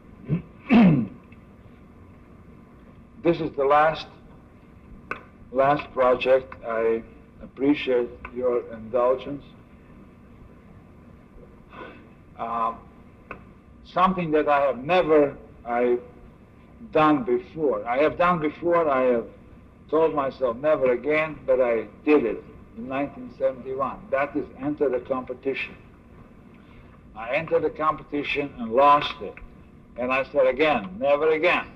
This is the last project. I appreciate your indulgence. Something that I have never done before. I have told myself never again, but I did it in 1971. That is enter the competition. I entered the competition and lost it. And I said again, never again.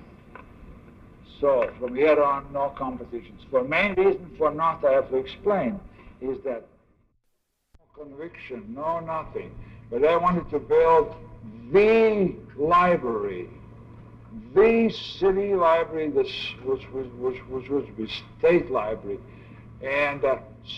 So from here on, no competitions. For main reason for not, I have to explain, is that no conviction, no nothing. But I wanted to build the library, the city library, which would be state library. And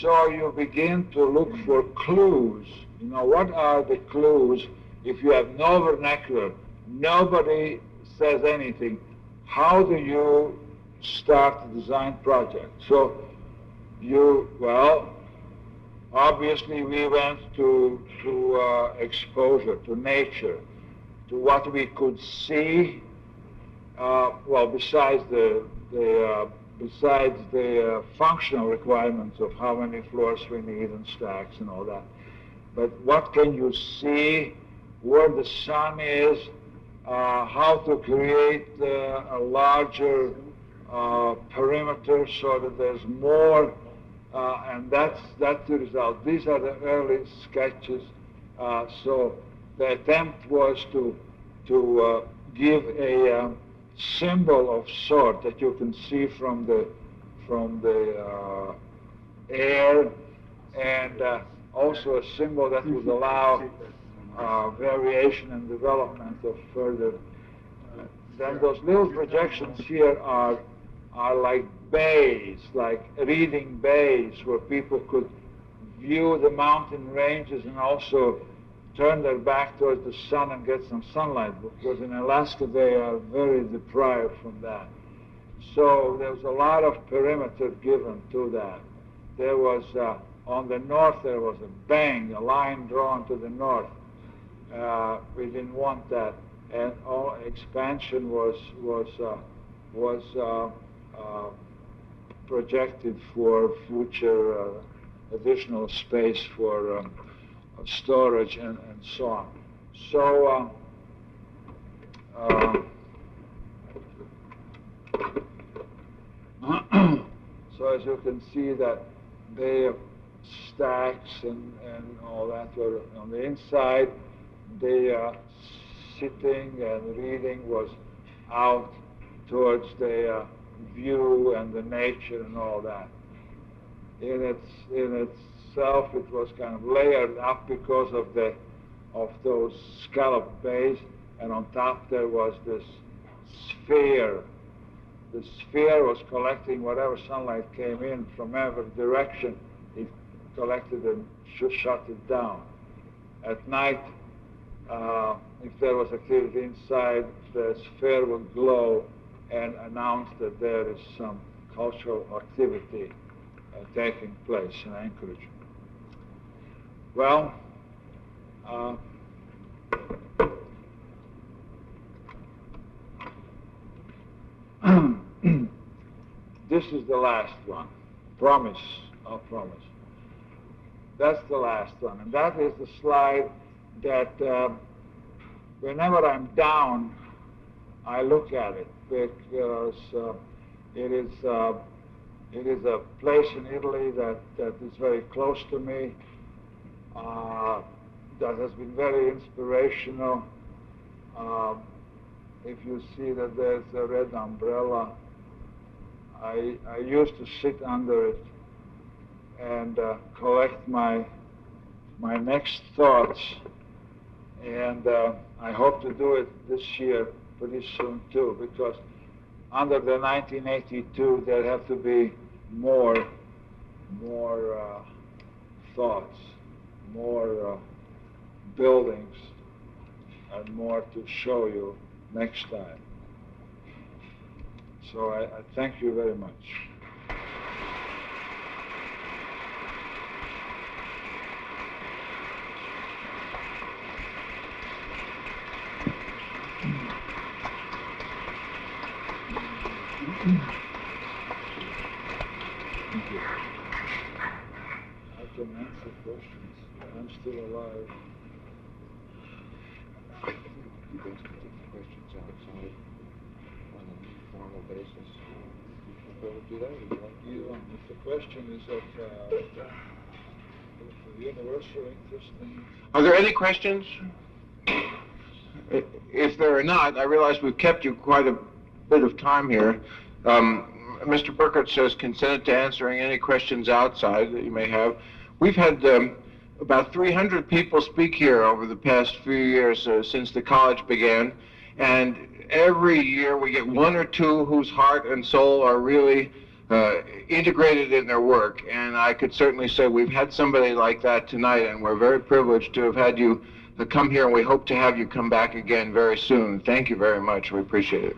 so you begin to look for clues. You know, what are the clues if you have no vernacular? Nobody says anything. How do you start the design project? So obviously we went to exposure, to nature, to what we could see. Besides the functional requirements of how many floors we need and stacks and all that. But what can you see, where the sun is, how to create a larger perimeter so that there's more, and that's the result. These are the early sketches. So the attempt was to give a symbol of sort that you can see from the air, and also a symbol that would allow variation and development of further. Then those little projections here are like bays, like reading bays, where people could view the mountain ranges and also turn their back towards the sun and get some sunlight, because in Alaska they are very deprived from that. So there was a lot of perimeter given to that. There was, on the north, there was a line drawn to the north. We didn't want that. And all expansion was projected for future additional space for storage and so on. So so as you can see that the stacks and all that were on the inside. The sitting and reading was out towards the view and the nature and all that. In itself, it was kind of layered up because of those scallop bays, and on top there was this sphere. The sphere was collecting whatever sunlight came in from every direction. It collected and shut it down. At night, if there was activity inside, the sphere would glow and announce that there is some cultural activity taking place in Anchorage. Well, this is the last one. Promise, I'll promise. That's the last one, and that is the slide that whenever I'm down, I look at it, because it is a place in Italy that is very close to me, that has been very inspirational. If you see that there's a red umbrella, I used to sit under it and collect my next thoughts, and I hope to do it this year pretty soon too, because under the 1982 there have to be more thoughts, more buildings. and more to show you next time. So I thank you very much. Thank you. I can answer questions. I'm still alive. You guys can take the questions outside on an informal basis. You prefer to do that? Or would you like to do that? If the question is of universal interest, then Are there any questions? If there are not, I realize we've kept you quite a bit of time here. Mr. Birkerts has consented to answering any questions outside that you may have. We've had about 300 people speak here over the past few years since the college began, and every year we get one or two whose heart and soul are really integrated in their work, and I could certainly say we've had somebody like that tonight, and we're very privileged to have had you come here, and we hope to have you come back again very soon. Thank you very much. We appreciate it.